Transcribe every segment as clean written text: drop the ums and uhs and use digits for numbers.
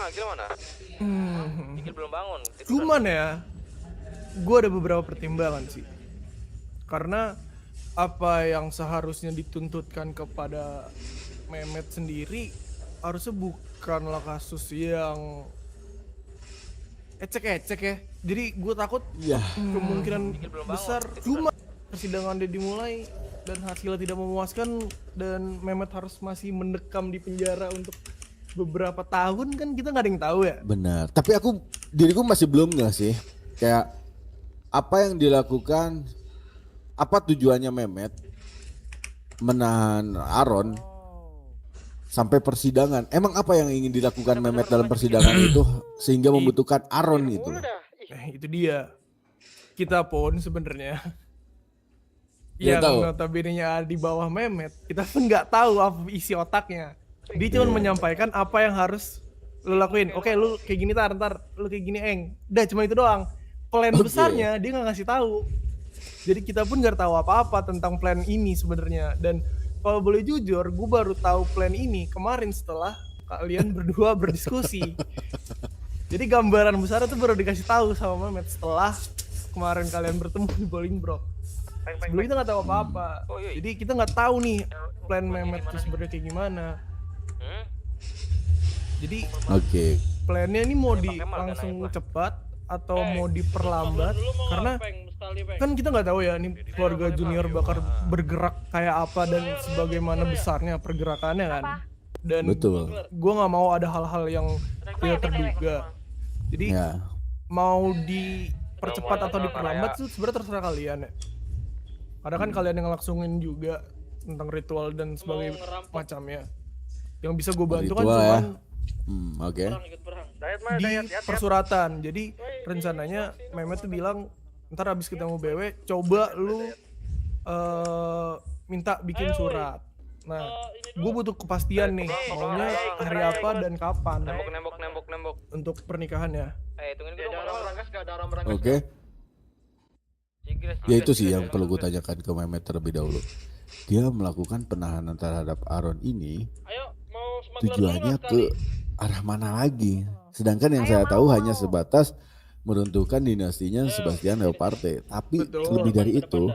Agil mana? Agil belum bangun. Cuman ya, gue ada beberapa pertimbangan sih. Karena apa yang seharusnya dituntutkan kepada Mehmet sendiri harusnya bukanlah kasus yang ecek-ecek ya. Jadi gue takut kemungkinan besar cuma persidangan dia dimulai dan hasilnya tidak memuaskan dan Mehmet harus masih mendekam di penjara untuk beberapa tahun, kan kita nggak ada yang tahu ya. Benar. Tapi diriku masih belum nggak sih. Kayak apa yang dilakukan, apa tujuannya Mehmet menahan Aron sampai persidangan. Emang apa yang ingin dilakukan Mehmet dalam persidangan itu sehingga membutuhkan Aron gitu. Itu dia. Kita pun sebenarnya Nggak yang tahu. notabene-nya di bawah Mehmet, kita pun nggak tahu apa isi otaknya. Dia cuma menyampaikan apa yang harus lu lakuin. Oke, lu kayak gini ntar lu kayak gini Udah cuma itu doang. Plan besarnya dia nggak ngasih tahu. Jadi kita pun nggak tahu apa-apa tentang plan ini sebenarnya. Dan kalau boleh jujur, gue baru tahu plan ini kemarin setelah kalian berdua berdiskusi. Jadi gambaran besar itu baru dikasih tahu sama Mehmet setelah kemarin kalian bertemu di Bowling Bro. Sebelum kita nggak tahu apa-apa. Jadi kita nggak tahu nih plan Mehmet itu sebenarnya kayak gimana. Jadi plannya ini mau langsung cepat atau mau diperlambat, karena kan kita nggak tahu ya nih keluarga Junior bakal bergerak kayak apa dan sebagaimana besarnya pergerakannya kan. Dan gue nggak mau ada hal-hal yang tidak terduga. Jadi mau dipercepat atau diperlambat itu sebenarnya terserah kalian ya. Ada kan kalian yang ngelangsungin juga tentang ritual dan sebagainya macamnya. Yang bisa gue bantu kan cuman di persuratan. Jadi rencananya Mehmet tuh bilang ntar abis ketemu BW coba lu minta bikin surat. Nah, gue butuh kepastian nih maunya hari apa dan kapan Nembok. untuk pernikahannya. Ya itu sih yang perlu gue tanyakan ke Mehmet terlebih dahulu. Dia melakukan penahanan terhadap Aron ini tujuannya ke arah mana lagi? Sedangkan yang saya tahu hanya sebatas meruntuhkan dinastinya Sebastian Leoparte. Tapi lebih dari itu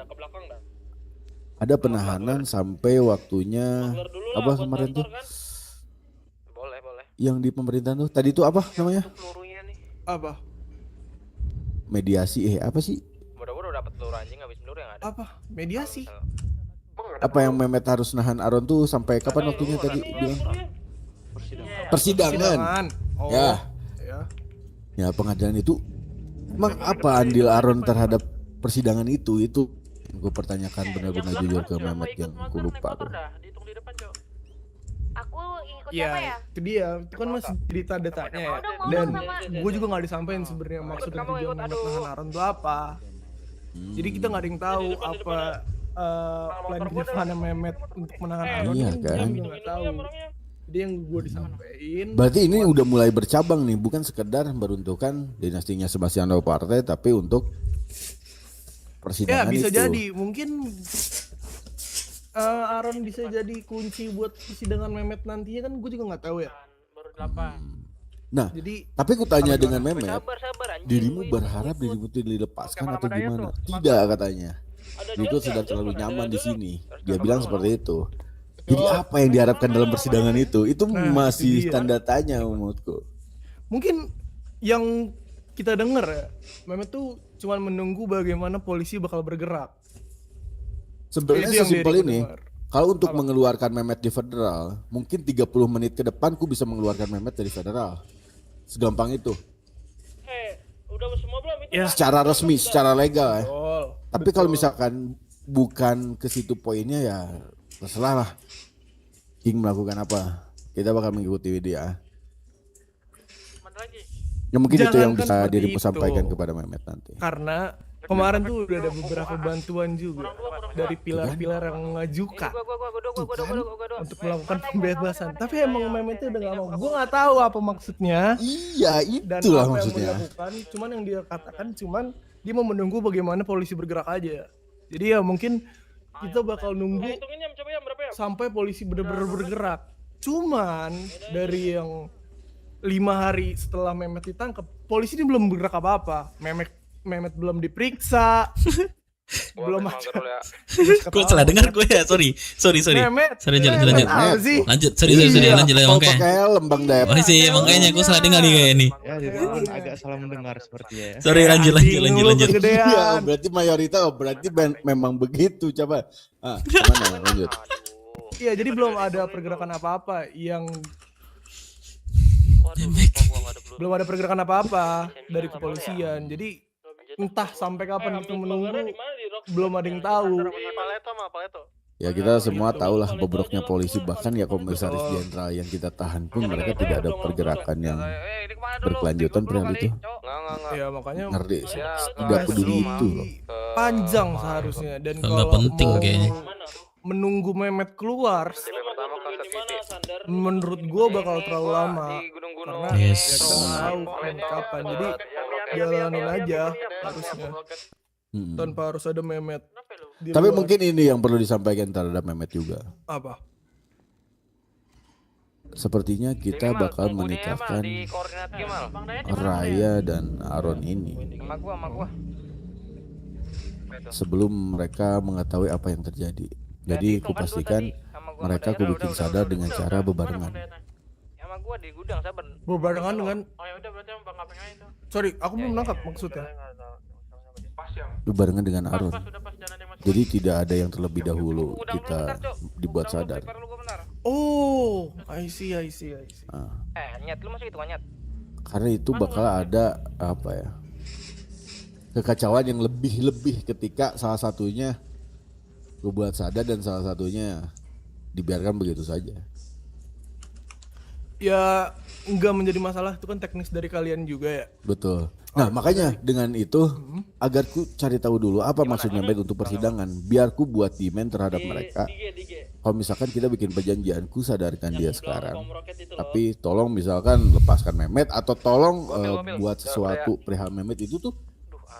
ada penahanan sampai waktunya apa kemarin tuh? Boleh. Yang di pemerintahan tuh tadi tuh apa namanya? Apa? Mediasi apa sih? Mudah-mudahan dapat peluru anjing habis peluru yang ada. Apa? Mediasi? Apa yang Mehmet harus nahan Aron tuh sampai kapan waktunya tadi bilang? Persidangan. Ya pengadilan itu. Emang apa andil Aron terhadap persidangan itu gue pertanyakan benar-benar jujur ke Mehmet yang gue lupa tuh. Aku ikut siapa ya? Itu dia, itu kan masih jadi tanda tanya ya. Dan gue juga nggak disampaikan sebenarnya maksud dan tujuan Mehmet nahan Aron itu apa. Jadi kita nggak ada yang tahu apa plan kedepannya Mehmet untuk menahan Aron. Iya kan? Kita nggak tahu. Jadi yang gue disampaikan. Berarti ini udah mulai bercabang nih, bukan sekedar meruntuhkan dinastinya Sebastian Leoparte, tapi untuk persidangan ya, bisa itu. jadi mungkin Aron bisa jadi kunci buat persidangan Mehmet nantinya, kan gue juga nggak tahu ya. Nah, jadi tapi aku tanya dengan Mehmet, dirimu berharap dirimu itu dilepaskan atau gimana? Tidak katanya. Itu sudah terlalu nyaman di sini. Dia bilang seperti itu. Jadi apa yang diharapkan dalam persidangan itu? Itu masih tanda tanya menurutku. Mungkin yang kita dengar ya, Mehmet tuh cuma menunggu bagaimana polisi bakal bergerak. Sebenarnya sesimpel ini. Kalau untuk mengeluarkan Mehmet di federal, mungkin 30 menit ke depan ku bisa mengeluarkan Mehmet dari federal. Segampang itu. Udah semua belum itu? Ya. Secara resmi, secara legal ya. Tapi Betul. kalau misalkan bukan ke situ poinnya ya terserah lah. King melakukan apa? Kita bakal mengikuti dia. Ya mungkin itu yang bisa dirimu sampaikan kepada Mehmet nanti. Karena kemarin tuh udah ada beberapa bantuan juga dari pilar-pilar yang mengajukan untuk melakukan pembebasan. Tapi emang Mehmet itu udah gak mau. Gue gak tahu apa maksudnya. Iya, Dan itulah apa maksudnya. yang dilakukan. Cuman yang dia katakan dia mau menunggu bagaimana polisi bergerak aja. Jadi ya mungkin kita bakal nunggu sampai polisi benar-benar bergerak. Cuman dari yang hari setelah Mehmet ditangkap, polisi ini belum bergerak apa-apa. Mehmet belum diperiksa. Belum Habis ada. mager lu ya. Gue salah dengar gue ya, sorry. Mehmet. Sorry, lanjut. Apa sih? Lanjut, sorry, Iya, lanjut kalau makanya. pakai helm Bang Dayap. Oh sih, makanya gue salah dengar nih kayak ini. Ya, jadi kan agak salah mendengar seperti ya. Sorry, lanjut. Iya, Kegedean. berarti mayoritas berarti memang begitu. Coba. Gimana lanjut? Aduh. Iya, jadi belum ada pergerakan apa-apa yang belum ada pergerakan apa-apa dari kepolisian. Jadi entah sampai kapan itu menunggu, belum ada yang tahu. Ya kita semua tahu lah bobroknya polisi, bahkan ya komisaris jenderal yang kita tahan pun mereka tidak ada pergerakan yang berkelanjutan perihal itu. Enggak. Ya makanya Ngerti? Ya, Tidak peduli masih itu loh. panjang seharusnya, dan Nggak kalau penting mau kayaknya. menunggu Mehmet keluar, DP pertama kaset titik. menurut gua bakal terlalu lama. Di gunung-gunung. Karena Yes. ya kita nggak tahu kapan. Jadi jalanin aja harusnya Mm-mm. tanpa harus ada Mehmet di Tapi luar. mungkin ini yang perlu disampaikan terhadap Mehmet juga. Apa? Sepertinya kita bakal menikahkan Di koordinat Gimal. Raya dan Aron ini Sama gua. sebelum mereka mengetahui apa yang terjadi. Jadi kupastikan mereka kudu bikin sadar dengan cara bebarengan. Sama gua di gudang sabar. Berbarengan dengan, Oh ya udah berarti Bang ngapain itu? sorry, aku belum nangkap maksudnya. Bebarengan dengan Aron. Pas udah pas jalan yang masuk. Jadi tidak ada yang terlebih dahulu kita dibuat sadar. Oh, I see. Nah, Nyet lu masuk itu kan nyet. karena itu bakal ada apa ya, kekacauan yang lebih ketika salah satunya lu buat sadar dan salah satunya dibiarkan begitu saja. Ya nggak menjadi masalah, itu kan teknis dari kalian juga ya. Betul. Nah makanya dengan itu agar ku cari tahu dulu apa maksud Mehmet untuk persidangan, biar ku buat demand terhadap mereka. Dige. Kalau misalkan kita bikin perjanjian, ku sadarkan dia sekarang. Bom roket itu loh. Tapi tolong misalkan lepaskan Mehmet atau tolong Gua buat sesuatu perihal Mehmet itu tuh,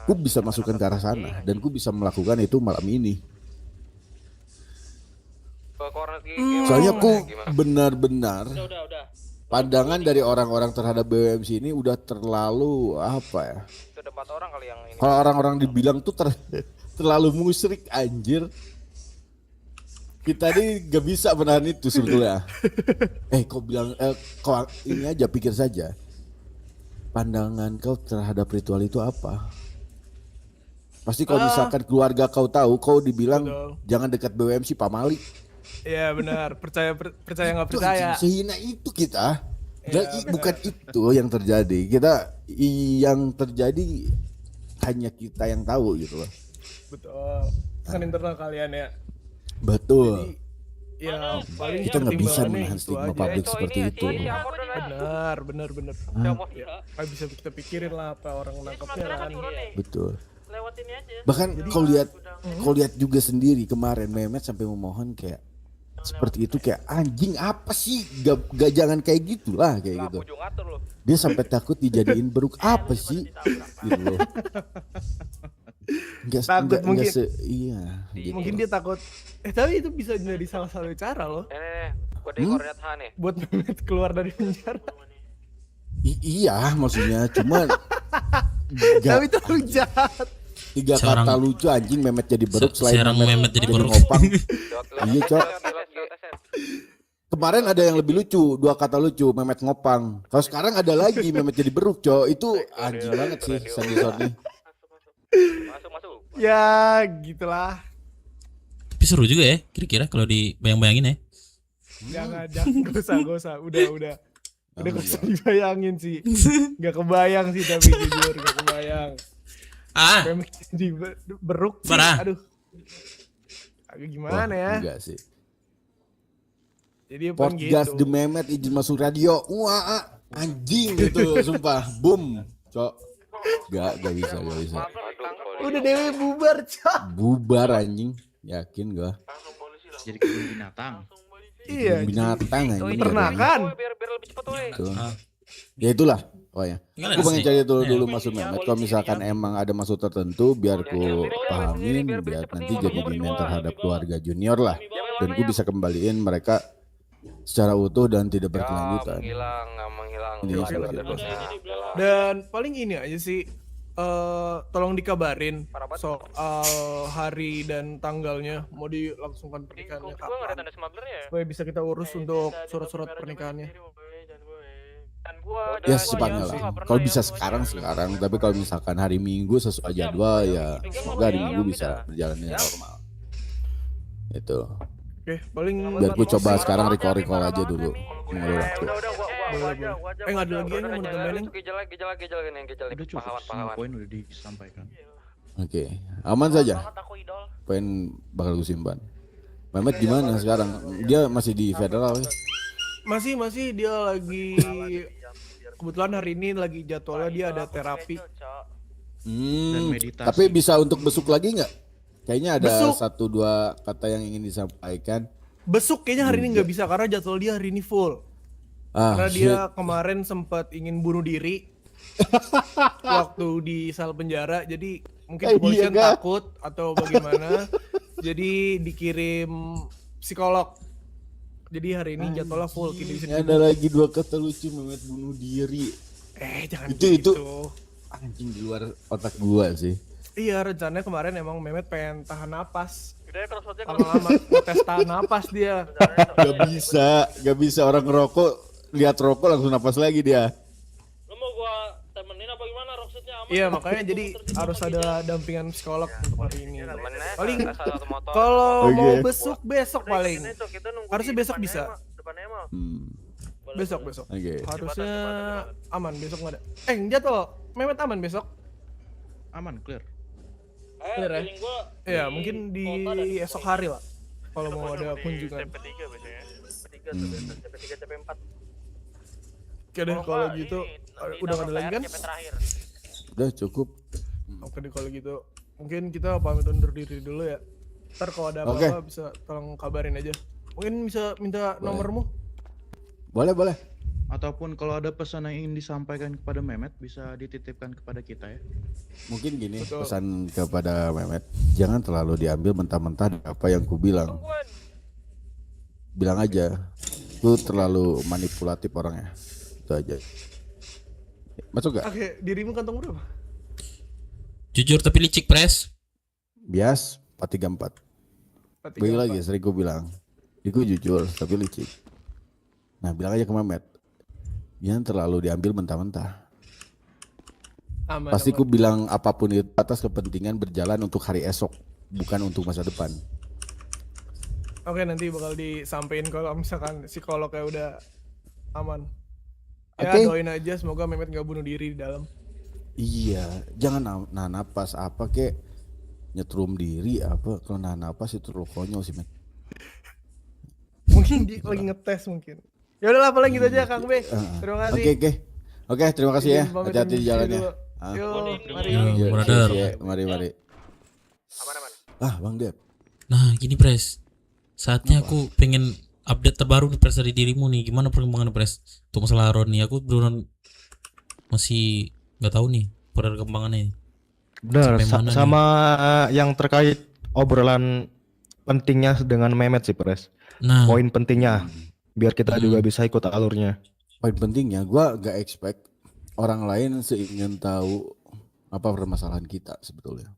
ku bisa masukkan ke arah sana dan ku bisa melakukan itu malam ini. Ke koordinat Gimal. Soalnya ku Gimana? benar-benar Udah. pandangan dari orang-orang terhadap BWMC ini udah terlalu apa ya? Itu ada 4 orang kali yang ini. Kalau orang-orang dibilang tuh terlalu musyrik anjir. Kita ini gak bisa menahan itu sebetulnya. Kau bilang kau ini aja pikir saja. Pandangan kau terhadap ritual itu apa? Pasti kalau misalkan keluarga kau tahu, kau dibilang Betul. jangan dekat BWMC Pamali. Iya benar, percaya nggak Itu percaya. anjing, sehina itu kita. Dan Iya, bukan itu yang terjadi. Yang terjadi hanya kita yang tahu gitu loh. Betul. Kan internal kalian ya. Betul. Ya paling Kita nggak bisa pertimbangannya menahan itu stigma aja. publik seperti itu. Benar. Ah, Ya, nggak bisa kita pikirin lah apa orang nangkapnya kan. betul. Lewat ini aja. Bahkan kau lihat juga sendiri kemarin Mehmet sampai memohon kayak seperti itu, kayak anjing apa sih, gak jangan kayak gitulah kayak gitu. Ujung atur lu. Dia sampai takut dijadiin beruk apa sih gitu loh. Takut mungkin. Iya gitu. Mungkin dia takut. Tapi itu bisa jadi salah satu cara loh Nih. Gua di koordinat H nih. buat Mehmet keluar dari penjara. Iya maksudnya cuma Tapi terlalu jahat. 3 Seorang- kata lucu anjing Mehmet jadi beruk selain Seorang Mehmet jadi beruk. ngopang. Lewat Iya, Cok. TSN. Kemarin ada yang lebih lucu, 2 kata lucu, Mehmet ngopang. Kalau sekarang ada lagi Mehmet jadi beruk, Cok. Itu anjing banget sih sensor-nih. Masuk. Ya gitulah. Tapi seru juga ya, kira-kira kalau dibayang-bayangin ya. Jangan gak usah. Udah gak usah dibayangin sih. Gak kebayang sih, tapi jujur gak kebayang. Mehmet jadi beruk sih. Parah. Aduh. Agak gimana ya? Enggak sih. Jadi apa Podcast The gitu. Mehmet izin masuk radio. Wah, anjing gitu, sumpah. Boom, Cok. Gak bisa. Udah Dewi bubar, Cok. Bubar anjing. Yakin gua. Jadi kebun binatang. Iya. Binatang anjing. Peternakan. Biar lebih cepet woy. Gitu. Ya itulah pokoknya. Gimana Aku pengen sih? cari dulu maksud Mehmet. Kalau misalkan emang ada maksud tertentu, biar ku pahamin, biar nanti jadi demand terhadap keluarga junior lah. Dan ku bisa kembaliin mereka secara utuh dan tidak berkelanjutan. Nggak menghilang Ini Oke, sudah oke, siap. oke. Dan paling ini aja sih, tolong dikabarin soal hari dan tanggalnya mau dilangsungkan pernikahannya Gue nggak ada kapan, tanda smugglernya ya. supaya bisa kita urus untuk surat-surat pernikahannya. Dan gue Ya secepatnya lah. Kalau bisa sekarang, tapi kalau misalkan hari Minggu sesuai jadwal ya semoga hari Minggu bisa berjalan dengan normal. Itu. Oke, paling Biar gue coba sekarang recall aja dulu. Mengeluh waktu. nggak ada lagi yang mau ditambahin. Gejala gini, gejala Udah cukup, semua pahlawan. poin udah disampaikan. Oke, aman saja. Aku idol. Poin bakal gue simpan. Mehmet gimana sekarang? Dia masih di federal ya? Masih dia lagi, kebetulan hari ini lagi jadwalnya dia ada terapi. Dan meditasi. Tapi bisa untuk besuk lagi nggak? Kayaknya ada Besuk. 1-2 kata yang ingin disampaikan. Besok kayaknya hari ini nggak bisa karena jadwal dia hari ini full. Karena dia kemarin sempat ingin bunuh diri waktu di sel penjara, jadi mungkin kepolisian iya, takut atau bagaimana, jadi dikirim psikolog. Jadi hari ini jadwalnya full, kita bisa Ada lagi 2 kata lucu, Mehmet bunuh diri. jangan Itu- gitu. Anjing di luar otak gua sih. Iya, rencananya kemarin emang Mehmet pengen tahan napas. Udah crossfitnya Lama-lama tes tahan napas dia. Gak bisa orang ngerokok, lihat rokok langsung napas lagi dia. Lu mau gua temenin apa gimana rocksetnya aman? Iya, makanya jadi harus ada dampingan psikolog untuk hari ini. Temennya Paling satu motor. kalau Oke. mau besok besok paling. Harusnya besok bisa. Besok. Oke. Harusnya aman besok nggak ada. Jadwal Mehmet aman besok. Aman, clear. Clear ya? Iya, mungkin di esok hari lah. Kalau mau ada kunjungan. CP3 biasanya. CP3 tuh biasa. CP3, CP4. Oke deh kalau gitu. Udah nggak ada lagi kan? Terakhir. Udah cukup. Oke deh kalau gitu. Mungkin kita pamit undur diri dulu ya. Ntar kalau ada apa-apa bisa tolong kabarin aja. Mungkin bisa minta nomormu. Boleh. Ataupun kalau ada pesan yang ingin disampaikan kepada Mehmet bisa dititipkan kepada kita ya. Mungkin gini, Betul. pesan kepada Mehmet, jangan terlalu diambil mentah-mentah dari apa yang ku bilang. Bilang aja, lu terlalu manipulatif orangnya. Itu aja. Masuk gak? Oke, dirimu kantong berapa? Jujur tapi licik, Pres. Bias 434. Bagi lagi sering gue bilang, gue jujur tapi licik. Nah bilang aja ke Mehmet, jangan terlalu diambil mentah-mentah. Aman, Pasti aman. ku bilang apapun itu atas kepentingan berjalan untuk hari esok, bukan untuk masa depan. Oke, nanti bakal disampaikan kalau misalkan psikolognya udah aman. Ya Oke. doain aja semoga Mehmet nggak bunuh diri di dalam. Iya, jangan napas apa kek, nyetrum diri apa, kalau napas itu terlalu konyol sih men. Mungkin dia lagi ngetes mungkin. Ya udahlah paling gitu aja Kang B. Terima kasih. Oke, terima kasih ya, Izin pamit hati-hati di undur diri jalannya. dulu. Ah. Yo, mari. Yo, brother. Mari. Aman. Bang Dep. Nah, gini, Pres. Saatnya aku pengen update terbaru nih, Pres, dari dirimu nih. Gimana perkembangan, Pres? Untuk masalah Aaron nih, aku beneran masih nggak tahu nih perkembangannya. Benar, Sampai mana nih? sama yang terkait obrolan pentingnya dengan Mehmet sih, Pres. Nah, Poin pentingnya biar kita juga bisa ikut alurnya. Poin pentingnya, gua gak expect orang lain seingin tahu apa permasalahan kita sebetulnya.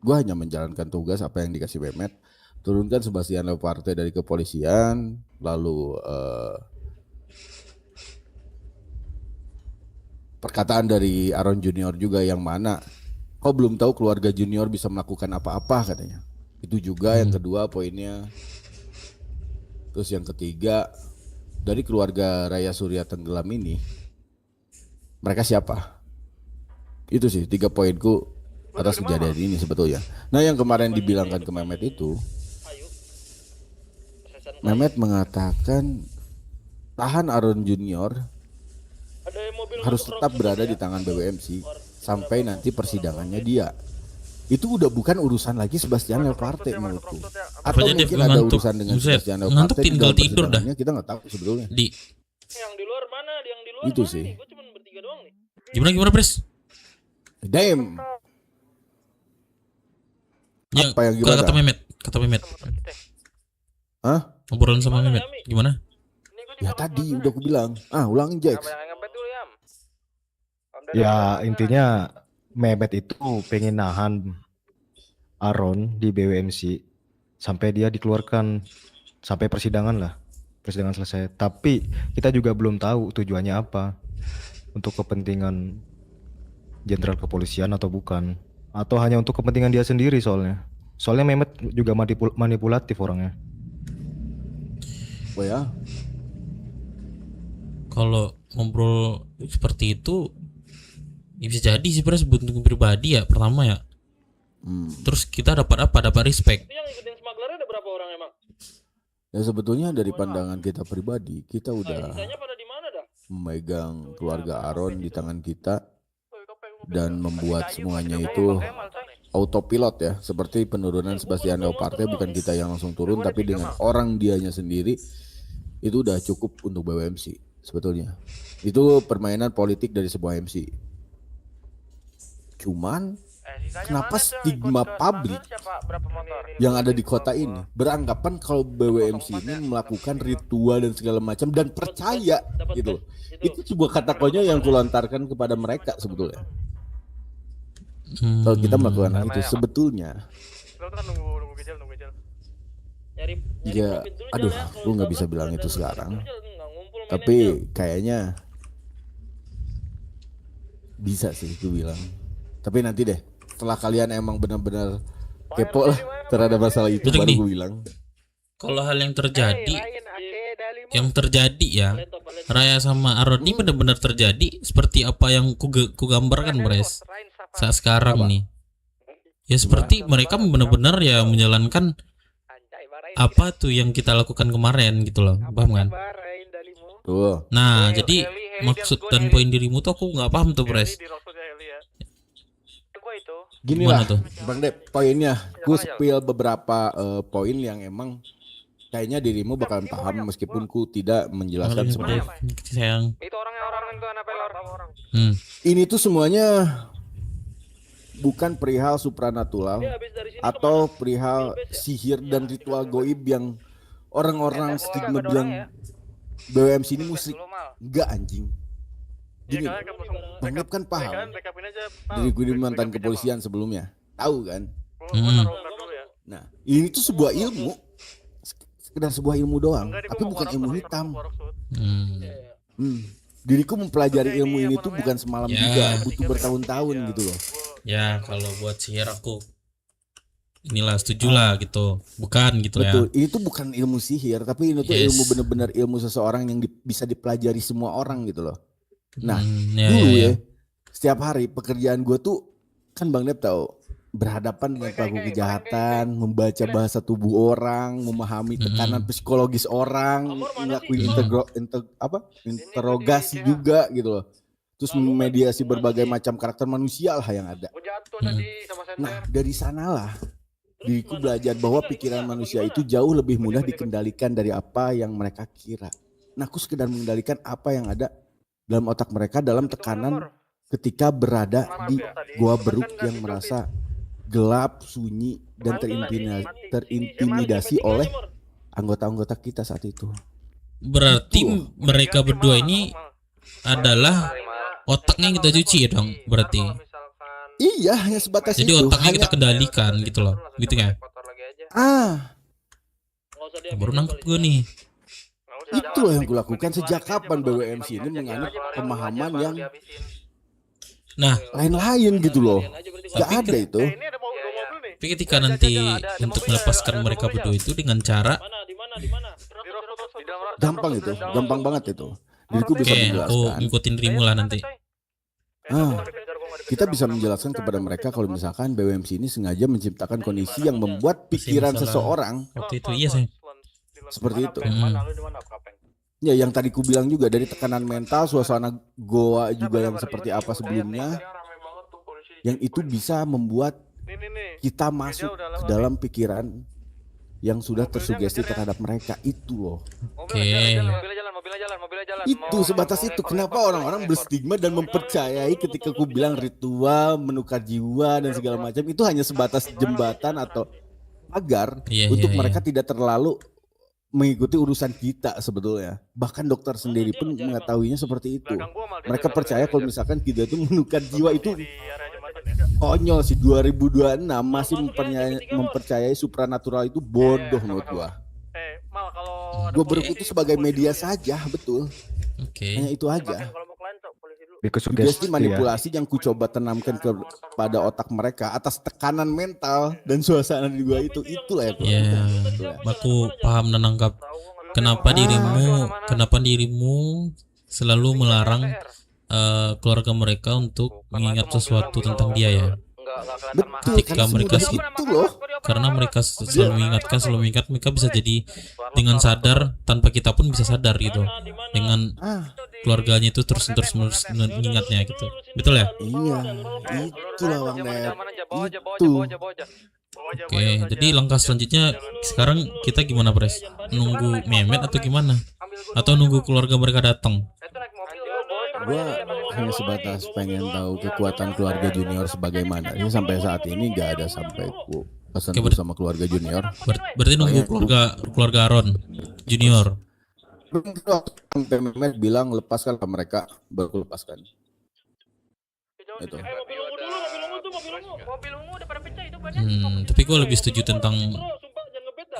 Gua hanya menjalankan tugas apa yang dikasih Mehmet, turunkan Sebastian Leoparte dari kepolisian, lalu perkataan dari Aaron Junior juga yang mana kau belum tahu keluarga Junior bisa melakukan apa-apa katanya. Itu juga yang kedua poinnya. Terus yang ketiga, dari keluarga Raya Surya tenggelam ini, mereka siapa? Itu sih 3 poinku atas kejadian ini sebetulnya. Nah yang kemarin dibilangkan ke Mehmet itu, Mehmet mengatakan tahan Aaron Junior harus tetap berada di tangan BWMC sampai nanti persidangannya dia. Itu udah bukan urusan lagi Sebastian Leoparte menurutku. Atau Apanya dia mungkin ada ngantuk? urusan dengan Buset, Sebastian ngantuk Leoparte di tinggal dalam tidur dah. persidangannya, kita nggak tahu sebetulnya. di Yang di luar mana? Yang di luar Itu mana sih. nih? Gua cuma bertiga doang nih. gimana, Pres? Damn. Yang Apa yang gimana? kata Mehmet. Hah? Obrolan sama Mehmet. Gimana? Ini gua Ya tadi udah aku bilang. Ulangin Jax. Ngepet dulu, Yam. Ya intinya Mehmet itu pengen nahan Aaron di BWMC sampai dia dikeluarkan, sampai persidangan lah, persidangan selesai. Tapi kita juga belum tahu tujuannya apa, untuk kepentingan jenderal kepolisian atau bukan, atau hanya untuk kepentingan dia sendiri. Soalnya Mehmet juga manipulatif orangnya. Oh ya, Kalau ngobrol seperti itu ya bisa jadi sih pres bentuk pribadi ya pertama ya. Terus kita dapat apa? Dapat respect. Itu yang ikutin smugglernya ada berapa orang emang? ya sebetulnya dari pandangan kita pribadi, kita Nah, udah sisanya pada di mana dah? memegang keluarga Aaron di tangan kita dan membuat semuanya itu autopilot ya, seperti penurunan Sebastian Leoparte, bukan kita yang langsung turun, tapi dengan orang dianya sendiri itu udah cukup untuk BWMC sebetulnya. Itu permainan politik dari sebuah MC. Cuman kenapa stigma publik yang ada di kota ini beranggapan kalau BWMC ini melakukan ritual dan segala macam dan percaya gitu. Itu sebuah kata konyol yang kulontarkan kepada mereka sebetulnya. Kalau kita melakukan hal itu sebetulnya, Lo kan nunggu Gejel. Nyari ya, profit dulu, aduh, Jal, ya. Kalau gue nggak bisa smuggler, bilang ada itu profit sekarang. dulu, Jal. Nggak ngumpul mainnya, Jal. Tapi kayaknya bisa sih gue bilang. Tapi nanti deh, setelah kalian emang benar-benar kepo lah terhadap masalah itu, Betul baru nih. gue bilang. Kalau hal yang terjadi ya, Paletop. Raya sama Aaron ini benar-benar terjadi seperti apa yang ku gambarkan pres saat sekarang nih. Ya seperti mereka benar-benar ya menjalankan apa tuh yang kita lakukan kemarin gitu loh, paham kan? Tuh, Nah jadi maksud dan poin dirimu tuh aku nggak paham tuh pres. gini Gimana lah, tuh? Bang Dep, poinnya gue spill beberapa poin yang emang kayaknya dirimu bakalan paham meskipun ku tidak menjelaskan semuanya. Sayang. Itu orang itu anak pelor. Ini tuh semuanya bukan perihal supranatural Dia habis dari sini atau kemana? perihal sihir dan ritual goib yang orang-orang stigma bilang BWMC ini musrik. Enggak anjing. Gini, Bang Dep kan paham. Dari gue mantan kepolisian sebelumnya, tahu kan? Nah, ini tuh sebuah ilmu, sekedar sebuah ilmu doang, tapi bukan ilmu hitam. Diriku mempelajari ilmu ini tuh bukan semalam Ya. juga, butuh bertahun-tahun gitu loh. Ya kalau buat sihir aku inilah setuju lah gitu, bukan gitu ya. Betul, ini tuh bukan ilmu sihir, tapi ini tuh Yes. ilmu bener-bener ilmu seseorang yang bisa dipelajari semua orang gitu loh. Nah, Ya, dulu ya. ya, setiap hari pekerjaan gue tuh kan Bang Dep tahu, berhadapan dengan pelaku kejahatan, membaca bahasa tubuh orang, memahami tekanan psikologis orang, ngelakuin interogasi juga gitu loh. Terus memediasi berbagai macam karakter manusia lah yang ada. Nah, dari sanalah diriku belajar bahwa pikiran manusia itu jauh lebih mudah dikendalikan dari apa yang mereka kira. Nah, aku sekedar mengendalikan apa yang ada dalam otak mereka dalam tekanan ketika berada di gua beruk yang merasa gelap, sunyi, dan terintimidasi oleh anggota-anggota kita saat itu. Berarti mereka berdua ini adalah otaknya yang kita cuci ya dong berarti. Iya, hanya sebatas Jadi itu. otaknya kita kendalikan gitu loh, gitu ya. Nggak usah dia Baru nangkep gue nih. Itulah yang kulakukan sejak kapan BWMC ini menganut pemahaman yang Nah, lain-lain gitu loh. Gak ada itu. tapi ketika nanti untuk melepaskan mereka berdua itu dengan cara di mana? Gampang itu, gampang banget itu. Diriku bisa oke, aku menjelaskan. ngikutin dirimu lah nanti. Kita bisa menjelaskan kepada mereka kalau misalkan BWMC ini sengaja menciptakan kondisi yang membuat pikiran Masalah seseorang waktu itu iya sih. seperti itu. Ya, yang tadi ku bilang juga, dari tekanan mental, suasana goa juga yang seperti apa sebelumnya, yang itu bisa membuat kita masuk ke dalam pikiran yang sudah tersugesti terhadap mereka itu loh. Oke. Mobilnya jalan. Itu sebatas itu. Kenapa orang-orang berstigma dan mempercayai ketika ku bilang ritual, menukar jiwa dan segala macam itu hanya sebatas jembatan atau agar Iya, untuk iya, mereka tidak terlalu mengikuti urusan kita sebetulnya. Bahkan dokter sendiri pun mengetahuinya seperti itu. Mereka percaya kalau misalkan kita itu menukar jiwa itu konyol sih. 2026 masih mempercayai supranatural itu bodoh menurut gua. Mal kalau Gua berkutu sebagai media saja, betul. Oke. Hanya itu aja. kalau mau klien cok polisi dulu. Because Sugesti manipulasi yang ku coba tanamkan kepada otak mereka atas tekanan mental dan suasana di gua itulah ya. Ya, aku paham dan nangkap. Kenapa dirimu selalu melarang keluarga mereka untuk mengingat sesuatu tentang dia ya? Betul, Ketika karena mereka semudah itu loh. Karena mereka selalu mengingat, mereka bisa jadi dengan sadar tanpa kita pun bisa sadar gitu. Dengan keluarganya itu terus mengingatnya gitu. Betul ya? Iya, itulah Bang Dep. Itu. Oke, jadi langkah selanjutnya sekarang kita gimana, Pres? Nunggu Mehmet atau gimana? Atau nunggu keluarga mereka datang? Gua hanya sebatas pengen tahu kekuatan keluarga junior sebagaimana. Ini sampai saat ini nggak ada sampai ku pesan Oke, dulu sama keluarga junior. Berarti nunggu keluarga Aaron Junior. Sampai Mehmet bilang lepaskan ke mereka, baru ku lepaskan. Itu. Mobil ungu udah pada pecah itu bannya. Tapi gue lebih setuju tentang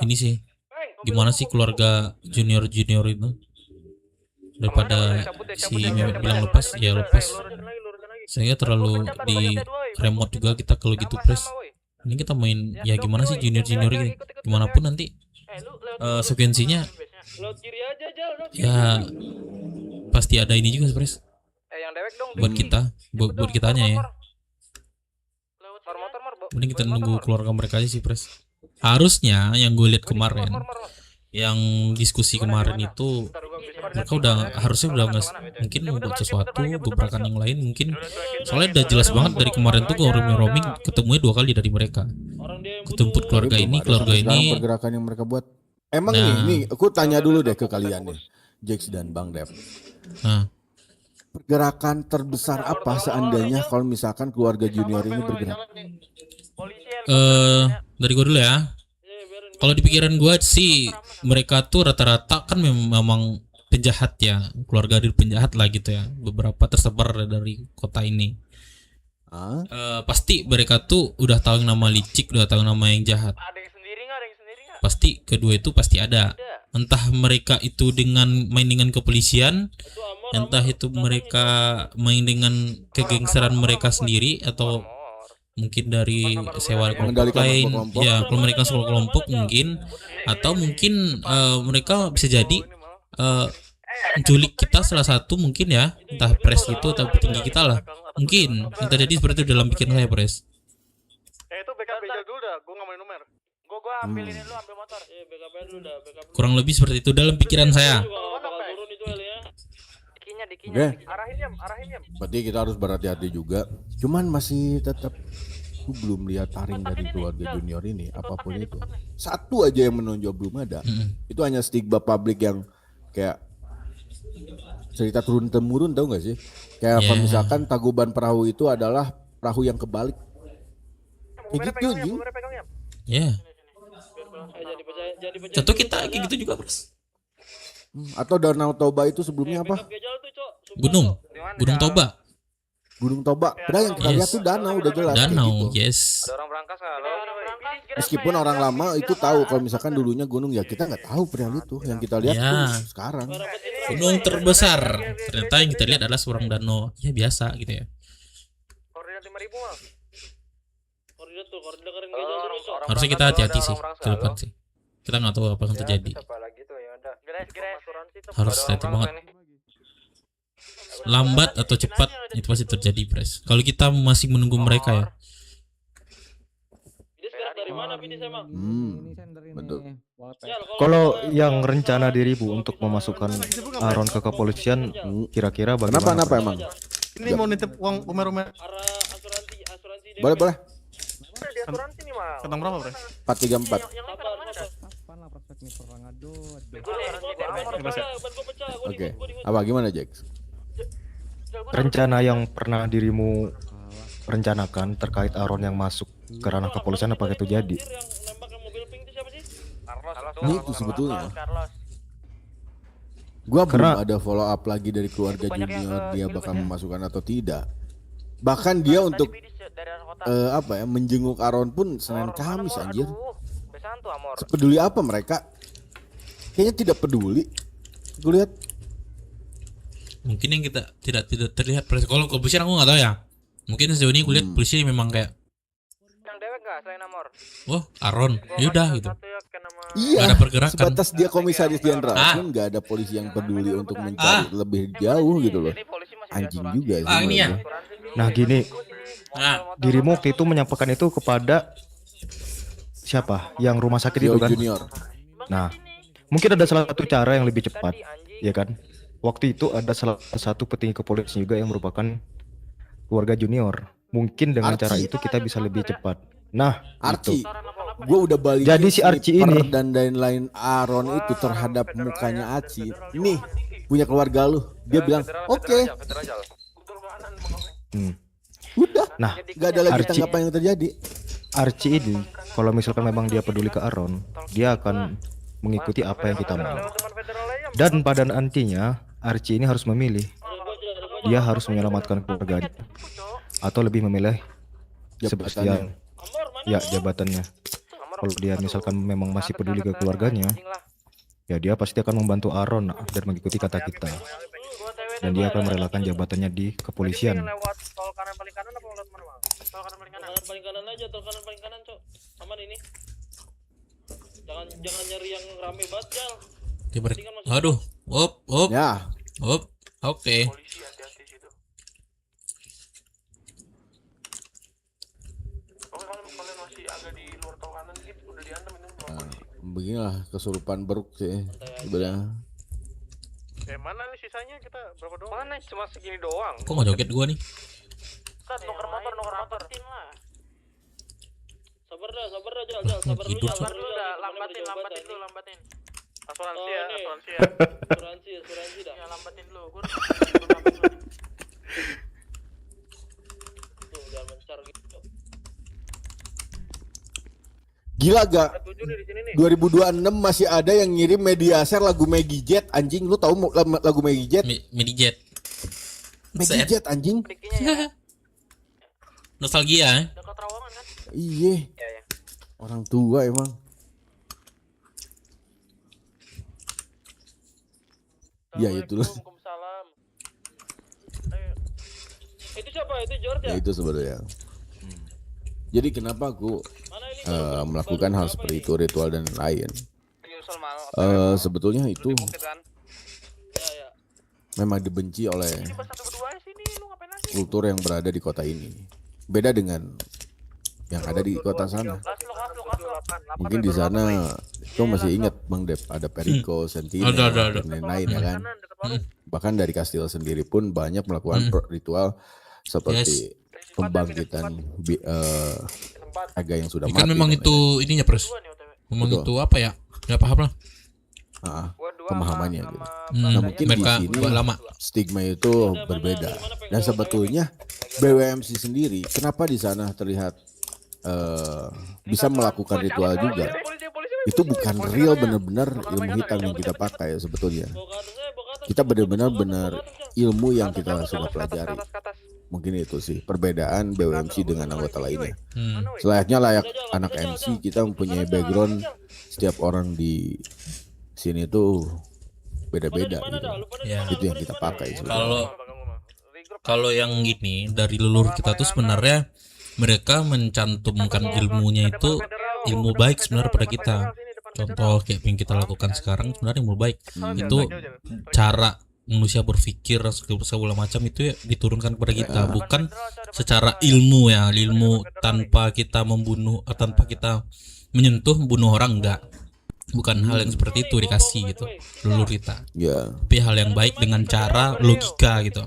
ini sih. Gimana sih keluarga junior itu? Daripada si Mehmet bilang lepas, ya lepas. Saya terlalu di remote juga kita kalau gitu, Pres. Ini kita main ya gimana sih junior ini? Gimana pun nanti sekuensinya ya pasti ada ini juga, Pres. Yang dewek dong. Buat kita, buat kitanya ya. Motor, Mending kita nunggu keluarga mereka aja sih, Pres. Harusnya yang gue lihat kemarin, yang diskusi kemarin itu mereka harusnya udah nggak mungkin membuat sesuatu gebrakan yang lain mungkin, soalnya udah jelas banget dari kemarin tuh roaming ketemunya 2 kali dari mereka, ketemput keluarga ini Pergerakan yang mereka buat. Emang Nah. nih, aku tanya dulu deh ke kalian nih, Jax dan Bang Dep. nah Pergerakan terbesar apa seandainya kalau misalkan keluarga junior ini bergerak? dari gue dulu ya. Kalau di pikiran gue sih mereka tuh rata-rata kan memang penjahat ya, keluarga dari penjahat lah gitu ya, beberapa tersebar dari kota ini. Pasti mereka tuh udah tahu yang nama licik, udah tahu nama yang jahat. Ada yang sendiri nggak? Pasti kedua itu pasti ada. Entah mereka itu main dengan kepolisian, entah itu mereka main dengan kegengseran mereka sendiri, atau mungkin dari sewa kelompok lain. Ya, kalau mereka sewa kelompok mungkin, atau mungkin mereka bisa jadi menculik kita salah satu mungkin ya, entah Pres itu atau petinggi kita lah. Mungkin yang terjadi seperti itu dalam pikiran saya, Pres. Itu backup dulu dah, gue nggak mau nomor. Gue ambil ini dulu, ambil motor. BKP dulu dah, BKP. Kurang lebih seperti itu dalam pikiran saya. Bakal turun itu kali ya. Dikinya. Oke. Arahin yam. Berarti kita harus berhati-hati juga. Cuman masih tetap aku belum lihat taring dari keluarga junior ini apapun itu. Satu aja yang menonjol belum ada. Itu hanya stigma publik yang kayak cerita turun temurun, tahu nggak sih? Kayak kalau misalkan Tagubban Perahu itu adalah perahu yang kebalik. Kayak gitu, Jing. Ya, Jadi pecah. contoh kita kayak gitu juga, Pres. Atau Danau Toba itu sebelumnya apa? Gejal tuh, Cok. Sumpah, Gunung Cok. Toba. Gunung Toba. Padahal yang kita Yes. lihat tuh danau udah jelas. kayak Danau, gitu. yes. Ada orang berangkas nggak? Meskipun orang lama itu tahu kalau misalkan dulunya gunung, ya kita nggak tahu perihal itu. Yang kita lihat Ya. tuh sekarang. Gunung terbesar. Ternyata yang kita lihat adalah seorang danau. Ya biasa gitu ya. Koordinat 5.000 mal. Koridor tuh, koridor keren gejal dulu, Cok. Harusnya kita hati-hati sih ke depan sih. Kita nggak tahu apa yang terjadi. Apalagi tuh ya udah. Geres. Harus hati banget. Lambat atau cepat itu pasti terjadi, Pres. Kalau kita masih menunggu mereka ya. Ini sekarang dari mana Pidis emang? Betul. Ya, Kalau yang rencana dirimu untuk memasukkan Aaron ke kepolisian, kira-kira bagaimana? Kenapa emang? Ini mau nitip uang Umer arah asuransi DP. Boleh. Udah di asuransi nih mal. Ketang berapa, Bre? 434. Oke. Apa gimana, Jax? Rencana yang pernah dirimu rencanakan terkait Aaron yang masuk ke ranah kepolisian apakah itu jadi? Yang nembak yang mobil pink itu siapa sih? Carlos Ini itu sebetulnya. Gua belum Karena- ada follow up lagi dari keluarga Junior dia bakal memasukkan atau tidak. Bahkan dia untuk apa ya menjenguk Aron pun Senin Kamis anjir. Sepeduli apa mereka? Kayaknya tidak peduli. Gue lihat Mungkin yang kita tidak terlihat pres. Kalau kepolisian aku nggak tahu ya. Mungkin sejauh ini kulihat polisi memang kayak Yang dewek gak selain Amor? oh Aron yaudah gitu. iya. Nggak ada pergerakan. Sebatas dia komisaris jenderal Ah. pun nggak ada polisi yang peduli untuk mencari lebih jauh gitu loh. Anjing juga sih. Ah, ini ya. menurut gua. Nah gini, Nah, dirimu waktu itu menyampaikan itu kepada siapa? Yang rumah sakit Yo itu kan? Junior. Nah, mungkin ada salah satu cara yang lebih cepat, ya kan? Waktu itu ada salah satu petinggi kepolisian juga yang merupakan keluarga Junior. Mungkin dengan cara Archie. itu kita bisa lebih cepat. Nah, Archie, itu. gue udah balik. Jadi si Archie ini- dan lain-lain Aaron itu terhadap mukanya Archie. Ini punya keluarga lu. Dia bilang, oke, Hmm. udah. Nah, Gak ada lagi Archie. tanggapan yang terjadi. Archie ini, kalau misalkan memang dia peduli ke Aaron, dia akan mengikuti apa yang kita mau. Dan pada nantinya, Archie ini harus memilih. Dia harus menyelamatkan keluarganya, atau lebih memilih Sebastian, ya jabatannya. Kalau dia misalkan memang masih peduli ke keluarganya, ya dia pasti akan membantu Aaron dan mengikuti kata kita. Dan dia akan merelakan jabatannya di kepolisian. Lewat tol kanan paling kanan apa lewat mana? Tol kanan paling kanan. Kanan paling kanan aja, tol kanan paling kanan, Cok. Aman ini. Jangan nyari yang rame banget, Jal. aduh, op, Ya, oke. beginilah kesurupan beruk sih. Sebenarnya. Mana nih sisanya kita berapa doang? Mana cuma segini doang. Kok nggak joget gua nih? Kan nuker motor lah. Sabar dah, Jal. Sabar dulu, Tidur, sabar Cok. dulu. Jal. Lambatin Ini. lambatin. Asuransi Oh, ya, ini. asuransi ya. Asuransi dah. Ya lambatin dulu. Gue Tuh, jangan mencar gitu, Cok. Gila gak? 7 nih di sini nih. 2026 masih ada yang ngirim media share lagu Maggie Jet anjing. Lu tahu lagu Maggie Jet? Medijet. Maggie Jet anjing. Nostalgia ya. Dekat Rawangan kan? Iya. Iya. Orang tua emang. Ya itu. Waalaikumsalam. Ayo. Itu siapa? Itu George ya? Ya itu sebenarnya. Jadi kenapa aku Mana ini? melakukan hal seperti itu, ritual dan lain? Nyusul mal. Sebetulnya itu Kan? Ya. memang dibenci oleh Ini pas 1 2 sini lu ngapain aja? kultur yang berada di kota ini. Beda dengan yang ada di kota sana. Kelas lu. Mungkin di sana itu masih ingat Bang Dep ada Perico, Sentinel, Ada. dan lain-lain ya kan. Kanan dekat warung. Bahkan dari kastil sendiri pun banyak melakukan ritual seperti pembangkitan naga yang sudah Kan mati. memang dan itu ininya pres. Dua nih OTW. Memang Betul. itu apa ya? Nggak paham lah. lain-lain. Gua dua Pemahamannya sama- gitu. sama Nah, mungkin di mereka sini buat lama. stigma itu berbeda. Dan sebetulnya BWMC sendiri kenapa di sana terlihat bisa melakukan ritual juga? Itu bukan real benar-benar ilmu hitam yang kita pakai sebetulnya. Bawa ke atas, bawa ke atas. Kita benar-benar benar ilmu yang kita sudah pelajari. Mungkin itu sih perbedaan BWMC dengan anggota lainnya. Selayaknya layak anak MC kita mempunyai background. Setiap orang di sini tuh beda-beda gitu. Ya. Itu yang kita pakai sebenarnya. Kalau yang gini dari leluhur kita tuh sebenarnya mereka mencantumkan ilmunya itu ilmu baik sebenarnya pada kita. Contoh kayak yang kita lakukan sekarang sebenarnya ilmu baik. Itu cara manusia berpikir segala macam itu ya diturunkan kepada kita, bukan secara ilmu ya, ilmu tanpa kita membunuh, tanpa kita menyentuh membunuh orang, enggak. Bukan hal yang seperti itu dikasih gitu leluhur kita. Ya, Tapi hal yang baik dengan cara logika gitu.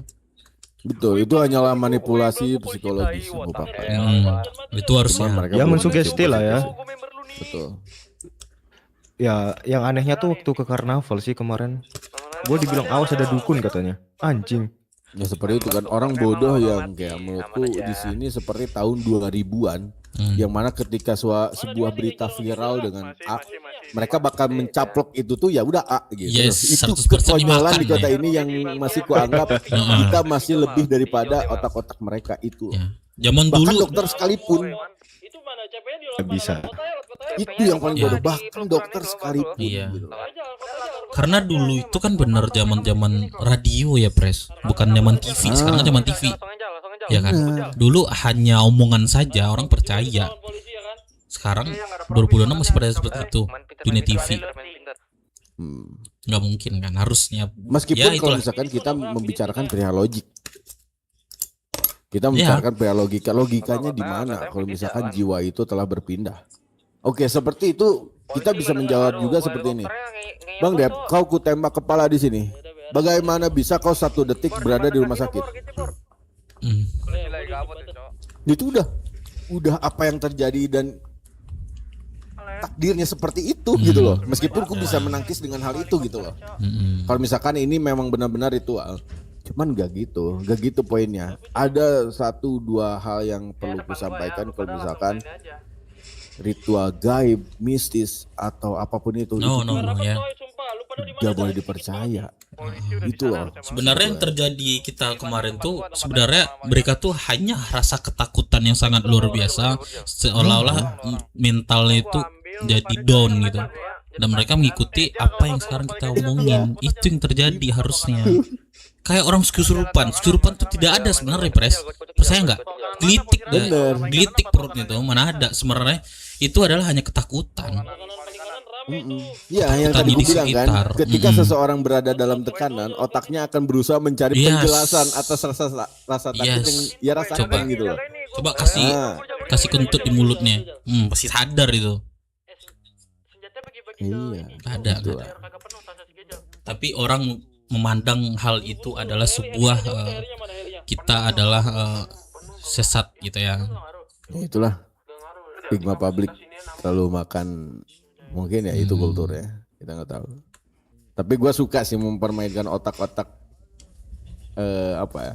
betul. Itu hanyalah manipulasi psikologis yang gue pakai. Itu harusnya. Cuma mereka Ya, belum mensugesti lah ya. mencoba. Betul. Ya, yang anehnya tuh waktu ke karnaval sih kemarin, gue dibilang awas ada dukun katanya. Anjing. Ya seperti itu kan orang bodoh yang kayak menurutku di sini seperti tahun 2000-an yang mana ketika sebuah berita viral dengan A, mereka bakal mencaplok itu tuh ya udah A gitu. Yes, Itu 100% kekonyolan dimakan di kota ya. ini yang masih kuanggap kita masih lebih daripada otak-otak mereka itu. Ya. Zaman Bahkan dulu dokter sekalipun Itu mana CP-nya di Nggak bisa. itu yang paling bodoh, bahkan dokter sekalipun Iya. gitu. karena dulu itu kan bener zaman radio ya Pres, bukan zaman TV. Sekarang kan zaman TV. Ya kan? Dulu hanya omongan saja orang percaya. Sekarang 2026 masih pada seperti itu dunia TV. Nggak mungkin kan, harusnya. Meskipun Ya, kalau itulah. misalkan kita membicarakan perihal logik, kita membicarakan perihal logikanya di mana kalau misalkan jiwa itu telah berpindah. Oke, seperti itu kita bisa menjawab juga seperti ini. Bang Dep, kau ku tembak kepala di sini. Bagaimana bisa kau 1 detik berada di rumah sakit? Hmm. Itu udah apa yang terjadi dan takdirnya seperti itu gitu loh. Meskipun ku bisa menangkis dengan hal itu gitu loh. Kalau misalkan ini memang benar-benar ritual, cuman gak gitu poinnya. Ada 1-2 hal yang perlu ku sampaikan kalau misalkan ritual gaib, mistis atau apapun itu No, ya. gak boleh dipercaya. Itu loh. Sebenarnya yang terjadi kita kemarin tuh sebenarnya mereka tuh hanya rasa ketakutan yang sangat luar biasa, seolah-olah mentalnya itu jadi down gitu. Dan mereka mengikuti apa yang sekarang kita omongin. Itu yang terjadi harusnya. Kayak orang kesurupan tuh tidak ada sebenarnya Pres. Percaya nggak? Gelitik perutnya tuh mana ada sebenarnya. Itu adalah hanya ketakutan. Iya, yang tadi Ketakutan gue di bilang kan, sekitar. ketika seseorang berada dalam tekanan, otaknya akan berusaha mencari Yes. penjelasan atas rasa takut Yes. yang ia rasakan Coba. gitu loh. Coba kasih Ah. kentut di mulutnya. Pasti sadar itu. Iya. Ada. Tapi orang memandang hal itu adalah sebuah kita adalah sesat gitu ya. Ya itulah stigma publik selalu makan, mungkin ya itu kulturnya, kita nggak tahu. Tapi gue suka sih mempermainkan otak-otak apa ya,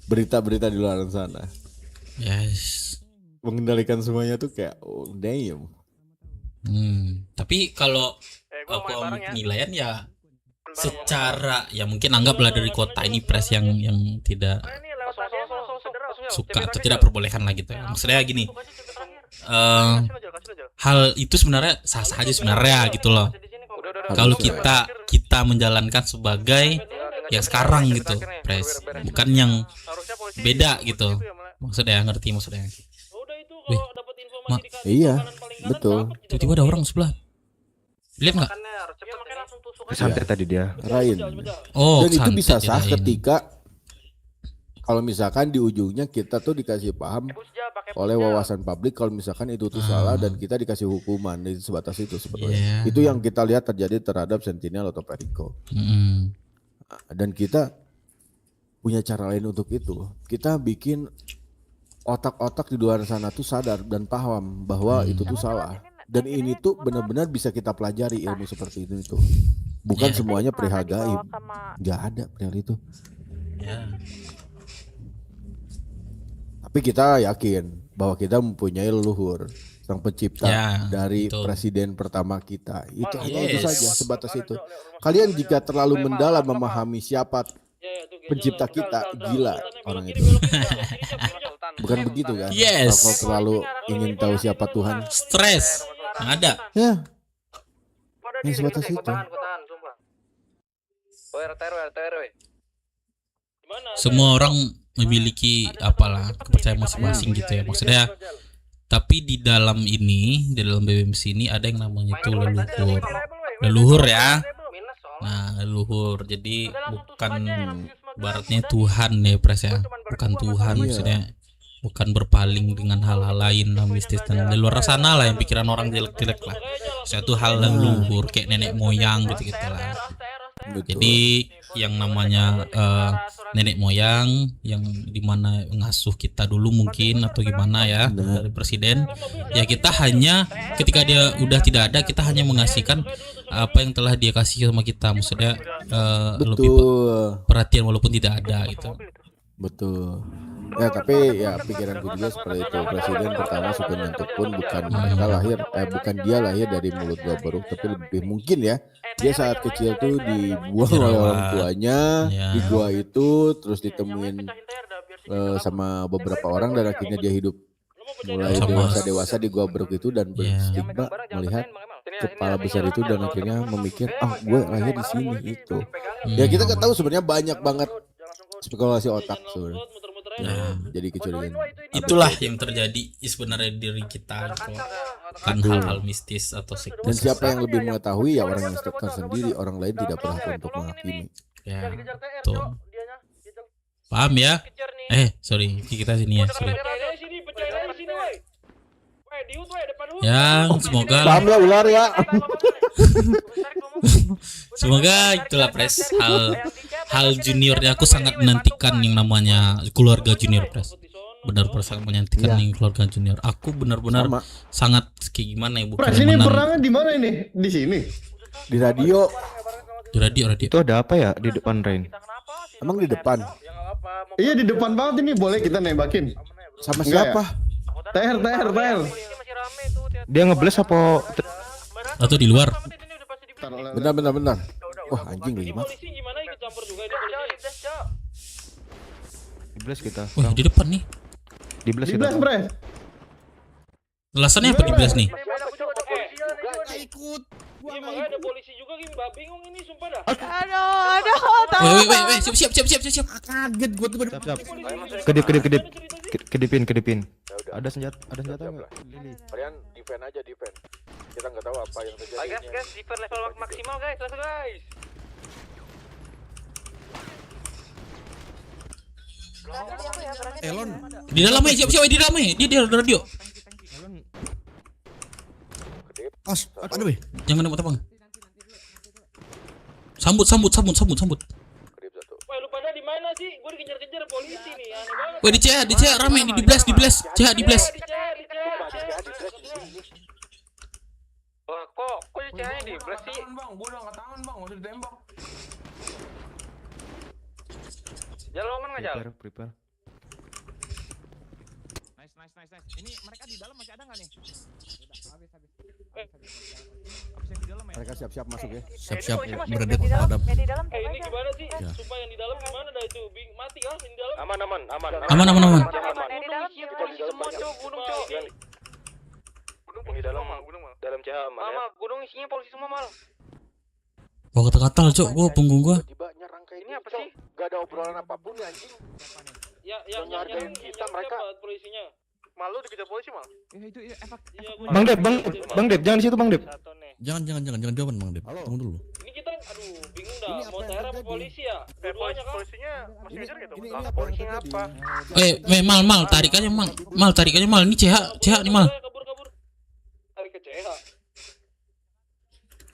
berita-berita di luar sana, Yes. mengendalikan semuanya tuh kayak oh damn. Tapi kalau aku penilaian ya secara ya mungkin anggaplah dari kota ini Pres yang tidak suka atau tidak perbolehkan lah gitu ya. Maksudnya gini, hal itu sebenarnya sah-sah aja sebenarnya gitu loh. Kalau kita menjalankan sebagai yang sekarang gitu, Pres, bukan yang beda gitu. Maksudnya ngerti maksudnya. Wih, Iya, betul. tiba-tiba ada orang sebelah. Lihat nggak? Santai tadi dia. Ryan. Oh, Dan itu santet bisa sah kirain. ketika kalau misalkan di ujungnya kita tuh dikasih paham oleh wawasan publik kalau misalkan itu tuh salah dan kita dikasih hukuman di sebatas itu sebetulnya. Yeah. Itu yang kita lihat terjadi terhadap Sentinel atau Perico. Dan kita punya cara lain untuk itu. Kita bikin otak-otak di luar sana tuh sadar dan paham bahwa itu tuh salah. Dan ini tuh benar-benar bisa kita pelajari ilmu seperti itu tuh. Bukan Yeah. semuanya perihal gaib. Gak ada perihal itu. Ya. Tapi kita yakin bahwa kita mempunyai leluhur, sang pencipta Ya, dari betul. presiden pertama kita. Itu hanya itu Yes. saja, sebatas itu. Kalian jika terlalu mendalam memahami siapa pencipta kita, gila orang itu. Bukan begitu kan? Yes. Kalau terlalu ingin tahu siapa Tuhan, Stres. Nggak ada. ya, ya sebatas itu. Semua orang memiliki apalah kepercayaan masing-masing gitu ya. Maksudnya tapi di dalam ini, di dalam BBMC ini ada yang namanya itu leluhur. Leluhur ya. Nah, leluhur. Jadi bukan baratnya Tuhan ya, Pres ya. Bukan Tuhan Iya. maksudnya. Bukan berpaling dengan hal-hal lain lah mistis dan di luar sana lah yang pikiran orang jelek-jelek lah. Suatu hal yang leluhur kayak nenek moyang gitu-gitu lah. Betul. Jadi yang namanya nenek moyang yang dimana ngasuh kita dulu mungkin atau gimana ya dari presiden, ya kita hanya ketika dia udah tidak ada kita hanya mengasihkan apa yang telah dia kasih sama kita, maksudnya lebih Betul. perhatian walaupun tidak ada gitu. Betul. Ya tapi ya pikiranku juga seperti itu. Presiden pertama Sugeng Nyantuk pun bukan mereka lahir, bukan dia lahir dari mulut gua beruk, tapi lebih mungkin ya dia saat kecil tuh dibuang oleh orang tuanya Ya. di gua itu, terus ditemuin sama beberapa orang dan akhirnya dia hidup mulai Sama- dewasa di gua beruk itu dan berstigma melihat kepala besar itu dan akhirnya memikir gue lahir di sini itu. Ya kita nggak tahu sebenarnya banyak banget spekulasi otak sebenarnya. Ya. Jadi kecurigaan. Itulah yang terjadi sebenarnya di diri kita gitu. Kan hal-hal mistis atau Dan siklus. siapa yang lebih mengetahui ya orang yang tersendiri, orang lain tidak berhak untuk menghakimi. Ya, tuh. Paham ya? Sorry, kita sini ya. Sorry. Ya, semoga Paham ya ular ya. semoga itulah Pres hal juniornya. Aku sangat menantikan yang namanya keluarga junior Pres. Benar sangat menantikan yang keluarga junior. Aku benar-benar Sama. sangat kayak gimana ya, bukan Pres, ini menang- perangnya di mana ini? Di sini. Di radio, di radio. Itu ada apa ya di depan Rain? emang di depan. Iya di depan banget ini, boleh kita nembakin. Sama Enggak siapa? TR. Dia ngebles apa? Atau di luar. Benar. Wah anjing 5. Polisi gimana ikut campur juga ini polisi? Dibles kita. Wah, di depan nih. Dibles Di kita. blast, Pres. Alasannya apa di belas nih? Iya makanya ada polisi juga Kim, bingung ini sumpah dah. Weh, siap. Kaget gua tuh. Siap. Kedipin. Ada senjata enggak? Kalian defend aja. Kita nggak tahu apa yang terjadi. Guys, defense level maksimal guys, let's go guys. Elon. Di dalam siap di dalam Dia di radio. Aduh weh. Jangan nembak Bang. Sambut. Wah, lu pada di mana sih? Gua dikejar-kejar polisi nih, aneh banget. Weh, di CH rame di blast. CH di blast. Wah, kok cahaya di blast sih? Jalan aman nggak jalan? Prepare. Mereka siap-siap masuk ya. Siap berada terhadap. Ini gimana sih? Sumpah yang di dalam gimana dah itu? Mati kah yang di dalam? Aman. Aman. Gunung di dalam CH aman ya. Gunung isinya polisi semua mal. Wah, kata-kata cok, gua punggung gua. Tiba nyerang kayak Ini apa sih? Gak ada obrolan apapun ya anjing. Yang Ngehargain kita, mereka. siapa polisinya? Malu dikejar polisi mal. Iya, Bang Dep, jangan di situ Bang Dep. Satu nih. Jangan jawaban Bang Dep. Halo. Tunggu dulu. Ini kita bingung dah. Ini apa Mau yang TR apa terjadi? polisi ya? Dua-duanya kan? Polisinya masih ngejar gitu. Ini Lah, apa polisinya yang apa? terjadi? Mal tarik aja mal. Ini CH nih mal. Kabur. Tarik ke CH.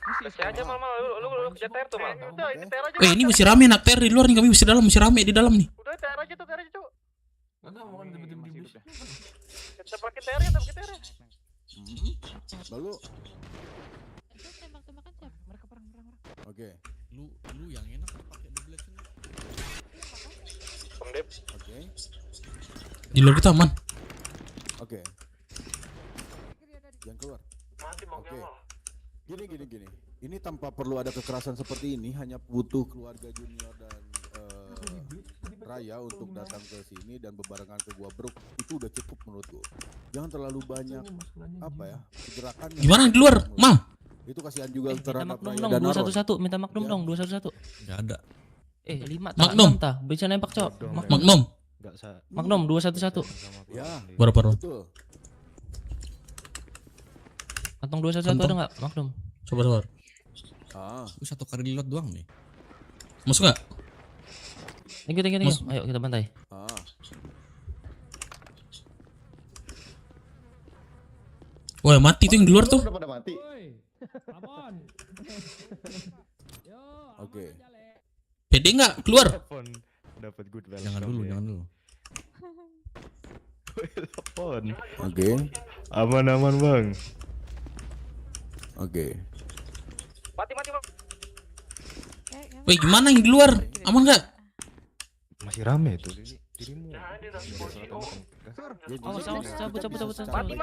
Kasih aja mal lu kejar TR tuh mal. Udah ini TR aja. Ini masih rame anak ter di luar nih, kami masih rame di dalam nih. Udah TR aja tuh. Kita pakai TR ya, Lalu oke. Lu yang enak pakai double action. Bang Dep. Oke. Di luar kita aman. Oke. Jangan keluar. Oke. Gini. Ini tanpa perlu ada kekerasan seperti ini, hanya butuh keluarga junior dan Raya untuk datang ke sini dan bebarengan ke gua Bruk, itu udah cukup menurut gua. Jangan terlalu banyak gerakan. Gimana di luar? Mal. Itu kasihan juga terhadap Magnum Raya dong, dan Aron. 211, minta Magnum Ya. dong, 211. Enggak ada. 5 Magnum. bisa nembak, Cok. Magnum. Enggak sa. Magnum 211. Ya, Berapa? betul. Kantong 211 ada enggak? Magnum. Sabar. Ah, 1 kali reload doang nih. Masuk enggak? Thank you. Ayo kita bantai. ah. Wah, mati tuh yang di luar tuh. Udah pada mati. Oke. Pede enggak keluar? Dapat good welcome. Jangan dulu. Telepon. Oke. Aman Bang. Oke. Mati. Weh, gimana yang di luar? Aman enggak? Masih rame tuh. dirimu. Jangan direspon. Oh. Awas, awas, cabut. Mati.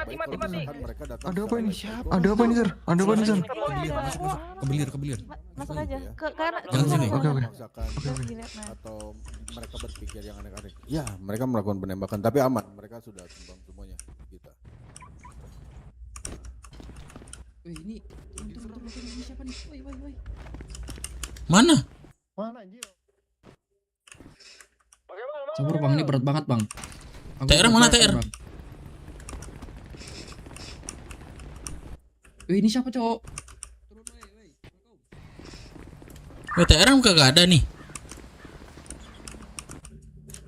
Ada apa ini? Ada apa ini, Sir? Ada apa ini, Sir? Kebelir. Masuk aja ke karena Jangan sini. Oke. Atau mereka berpikir yang aneh-aneh. Ya, mereka melakukan penembakan tapi aman. Mereka sudah tumbang semuanya. Kita. Ini siapa nih? Woi. Mana? Mana anjir? Sabar bang, ini berat banget bang. TR mana TR? Ini siapa cowok? TR kagak ada nih.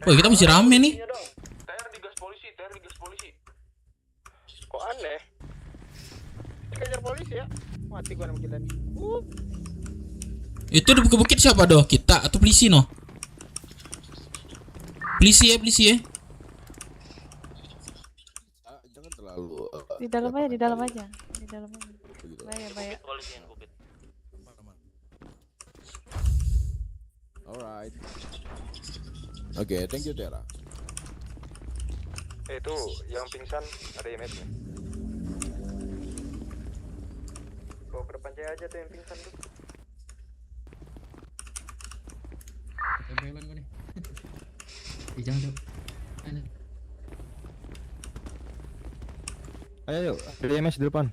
Woi, kita masih rame nih. TR digas polisi. Kok aneh? Kejar polisi ya? Mati gua sama kita nih. Itu di bukit siapa doh? Kita atau polisi no? Polisi ya. Jangan terlalu di dalam aja. Bahaya. Alright. Oke, thank you Tera. Itu yang pingsan ada EMS nih. Bawa ke depan aja tuh yang pingsan tuh. Tempelan gue nih. Jangan dong. Ayo, ada EMS di depan.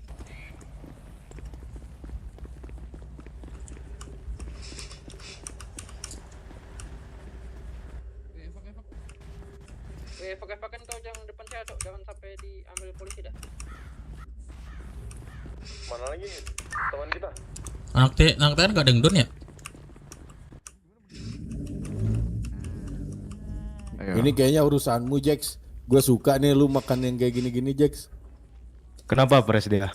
Evakuasikan kau jangan depan saya cok, jangan sampai diambil polisi dah. Mana lagi teman kita? Anak TR gak ada yang down ya? Ini kayaknya urusanmu, Jax. Gue suka nih lu makan yang kayak gini-gini, Jax. Kenapa Pres dia?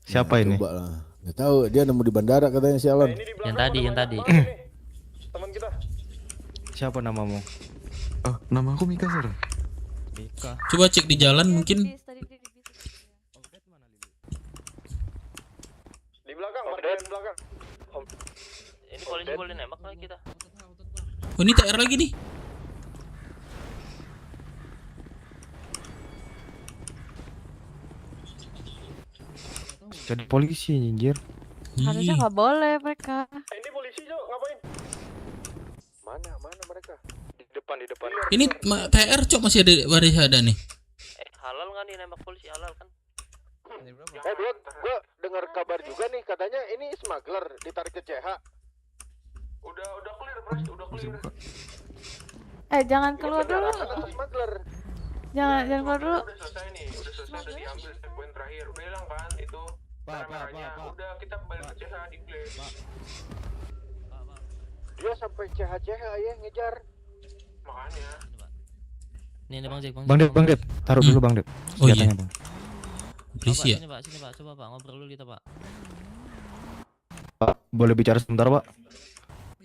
Siapa ini? Coba lah. Gak tahu, dia nemu di bandara katanya sialan. Yang tadi. Teman kita. Siapa namamu? Oh, nama aku Mika, Sir. Mika. Coba cek di jalan mungkin. Di belakang, market di belakang. Ini polisi boleh nembak lagi kita. Oh, ini TR lagi nih. Jadi polisi anjir. Harusnya nggak boleh mereka. Ini polisi Jo, ngapain? Mana mereka? Di depan. Ini TR cok masih ada nih. Halal nggak nih nembak polisi, halal kan? Gua dengar kabar juga nih katanya ini smuggler ditarik ke CH. Udah clear, Bros, udah clear. Jangan keluar dulu. Smuggler. Jangan keluar dulu. Udah selesai udah diambil poin terakhir. Udah hilang kan itu kameranya. Udah kita balik ke CH di play. Dia sampai CH ya ngejar. Makanya. Nih Bang Jack, Bang Dep, taruh dulu Bang Dep. Oh iya. Senjatanya, Bang. Polisi ya? Sini Pak, coba Pak, ngobrol dulu kita Pak. Pak, boleh bicara sebentar Pak?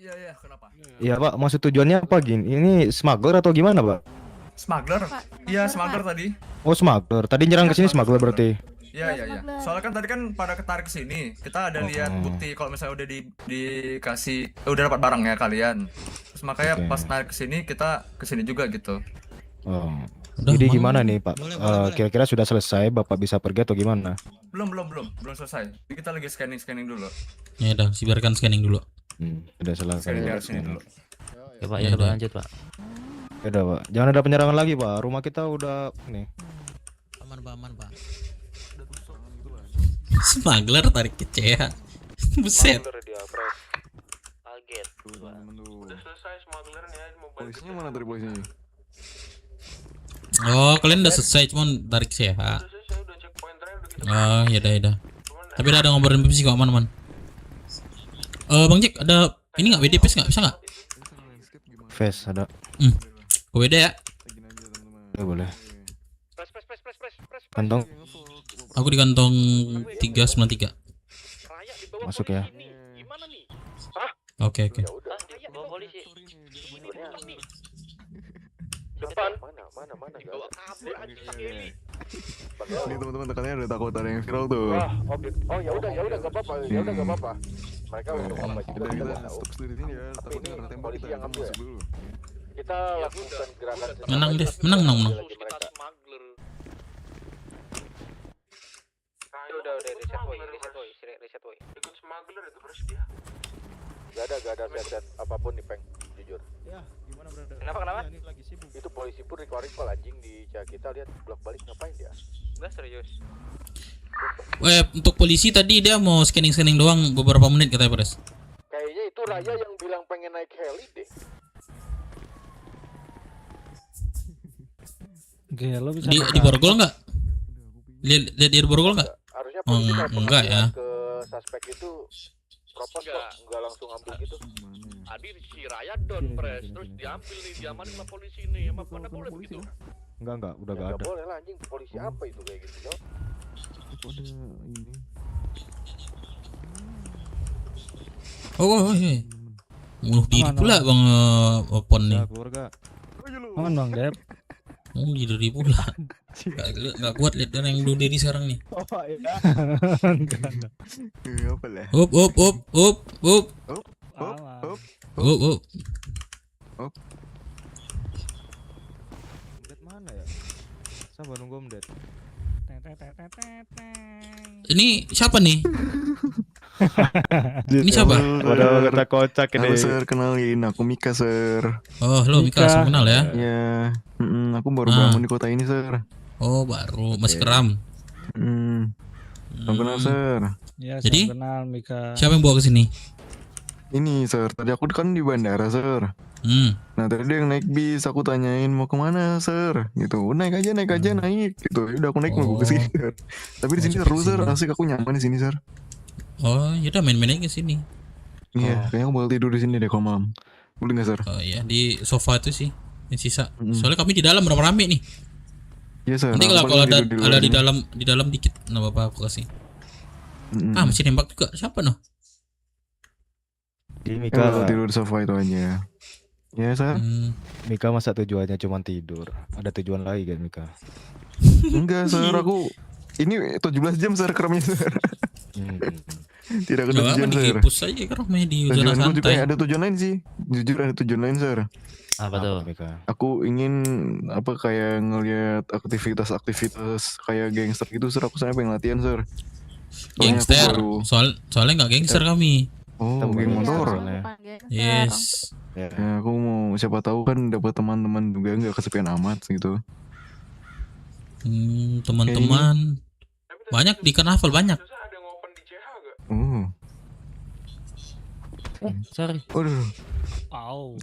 Iya, kenapa? Iya Pak, maksud tujuannya apa gini? Ini smuggler atau gimana Pak? Smuggler? Iya, smuggler tadi. Oh smuggler, tadi nyerang ke sini smuggler berarti? Iya. Soalnya kan tadi kan pada ketarik ke sini. Kita ada lihat bukti kalau misalnya udah dikasih udah dapat barang ya kalian. Terus makanya pas narik ke sini kita ke sini juga gitu. Oh. Udah, Jadi mau. gimana nih Pak? Kira-kira sudah selesai Bapak bisa pergi atau gimana? Belum selesai. Jadi kita lagi scanning dulu. Ya udah, biarkan scanning dulu. Sudah selesai. Scanning dari sini dulu. Ya Pak, Ya ya udah. lanjut Pak. Ya udah Pak, jangan ada penyerangan lagi Pak. Rumah kita udah nih. Aman Pak. Smuggler tarik ke CH. Buset. Kaget. Udah selesai smugglernya mau balik. Polisinya mana dari polisinya? Oh, kalian udah selesai cuman tarik CH. Selesai udah cek poin terakhir udah kita. Oh, ya udah. Tapi udah ada ngobrolin PPC kok aman. Bang Jack, ada ini enggak WD PS enggak? Bisa enggak? Face ada. Ke WD ya. Ya boleh. Press. Kantong Aku di kantong 393. Raya di bawah masuk polisi ya. nih. Gimana nih? Oke. Bawa polisi. Depan. Mana? Dibawa kabur anjing ini. Ini teman-teman tekannya udah takut ada yang viral tuh. Wah, objek. Oh ya udah enggak apa-apa. Mereka udah apa juga Udah kita kita tahu. stop di sini ya. Takutnya ada tembak polisi kita yang kan ngambil masuk dulu. Kita lakukan gerakan Menang deh, menang. lagi Kita mereka. smuggler. Udah reset boy. Ikut smuggler itu bros dia. Gak ada set apapun nih Peng, jujur. Ya, gimana brother? Kenapa? Ini lagi sibuk. Itu polisi pun recall anjing di kita lihat bolak balik ngapain dia? Enggak serius. Untuk polisi tadi dia mau scanning doang beberapa menit katanya Pres. Kayaknya itu Raya yang bilang pengen naik heli deh. Gelo bisa Di borgol nggak? Lihat di borgol nggak? Harusnya Oh, polisi kalau enggak ya. ke suspek itu propos kok, enggak langsung ambil gitu. Tadi si Raya don pres, terus diambil nih, diamanin sama polisi nih, emang mana boleh begitu? enggak, udah Ya, gak nggak ada. boleh lah anjing, polisi apa itu kayak gitu, no? Oh, iya. Bunuh diri pula Bang Opon nih. Keluarga. Aman Bang Dep. Oh, diri pula. Gak kuat lihat orang yang bunuh diri sekarang nih. Oh iya. Apa lah? Up. Dep mana ya? Sabar nunggu Om Dep. Ini siapa nih? Ini siapa? Udah kita kocak Halo ini. sir, kenalin aku Mika sir. Oh, halo Mika, langsung kenal ya. Ya, aku baru Ah. bangun di kota ini sir. Oh, baru masih keram. Salam kenal sir. Ya, Jadi? kenal Mika. Siapa yang bawa ke sini? Ini sir, tadi aku kan di bandara sir. Nah tadi dia yang naik bis, aku tanyain mau kemana sir, gitu. Naik aja naik, gitu. Udah aku naik mau ke sini. Sir. Tapi di sini sampai seru sir, sini. asik aku nyaman di sini sir. Oh, yaudah main-main aja ke sini. Iya, kayaknya aku bakal tidur di sini deh kalau malam. Boleh nggak sir? Oh iya, di sofa itu sih yang sisa. Mm-mm. Soalnya kami di dalam rame-rame nih. Iya sir. Nanti aku kalau paling ada tidur luar di sini. dalam dikit, nah bapak aku kasih. Mm-mm. Ah, masih nembak juga. Siapa noh? Di Aku bakal tidur di sofa itu aja. Ya sir. Mika masa tujuannya cuma tidur? Ada tujuan lagi kan Mika? Enggak sir, aku ini 17 jam sir keramnya sir. Tidak Gak ada apa tujuan sir. dihapus aja kan di zona Tujuanku juga santai. ada tujuan lain sih. Jujur ada tujuan lain sir. Apa tuh? Mika? Aku ingin apa kayak ngelihat aktivitas kayak gangster gitu sir. Aku sebenarnya pengen latihan sir. Soalnya aku Gangster. baru- Soalnya nggak gangster kami. Oh, Kita geng bukan motor. gangster. Yes. Ya. Ya, aku mau siapa tahu kan dapat teman-teman juga nggak kesepian amat gitu. Teman-teman. Banyak di karnaval banyak. Ada yang open di CH gak? Oh, Sorry. waduh. Au.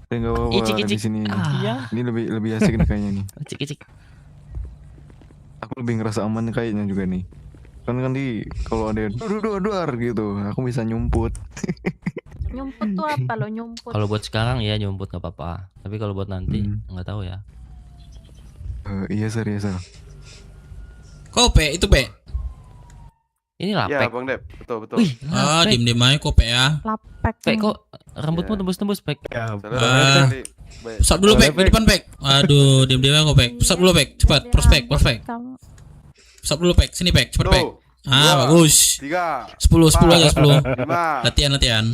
Ya nggak apa-apa Icik, di icik. sini. Ah. Ini lebih asik nih kayaknya nih. Cik. Aku lebih ngerasa aman kayaknya juga nih. Kan kalau ada yang duar gitu, aku bisa nyumput. Nyumput tuh apa lo nyumput? Kalau buat sekarang ya nyumput gak apa-apa. Tapi kalau buat nanti nggak tahu ya. Iya sir. Kope itu pe. Ini Ya lapek. Bang Dep, betul. Wih, Ah, lapek. diem aja kope ya. Lapek. Pek kok rambutmu Ya. tembus-tembus pek. Ya, Ah. Pusat dulu pek di depan pek. Aduh, diem aja kope. Pusat dulu pek. Cepat, prospek. Kamu Pusat dulu pek. Sini pek, cepat pek. Ah, bagus. 3, 10 aja 10. 5, Latihan.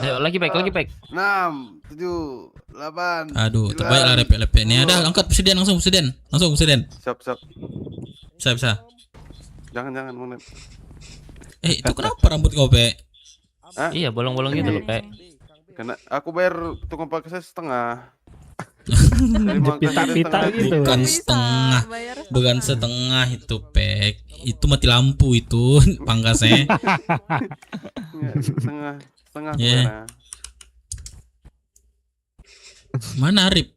Ayo lagi pek. 6, 7, 8. Aduh, terbaik lah repek-repek ini. Ada angkat presiden langsung presiden. Siap. Bisa. Jangan Bang Dep. Itu kenapa rambut kau pe? Iya, bolong-bolong gitu loh pek. Karena aku bayar tukang pakai saya setengah. Pita-pita gitu. Bukan setengah. Bukan setengah itu pek. Itu mati lampu itu pangkasnya. Setengah Iya. yeah. Mana Arif?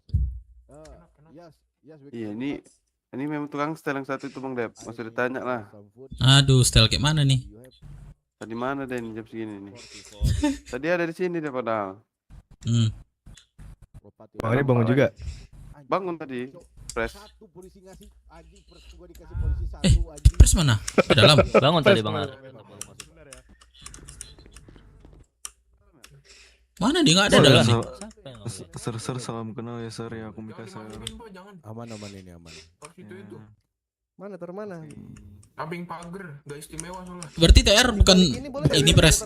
Iya ini memang tukang setel yang satu itu Bang Dep. Masih ditanya lah. Aduh, style kayak mana nih? Tadi mana deh jam segini nih? Tadi ada di sini deh padahal. Bang ini bangun juga. Bangun tadi. Fresh. Pres mana? Di dalam. Bangun tadi Bang Ar. Mana dia nggak ada dalam nih? Siapa yang ngomong? Sir, salam kenal ya sir ya, aku Mika sir. Aman ini aman. Mana taruh mana? Samping pagar, nggak istimewa soalnya. Berarti TR bukan ini pres.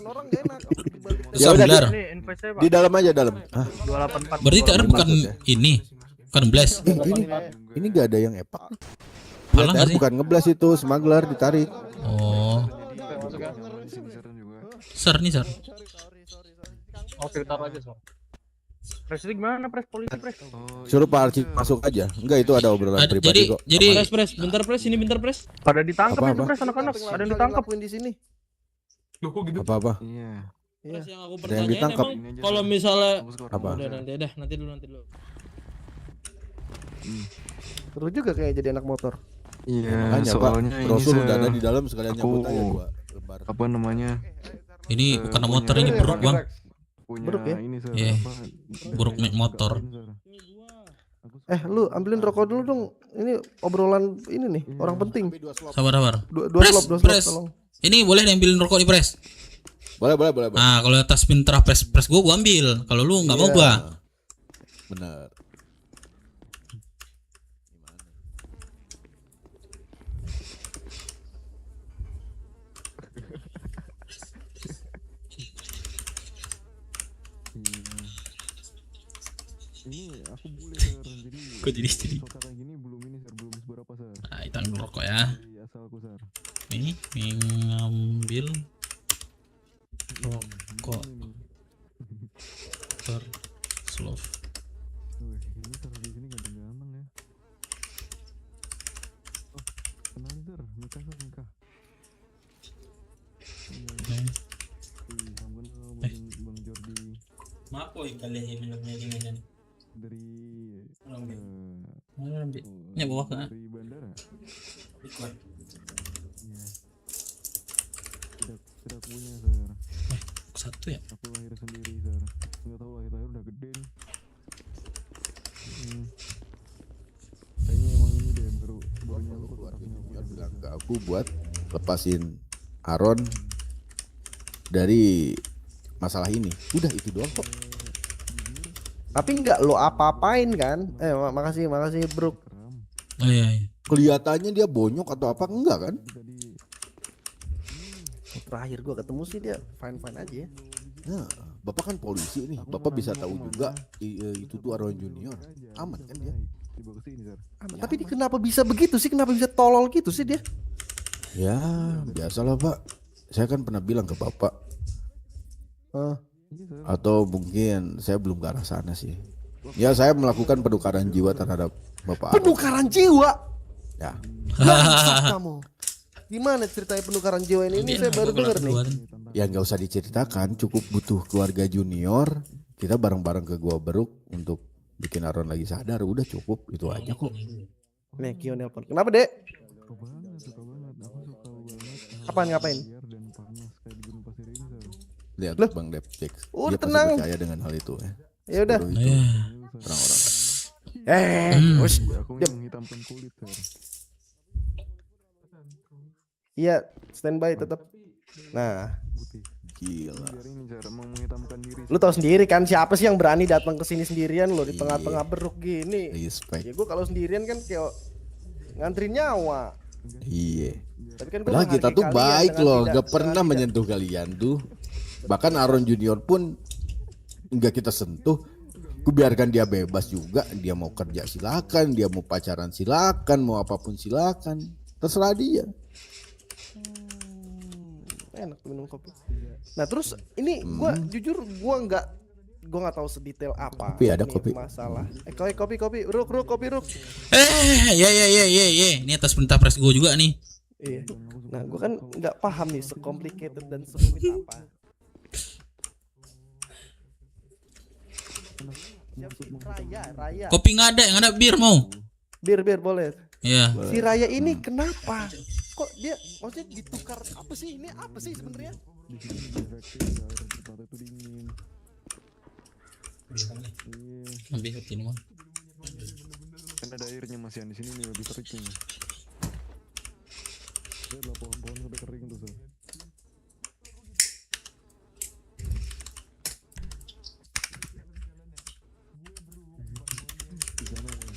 Ya udah, Sambilar. di dalam aja dalam. Hah? 284. Berarti TR bukan ini. Bukan blast. Ini gak ada yang epak. Malah nggak sih? Bukan ngeblas itu, smuggler ditarik. Oh. Ser nih ser. Oke, taruh aja, so. Pres itu gimana, pres polisi, pres? Suruh Pak Arci masuk aja. Enggak, itu ada obrolan pribadi kok. Jadi Pres, bentar pres, ini bentar pres. Pada ditangkap Apa, itu apa? pres anak-anak, ada yang ditangkap di sini. Loh kok gitu? Apa-apa? Iya. Iya. Yang aku Ada yang pertanyain ditangkap. emang kalau misalnya Apa? udah nanti dulu. Seru juga kayak jadi anak motor. Iya, Makanya Pak, soalnya ini Rasul udah ada Sir. di dalam sekalian Aku- nyambut aja 2 lembar. Apa namanya? ini bukan motor ini buruk bang. Punya Buruk ya? ini Sir, Iya. apa, Buruk dari naik motor. Sir. Lu ambilin rokok dulu dong. Ini obrolan ini nih, orang penting. Sabar. Dua Pres, slop pres. tolong. Ini boleh diambilin rokok di pres. Boleh. Nah kalau atas pintra pres gua ambil. Kalau lu nggak mau Iya. gua. Benar. Ini aku boleh Sir. Jadi Kok jadi istri? kota kayak gini belum ini Sir, belum seberapa Sir. Nah, kita ambil rokok ya. Dari asalku Sir. Ini mengambil rokok ter slow. Wih, ini Sir di sini gampang ya. Oh, kenalin Sir, Mika Sir, Mika. Iya. Wih, sampun Bang Jordi Maaf boy kalian minumnya dingin dari Ya bawah kan? dari bandara. Iya. Tidak punya Sir. Satu ya. Aku lahir sendiri Sir. Nggak tahu lahir udah gede nih. Kayaknya emang ini deh baru nyangkut otaknya. Dia bilang ke aku buat lepasin Aaron dari masalah ini. Udah itu doang kok. Tapi nggak lo apa-apain kan? Makasih bro. Oh iya. Kelihatannya dia bonyok atau apa enggak kan? Terakhir gua ketemu sih dia fine aja ya. Nah, Bapak kan polisi nih. Bapak bisa tahu juga itu tuh Aaron Junior. Aman kan dia? Dibawa ke sini Sir. Tapi dia kenapa bisa begitu sih? Kenapa bisa tolol gitu sih dia? Ya, biasalah Pak. Saya kan pernah bilang ke Bapak. Atau mungkin saya belum ke arah sana sih. Ya saya melakukan penukaran jiwa terhadap Bapak Aaron. Penukaran jiwa? Ya. Bangsat kamu. Gimana ceritanya penukaran jiwa ini? Ini saya baru dengar nih. Ya nggak usah diceritakan, cukup butuh keluarga junior. Kita bareng-bareng ke Gua Beruk untuk bikin Aaron lagi sadar. Udah cukup, itu aja kok. Nih Kio nelpon. Kenapa dek? Suka banget. Aku suka banget. Apaan ngapain? Liar dan panas kayak di gunung pasir ini Sir. Lihat Loh. Bang Depcek. Udah Dia tenang. pasti percaya dengan hal itu ya. Ya udah. Sebodoh itu orang-orang. Ush. Aku yang menghitamkan kulit Sir. Iya, standby tetap. Nah, Gila. Biar ini Sir, emang menghitamkan diri. lu tahu sendiri kan siapa sih yang berani datang ke sini sendirian lo di tengah-tengah beruk gini. Respect. Ya gua kalau sendirian kan kayak ngantri nyawa. Iya. Tapi kan gua Padahal kita menghargai tuh kalian baik dengan loh, tidak- gak pernah menyentuh kalian tuh. Bahkan Aaron Junior pun nggak kita sentuh. Ku biarkan dia bebas juga. Dia mau kerja silakan, dia mau pacaran silakan, mau apapun silakan. Terserah dia. Enak tuh minum kopi. Nah terus ini gua jujur gua nggak tahu sedetail apa. Kopi, ada nih kopi. Masalah. Kopi. Ruk kopi ruk. Ya. Ini atas perintah pres gue juga nih. Iya. Nah gua kan nggak paham nih sekomplikated dan serumit apa. Raya. Kopi nggak ada, yang ada bir mau. Bir boleh. Iya. Si Raya ini kenapa? Kok dia maksudnya ditukar apa sih? Ini apa sih sebenarnya? Di sini efektif Sir, tempat itu dingin. Iya. Ambil ini mah. Kan ada airnya Mas yang di sini nih lebih kering. Lihat lah pohon-pohon sampai kering tuh Sir. Di sana ya.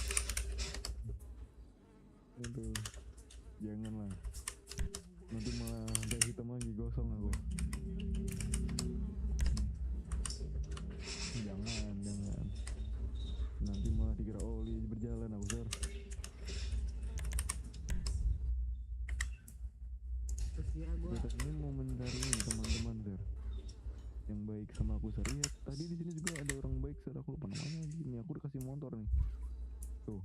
Aduh. janganlah. Nanti malah udah hitam lagi, gosong aku. Jangan. Nanti malah dikira oli berjalan aku, Sir. Kita ini mau mencari teman-teman, Sir, yang baik sama aku, Sir. Iya, tadi di sini juga ada orang baik, Sir. Aku lupa namanya lagi. Nih, aku dikasih motor nih. Tuh.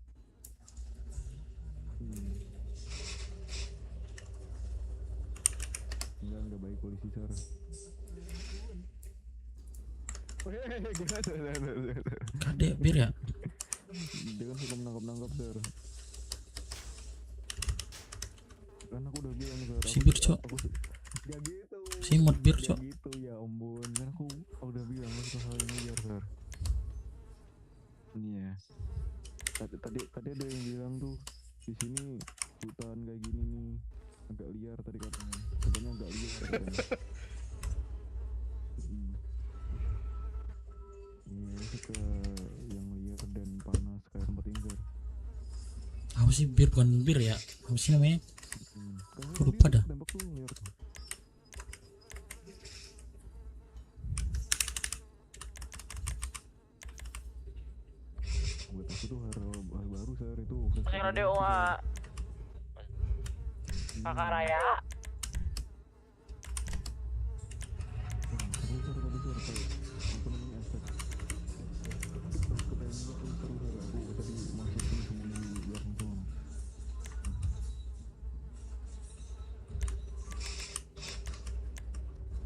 Enggak baik polisi, Sir. Kadek bir ya. Dia kan suka menangkap, Sir. Kan aku udah bilang, Sir. Si bir, Cok. Gak gitu. Si mod bir, Cok. Gitu ya, Ombon. Kan aku udah bilang aku suka hal yang liar, Sir. Ini ya. Tadi ada yang bilang tuh di sini hutan kayak gini nih agak liar tadi katanya. Katanya agak liar katanya. Iya, suka yang liar dan panas kayak tempat ini, Sir. Apa sih bir, bukan bir ya? Apa sih namanya? Aku lupa dah. Tembak tuh liar tuh. Buat aku tuh hal baru, Sir, itu. Masih radio Kakak Raya.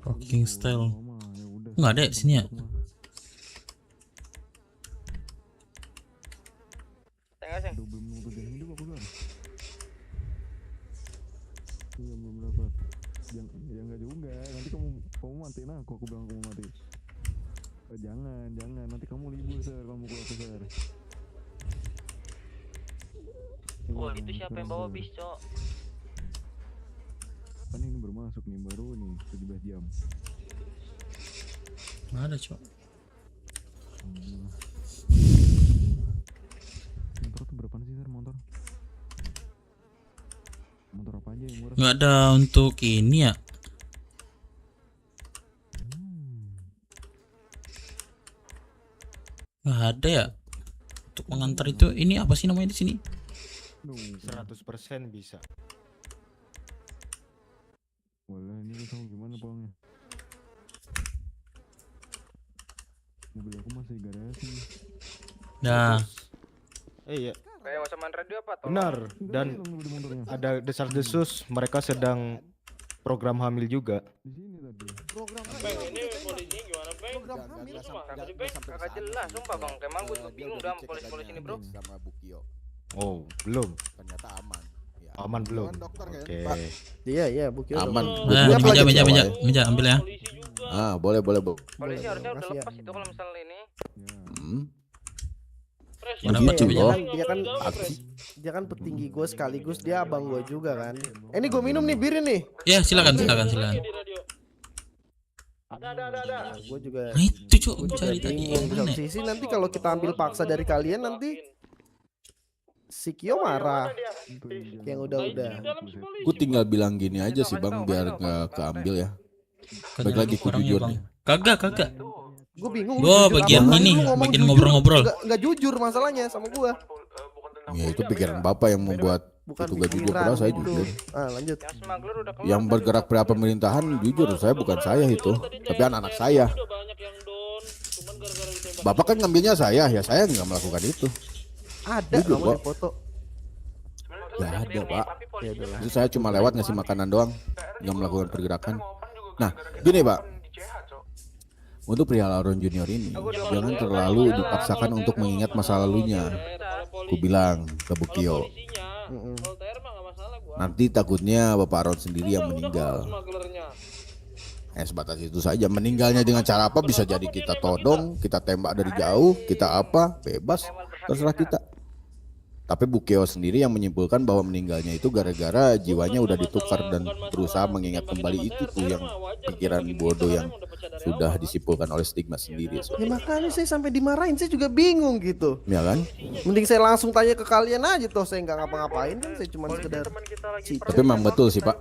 Rocking style. Nggak ada di sini ya? Iya, belum dapat. Ya enggak juga. Nanti kamu matiin aku bilang kamu mati. Jangan. Nanti kamu libur, Sir, kamu keluar, Sir. Wah, itu siapa yang bawa bis, Cok? Kan ini baru masuk nih, baru nih 17 jam. Nggak ada, Cok. Motor tuh berapa sih, Sir, motor? Motor apa aja yang murah? Nggak ada untuk ini ya? Nggak ada ya? Untuk mengantar itu, ini apa sih namanya di sini? 100% bisa. Walah, ini lu tahu gimana pulangnya? Mobil aku masih garasi. Nah, Iya, Kayak wasaman radio apa? benar. Dan ada desas-desus mereka sedang program hamil juga. Di sini tadi. Program Bang, ini polisinya gimana, Bang? program hamil Kagak jelas, sumpah, Bang. Emang gue juga bingung dah polisi-polisi ini, Bro. Sama Bukio. Oh, belum. Ternyata aman. Ya, Aman belum? dokter kan, Oke. Pak? Iya, Bukio. Aman. nah Gua meja ambil ya. Boleh, Bu. Polisi harusnya udah makasih ya. lepas itu kalau misalnya ini. Mana Begitu, baca meja? Bro. Dia kan petinggi gue sekaligus dia abang gue juga kan. Ini gue minum nih bir nih. Ya, silakan. Ada. Gue juga Nah itu, Cok, gue juga cari tadi. bingung. Di Mana? satu sisi nanti kalau kita ambil paksa dari kalian nanti si Kyo marah. Yang udah. Gue tinggal bilang gini aja sih, Bang, biar nggak keambil ya. Balik lagi ke Orangnya, jujur Bang. nih. Kagak. Gue bingung. Gua lu jujur bagian apa. ini, Lu ngomong bagian jujur, ngobrol-ngobrol. Nggak jujur masalahnya sama gue. Ya itu pikiran Bapak yang membuat Bukan itu gak jujur, pikiran padahal saya gitu. jujur. Lanjut. Yang smuggler udah keluar. Yang bergerak pria pemerintahan jujur, saya bukan saya itu, tapi anak-anak saya. Udah banyak yang down, cuman gara-gara ditembak. Bapak kan ngambilnya saya, ya saya nggak melakukan itu. Ada Jujur, kamu Pak. di foto. Nggak ada, Pak. Ya udahlah. Itu saya cuma lewat ngasih makanan doang, nggak melakukan pergerakan. Nah, gini Pak, untuk perihal Aron Junior ini, jangan terlalu dipaksakan untuk mengingat masa lalunya. Ku bilang ke Bukio, nanti takutnya Bapak Aron sendiri yang meninggal. Sebatas itu saja. Meninggalnya dengan cara apa bisa jadi kita todong, kita tembak dari jauh, kita apa, bebas, terserah kita. Tapi Bukeo sendiri yang menyimpulkan bahwa meninggalnya itu gara-gara jiwanya udah ditukar dan berusaha mengingat kembali itu tuh yang pikiran bodoh yang sudah disimpulkan oleh stigma sendiri. Ya makanya saya sampai dimarahin, saya juga bingung gitu. Ya kan? Mending saya langsung tanya ke kalian aja, toh saya nggak ngapa-ngapain kan, saya cuma sekedar Tapi memang betul sih Pak.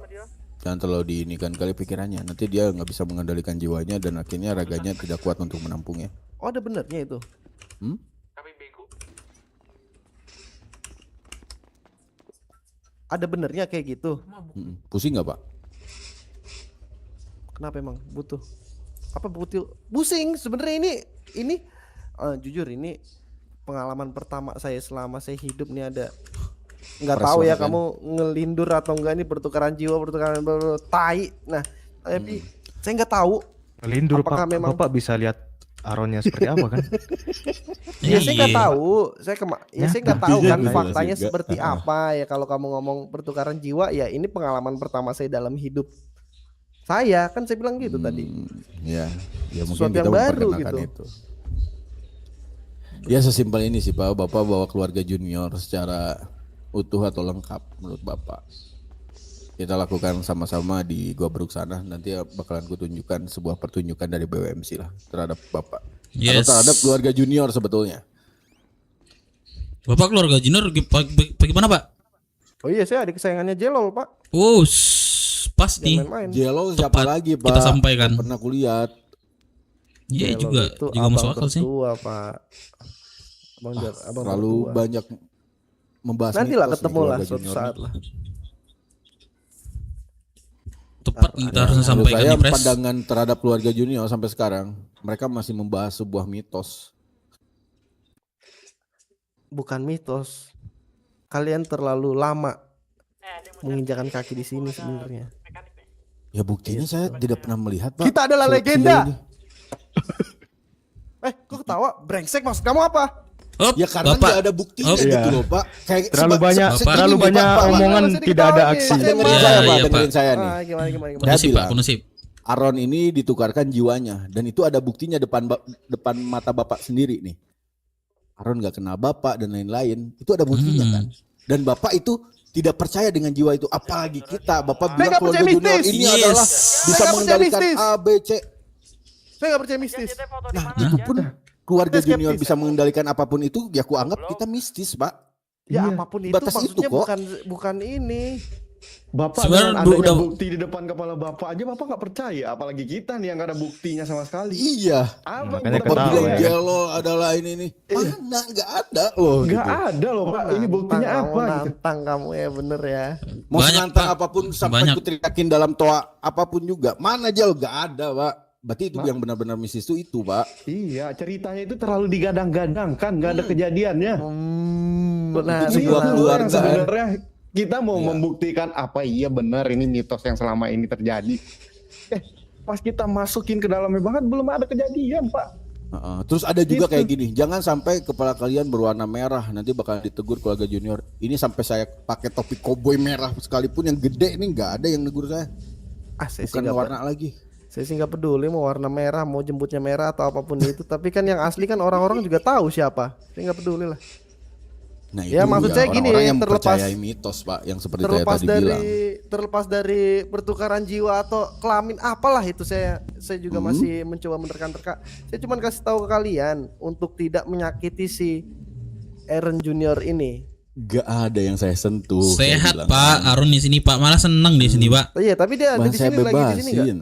Jangan terlalu diinikan kali pikirannya. Nanti dia nggak bisa mengendalikan jiwanya dan akhirnya raganya tidak kuat untuk menampungnya. Oh, ada benernya itu. Ada benernya kayak gitu. Pusing nggak Pak? Kenapa emang butuh? Apa butuh? Pusing sebenarnya ini jujur ini pengalaman pertama saya selama saya hidup nih ada. Nggak tahu ya kan? kamu ngelindur atau enggak ini pertukaran jiwa, pertukaran tai. Nah, tapi saya nggak tahu. Lindur apakah Pak, memang Bapak bisa lihat Aronnya seperti apa kan? Ya saya nggak tahu, saya nggak tahu kan Iya, faktanya juga. seperti apa ya. Kalau kamu ngomong pertukaran jiwa, ya ini pengalaman pertama saya dalam hidup saya, kan saya bilang gitu tadi. Ya mungkin Sesuatu kita yang baru memperkenalkan gitu. itu. Ya sesimpel ini sih Pak, Bapak bawa keluarga junior secara utuh atau lengkap menurut Bapak. Kita lakukan sama-sama di Gua Bruk sana. Nanti bakalan kutunjukkan sebuah pertunjukan dari BWMC lah terhadap Bapak. Atau terhadap keluarga junior sebetulnya. Bapak keluarga junior bagaimana Pak? Oh iya, saya adik kesayangannya Jelol, Pak. Oh, pasti. Jangan main-main. Jelol siapa Tepat lagi Pak? kita sampaikan. Pernah kulihat. Iya Jelol juga itu masuk abang akal sih. tertua, Pak. Abang Terlalu tertua. banyak membahas Nantilah mitos nih ketemu lah keluarga suatu junior saat nih. lah. Tepat kita harus Menurut sampaikan saya nih Pres. pandangan terhadap keluarga junior sampai sekarang mereka masih membahas sebuah mitos. Bukan mitos. Kalian terlalu lama menginjakan kaki di sini sebenarnya. Ya buktinya saya tidak pernah melihat Pak. Kita adalah sejauh legenda. ini. Kok ketawa? Brengsek, maksud kamu apa? Ya karena Bapak. nggak ada buktinya Iya. gitu loh Pak. Kayak Terlalu banyak segini nih, Pak, omongan Pak, tidak ada Pak, aksi. Pak, dengerin Iya, saya Pak, iya, dengerin Pak. saya nih. Gimana? Saya Kondusif Pak, bilang, kondusif. Aron ini ditukarkan jiwanya dan itu ada buktinya depan mata Bapak sendiri nih. Aron nggak kenal Bapak dan lain-lain. Itu ada buktinya kan. Dan Bapak itu tidak percaya dengan jiwa itu, apalagi kita. Bapak bilang nggak keluarga percaya junior mistis. ini Yes. adalah Saya bisa nggak percaya mengendalikan mistis. A, B, C. Saya nggak percaya mistis. Nah itu pun keluarga Saya skeptis. junior bisa mengendalikan apapun itu, ya aku anggap kita mistis Pak. Ya Iya. apapun itu Batas itu maksudnya kok. bukan ini. Bapak Sebenarnya dengan adanya udah- bukti di depan kepala bapak aja bapak nggak percaya, apalagi kita nih yang nggak ada buktinya sama sekali. Iya. Apa Makanya Bapak Bapak ketawa bilang ya kan? Jello adalah ini. Mana nggak ada loh. nggak Gitu. ada loh pak, ini buktinya Nantang apa? kamu, Gitu. nantang kamu ya, bener ya. Mau Banyak, senantang Pak. apapun sampai Banyak. ku teriakin dalam toa apapun juga. Mana Jel? Gak ada Pak. Berarti itu yang benar-benar mistis itu Pak. Iya, ceritanya itu terlalu digadang-gadangkan, nggak ada kejadiannya. Benar. Itu sebuah Ini keluarga. yang sebenarnya kita mau Iya. membuktikan apa iya benar ini mitos yang selama ini terjadi. Pas kita masukin ke dalamnya banget belum ada kejadian pak. Terus ada juga Gitu. kayak gini, jangan sampai kepala kalian berwarna merah, nanti bakal ditegur keluarga junior. Ini sampai saya pakai topi koboi merah sekalipun yang gede ini nggak ada yang negur saya. Saya sih Bukan nggak warna lagi. Saya sih nggak peduli mau warna merah, mau jemputnya merah atau apapun itu. Tapi kan yang asli kan orang-orang juga tahu siapa. Saya nggak peduli lah. Nah Ya, maksud saya gini, orang-orang yang terlepas- percayai mitos Pak, yang seperti saya tadi bilang. Terlepas dari pertukaran jiwa atau kelamin apalah itu, saya juga masih mencoba menerka-nerka. Saya cuma kasih tahu ke kalian untuk tidak menyakiti si Aaron Junior ini. Gak ada yang saya sentuh. saya Sehat bilang. Pak, Aron di sini Pak, malah seneng di sini Pak. Iya, tapi dia ada Bah, di saya sini lagi di sini nggak? bebasin.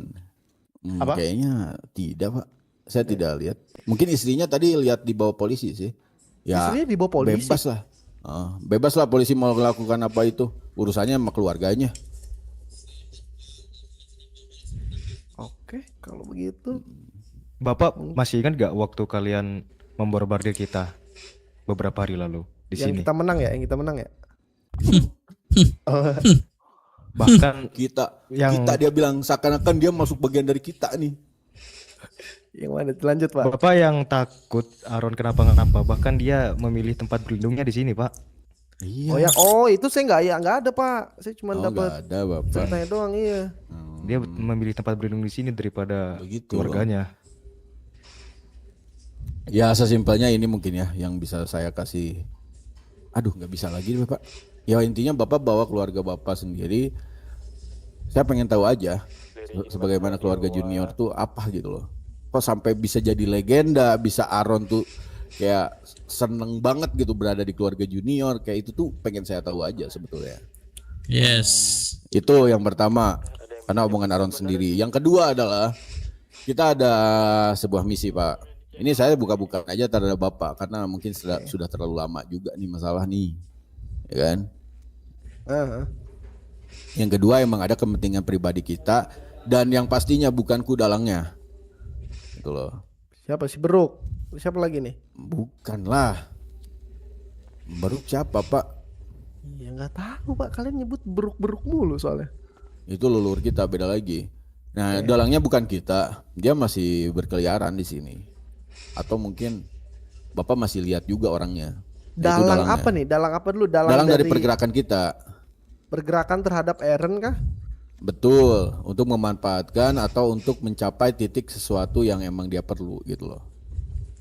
Apa? Kayaknya tidak Pak. Saya tidak lihat. Mungkin istrinya tadi lihat di bawah polisi sih. Ya Istrinya dibawa polisi. bebas lah. Bebas lah polisi mau melakukan apa itu. Urusannya sama keluarganya. Oke, kalau begitu. Bapak masih ingat gak waktu kalian memborbardir kita beberapa hari lalu di Yang sini? kita menang ya, yang kita menang ya. Bahkan Kita Yang- dia bilang seakan-akan dia masuk bagian dari kita nih. Yang mana? Lanjut Pak. Bapak yang takut Aron kenapa-kenapa, bahkan dia memilih tempat berlindungnya di sini, Pak. Iya. Itu saya nggak ada Pak. Saya cuma Nggak dapat ada Bapak. ceritanya doang, iya. Dia memilih tempat berlindung di sini daripada Begitu. keluarganya. Ya sesimpelnya ini mungkin ya yang bisa saya kasih aduh nggak bisa lagi nih Bapak. Ya intinya Bapak bawa keluarga Bapak sendiri. Saya pengen tahu aja sebagaimana keluarga Junior tuh apa gitu loh. Kok sampai bisa jadi legenda, bisa Aaron tuh kayak seneng banget gitu berada di keluarga Junior, kayak itu tuh pengen saya tahu aja sebetulnya. Yes. Itu yang pertama, karena omongan Aaron sendiri. Yang kedua adalah kita ada sebuah misi Pak. Ini saya buka-buka aja terhadap Bapak karena mungkin sudah terlalu lama juga nih masalah nih, ya kan? Yang kedua emang ada kepentingan pribadi kita dan yang pastinya bukan ku dalangnya, gitu loh. Siapa sih Beruk? Siapa lagi nih? Bukanlah. Beruk siapa Pak? Ya nggak tahu Pak, kalian nyebut Beruk mulu soalnya. Itu leluhur kita, beda lagi. Nah, dalangnya bukan kita, dia masih berkeliaran di sini. Atau mungkin Bapak masih lihat juga orangnya. Dalang apa nih? Dalang apa dulu? Dalang dari pergerakan kita. Pergerakan terhadap Eren kah? Betul, untuk memanfaatkan atau untuk mencapai titik sesuatu yang emang dia perlu gitu loh.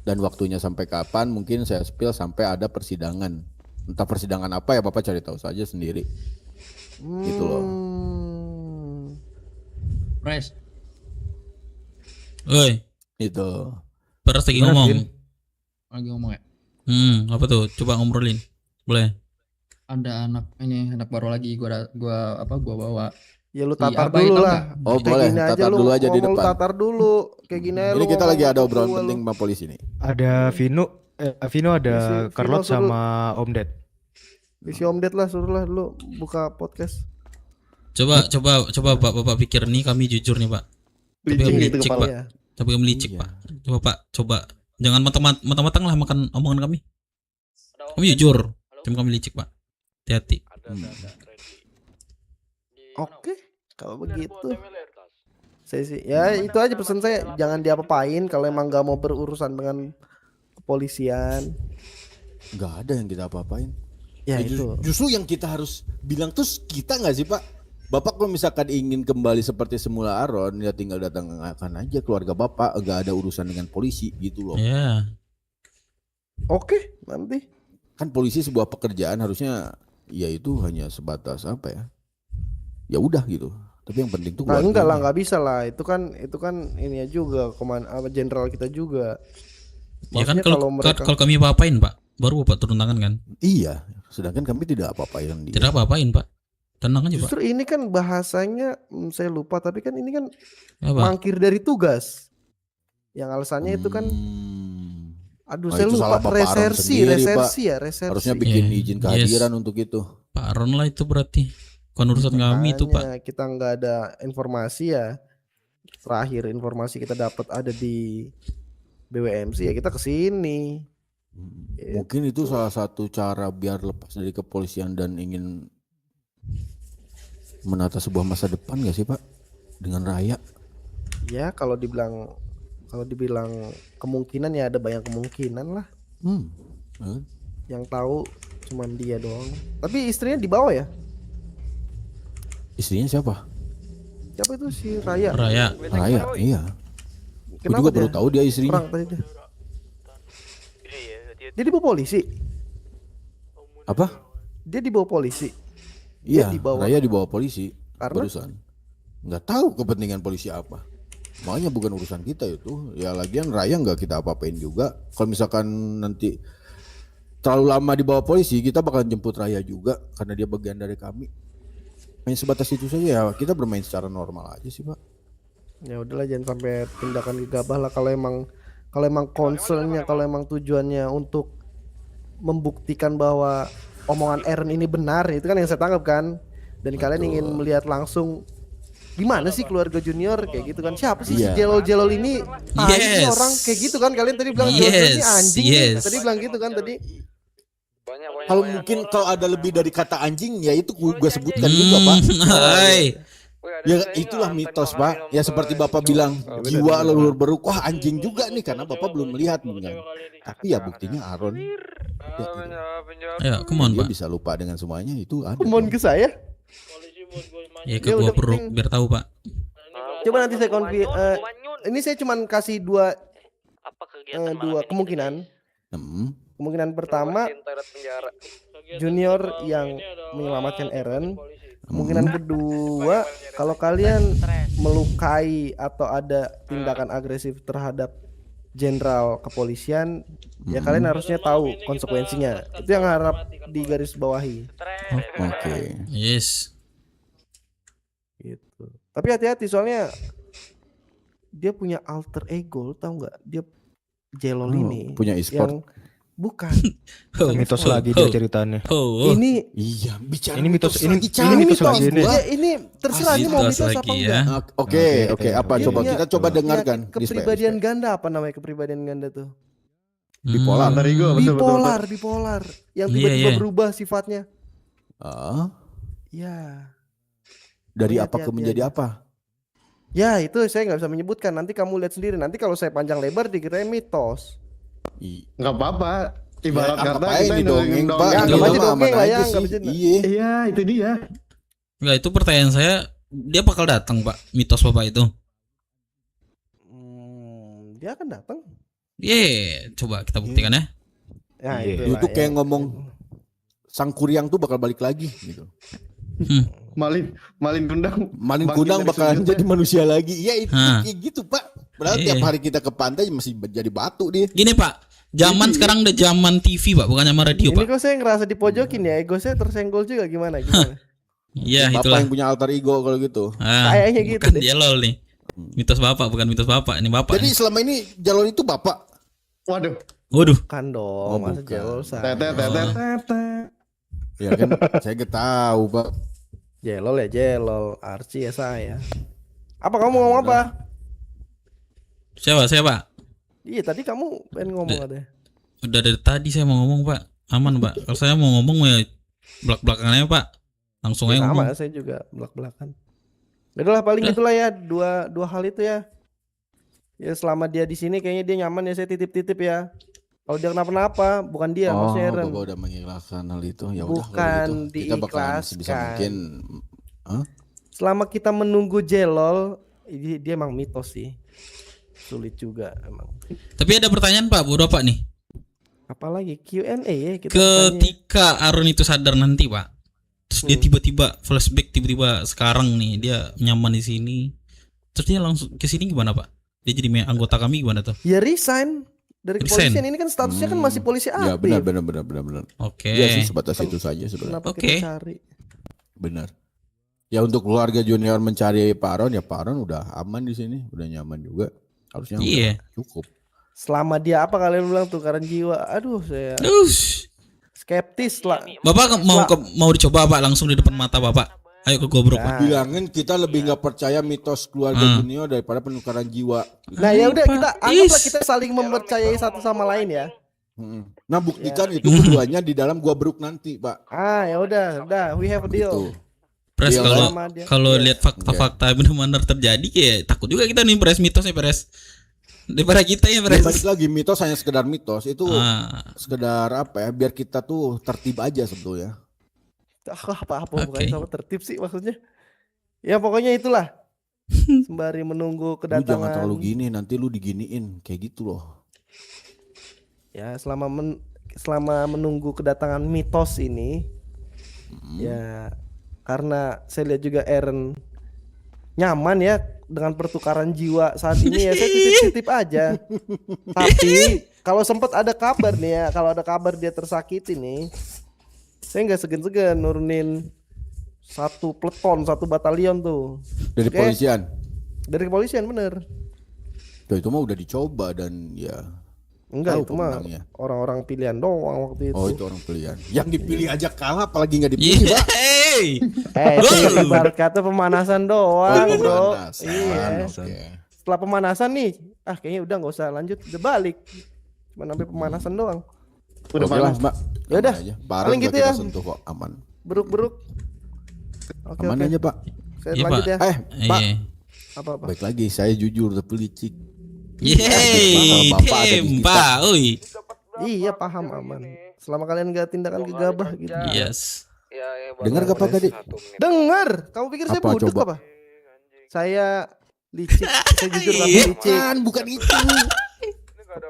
Dan waktunya sampai kapan mungkin saya spill sampai ada persidangan. Entah persidangan apa ya Bapak cari tahu saja sendiri. Gitu loh. Pres. Oi. Itu. Pres lagi ngomong. Lagi ngomong ya? Apa tuh? Coba ngobrolin. Boleh. Ada anak baru lagi gua bawa. Ya lu tatar dulu lah. Oh boleh, tatar dulu aja di depan. Lu tatar dulu kayak gini aja. Ini kita lagi ada obrolan penting sama polisi nih. Ada Vino ada Carlot sama Om Ded. Isi Om Ded lah, suruh lah dulu buka podcast. Coba Bapak pikir nih kami jujur nih Pak. Tapi kami licik Pak. Tapi kami licik Pak. Coba jangan matang-matang lah makan omongan kami. Kami jujur. Cuma kami licik Pak. Hati-hati. Oke, kalau begitu. Saya sih, ya itu aja pesan saya, jangan diapa-apain kalau emang nggak mau berurusan dengan kepolisian. Nggak ada yang kita apa-apain. Ya itu. Justru yang kita harus bilang tuh kita nggak sih Pak? Bapak kalau misalkan ingin kembali seperti semula Aaron, ya tinggal datangkan aja keluarga Bapak, nggak ada urusan dengan polisi gitu loh. Ya. Oke, nanti. Kan polisi sebuah pekerjaan harusnya ya itu hanya sebatas apa ya? Ya udah gitu. Tapi yang penting tuh nah, enggak lah, nggak bisa lah. Itu kan ini juga jenderal kita juga. Ya kan kalau kami apa-apain Pak, baru Bapak turun tangan kan? Iya, sedangkan kami tidak apa-apain dia. Tidak apa-apain Pak. Tenang aja Pak. Justru ini kan bahasanya saya lupa, tapi kan ini kan mangkir dari tugas. Yang alasannya itu kan aduh saya lupa, resersi. Harusnya bikin izin kehadiran untuk itu. Pak Aaron lah itu berarti. Bukan urusan kami itu Pak. Kita nggak ada informasi ya. Terakhir informasi kita dapat ada di BWMC ya kita kesini. Mungkin itu salah satu cara biar lepas dari kepolisian dan ingin menata sebuah masa depan gak sih Pak dengan Raya? Ya kalau dibilang kemungkinan ya ada banyak kemungkinan lah. Yang tahu cuman dia doang. Tapi istrinya dibawa ya? Istrinya siapa? Siapa itu si Raya? Raya, iya. Gue juga baru tahu dia istrinya. Dia dibawa polisi. Apa? Dia dibawa polisi. Iya, Raya dibawa polisi. Barusan. Nggak tahu kepentingan polisi apa. Makanya bukan urusan kita itu. Ya lagian Raya nggak kita apa-apain juga. Kalau misalkan nanti terlalu lama dibawa polisi, kita bakal jemput Raya juga karena dia bagian dari kami. Hanya sebatas itu saja ya, kita bermain secara normal aja sih Pak. Ya udahlah, jangan sampai tindakan gegabah lah. Kalau emang concernnya, kalau emang tujuannya untuk membuktikan bahwa omongan Eren ini benar, itu kan yang saya tangkap kan. Dan kalian ingin melihat langsung gimana sih keluarga Junior kayak gitu kan. Siapa sih si Jelol ini? Ini orang kayak gitu kan, kalian tadi bilang Jelol ini anjing nih. Tadi bilang gitu kan tadi. Kalau mungkin kalau ada lebih dari kata anjing ya itu gue sebutkan juga Pak. Ya itulah mitos Pak. Ya seperti Bapak bilang jiwa leluhur Beruk, wah anjing juga nih karena Bapak belum melihat mungkin. Tapi ya buktinya Aaron. Ya, come on Dia Pak. bisa lupa dengan semuanya itu ada. Mohon ke saya. Ya ke gua Beruk biar tahu Pak. Coba nanti saya ini saya cuman kasih dua kemungkinan. Kemungkinan pertama Junior yang menyelamatkan Eren. Kemungkinan kedua, kalau kalian melukai atau ada tindakan agresif terhadap jenderal kepolisian, ya kalian harusnya tahu konsekuensinya. Itu yang harap digaris bawahi. Oke. Yes. Gitu. Tapi hati-hati soalnya dia punya alter ego, tahu nggak? Dia Jelol ini punya e-sport. yang bukan Mitos lagi dia ceritanya. ini Iya, bicara Ini mitos, ini mitos mitos lagi ini. ya, ini terserah ini mau mitos apa lagi enggak. ya. Oke, apa Dia coba punya kita coba dengarkan. kepribadian ganda, apa namanya kepribadian ganda tuh? Bipolar. Alter ego, Bipolar yang tiba-tiba berubah sifatnya. Ya. Dari Hati-hati apa ke menjadi aja. apa? Ya itu saya nggak bisa menyebutkan. Nanti kamu lihat sendiri. Nanti kalau saya panjang lebar dikira mitos. Nggak apa-apa. Ibarat Ya, kata ngapain kita nih dongeng, Pak? Ya, anggap aja Aman dongeng lah ya, aja anggap sih. aja. Iya. Iya, itu dia. Enggak, itu pertanyaan saya, dia bakal datang Pak, mitos Bapak itu. Dia akan datang. Coba kita buktikan ya. Ya Itu kayak ngomong sang kuryang tuh bakal balik lagi gitu. Malin Kundang. Malin bangkit Kundang dari bakalan sujudnya. jadi manusia lagi. Ya itu Hah. kayak gitu Pak. Padahal Iya. tiap hari kita ke pantai masih jadi batu dia. Gini Pak, zaman sekarang udah zaman TV Pak, bukan sama radio Ini Pak. kok saya ngerasa dipojokin ya. Ego saya tersenggol juga gimana? Iya Bapak itulah. yang punya alter ego kalau gitu. Kayaknya gitu bukan deh. Jelol nih. Mitos Bapak, bukan mitos Bapak. Ini Bapak. Jadi nih. selama ini Jalur itu Bapak. Waduh. Waduh. Kan dong, masa bukan. Jelol saya. Ya kan saya gak tahu Pak. Jelol ya Jelol, Archie ya saya. Apa kamu mau ngomong apa? Siapa? Iya tadi kamu pengen ngomong ada. Udah dari tadi saya mau ngomong Pak. Aman Pak. Kalau saya mau ngomong ya belak-belakan aja Pak. Langsung aja Sama ngomong. saya juga belak-belakan. Udahlah paling itulah ya dua hal itu ya. Ya selama dia di sini kayaknya dia nyaman ya, saya titip-titip ya. Kalau dia kenapa-napa bukan dia, maksudnya Eren. Bapak udah mengikhlaskan hal itu. Ya udah Bukan kalau gitu. Kita bakalan sebisa diikhlaskan. mungkin. Selama kita menunggu Jelol, dia emang mitos sih. Sulit juga emang. Tapi ada pertanyaan Pak buat Bapak nih. Apalagi Q&A ya kita tanya. Ketika Aron itu sadar nanti Pak, terus dia tiba-tiba flashback, tiba-tiba sekarang nih dia nyaman di sini, terus dia langsung ke sini gimana Pak? Dia jadi anggota kami gimana tuh? Ya resign dari Resign. kepolisian. Ini kan statusnya kan masih polisi Ya aktif. benar. Oke. Ya sih sebatas itu saja sebenarnya. Kenapa Oke. kita cari? Benar. Ya untuk keluarga Junior mencari Pak Aron, ya Pak Aron udah aman di sini, udah nyaman juga. Harusnya Iya. udah cukup. Selama dia apa kalian bilang tukaran jiwa? Aduh saya skeptis lah. Bapak mau dicoba Pak langsung di depan mata Bapak. Ayo ke Gobrok Pak. Bilangin kita lebih nggak percaya mitos keluarga Junior daripada penukaran jiwa. Nah ya udah kita anggaplah kita saling mempercayai satu sama lain ya. Nah buktikan itu keduanya di dalam gua beruk nanti Pak. Ya udah, we have a deal. Itu. Pres Iya, kalau lihat fakta-fakta benar-benar terjadi ya takut juga kita nih Pres, mitosnya Pres. Daripada kita ya Ya, Pres. balik lagi mitos hanya sekedar mitos itu sekedar apa ya biar kita tuh tertib aja sebetulnya. Apa bukan sama tertib sih maksudnya. Ya pokoknya itulah. Sembari menunggu Lu jangan kedatangan. terlalu gini nanti lu diginiin kayak gitu loh. Ya selama menunggu kedatangan mitos ini, ya karena saya lihat juga Eren nyaman ya dengan pertukaran jiwa saat ini ya saya titip-titip aja. Tapi kalau sempat ada kabar nih ya, kalau ada kabar dia tersakiti nih, saya nggak segan-segan nurunin satu peleton, satu batalion tuh. Dari kepolisian. Dari kepolisian bener. Tuh, itu mah udah dicoba dan ya. Enggak tahu itu mah pemenangnya. orang-orang pilihan doang waktu itu. Oh itu orang pilihan. Yang dipilih aja kalah apalagi nggak dipilih Pak. Itu ibarat kata pemanasan doang bro. Pemanasan, Iya. oke. Setelah pemanasan nih, kayaknya udah nggak usah lanjut, udah balik. Cuma sampai pemanasan doang. Udah panas Mbak. Ya udah. Paling gitu kita ya. sentuh kok aman. Beruk. Oke, Aman oke. aja Pak. Saya Iya, lanjut Pak. ya. Pak. Apa? Baik lagi saya jujur tapi licik. Yeay, Bapak ada di kita. Pak, oi. Iya paham aman. Selama kalian gak tindakan gegabah gitu. Yes. Dengar gak Pak tadi? Dengar. Kamu pikir saya Apa, budek coba? apa? Saya licik. Saya jujur tapi licik. Bukan itu.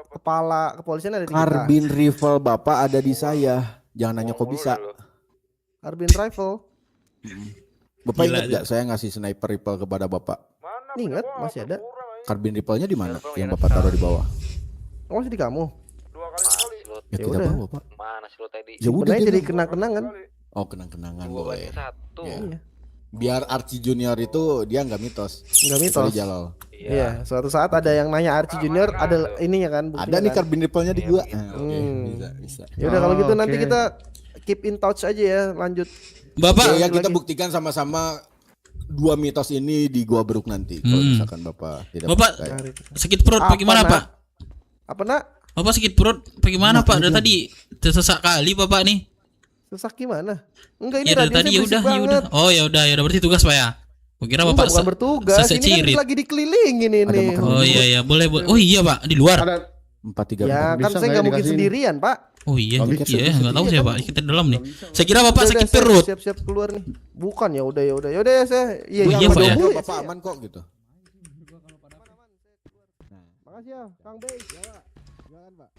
Kepala kepolisian ada di kita. Karbin rival Bapak ada di saya. Jangan nanya kok bisa. Carbine rifle. Bapak Gila, ingat gak saya ngasih sniper rifle kepada Bapak? Ingat masih ada. Carbine rifle-nya di mana? Yang Bapak taruh di bawah. Oh, masih di kamu. Ya Ya kita udah. bawa, Pak. Mana sih lo tadi? Ya udah Sebenarnya dia jadi bilang. kenang-kenangan. Oh, kenang-kenangan Dua boleh. banding satu. Ya. Iya. Biar Archie Junior itu dia nggak mitos. Nggak mitos. Kecuali Jalal. Iya, suatu saat ada yang nanya Archie Junior, ada ininya kan? Ada nih kan? carbine rifle-nya di gua. Oke, Hmm. bisa. Ya udah kalau gitu Oh, nanti oke. kita keep in touch aja ya, lanjut. Bapak, Ya kita lagi. buktikan sama-sama dua mitos ini di Gua Beruk nanti. Kalau misalkan Bapak tidak Bapak percaya. sakit perut Apa, bagaimana Nak? Pak? Apa nak? Bapak sakit perut bagaimana Pak? Dari tadi tersesak kali Bapak nih. Sesak gimana? Enggak, ini Ya dari radio tadi saya ya berisik udah, ya udah. banget. Oh ya udah berarti tugas Pak ya. Gua kira Enggak, Bapak bukan bertugas. Ini kan cirit. lagi dikelilingin ini. Oh iya boleh. Oh iya Pak, di luar. Ada 4-3 Ya kan Bisa saya nggak nggak mungkin dikasih ini? sendirian Pak. Oh iya, Nggak bisa, iya nggak tahu Iya saya kan? Pak. Kita di dalam nih. Saya kira Bapak Udah, sakit saya perut. Siap-siap keluar nih. Bukan ya udah ya saya. Iya Oh, iya, sama Pak, ya? Jomblo ya, Bapak saya. aman kok gitu. Makasih ya, Kang Bey. Jangan Pak.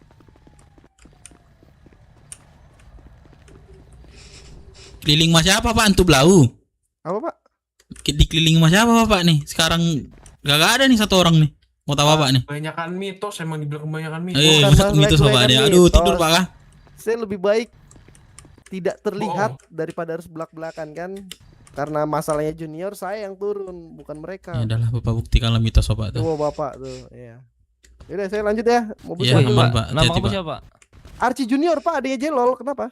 Keliling mas siapa Pak? Antu Blau. Apa Pak? Dikelilingi mas siapa Bapak nih? Sekarang gak ada nih satu orang nih. Mau tahu Bapak nih? Kebanyakan mitos, emang dibilang kebanyakan mitos. Eh, Bukan masuk mitos Bapak melek-melekan dia. Aduh, mitos. tidur Pak kah? Saya lebih baik tidak terlihat daripada harus belak-belakan kan. Karena masalahnya junior, saya yang turun, bukan mereka. Ya udahlah Bapak buktikanlah mitos Bapak tuh. Tuh Bapak tuh, iya. Yaudah saya lanjut ya. Mobil Iya, saya dulu. aman Pak. Nama Hati-hati kamu Pak. siapa? Archie Junior Pak, adanya Jelol. Kenapa?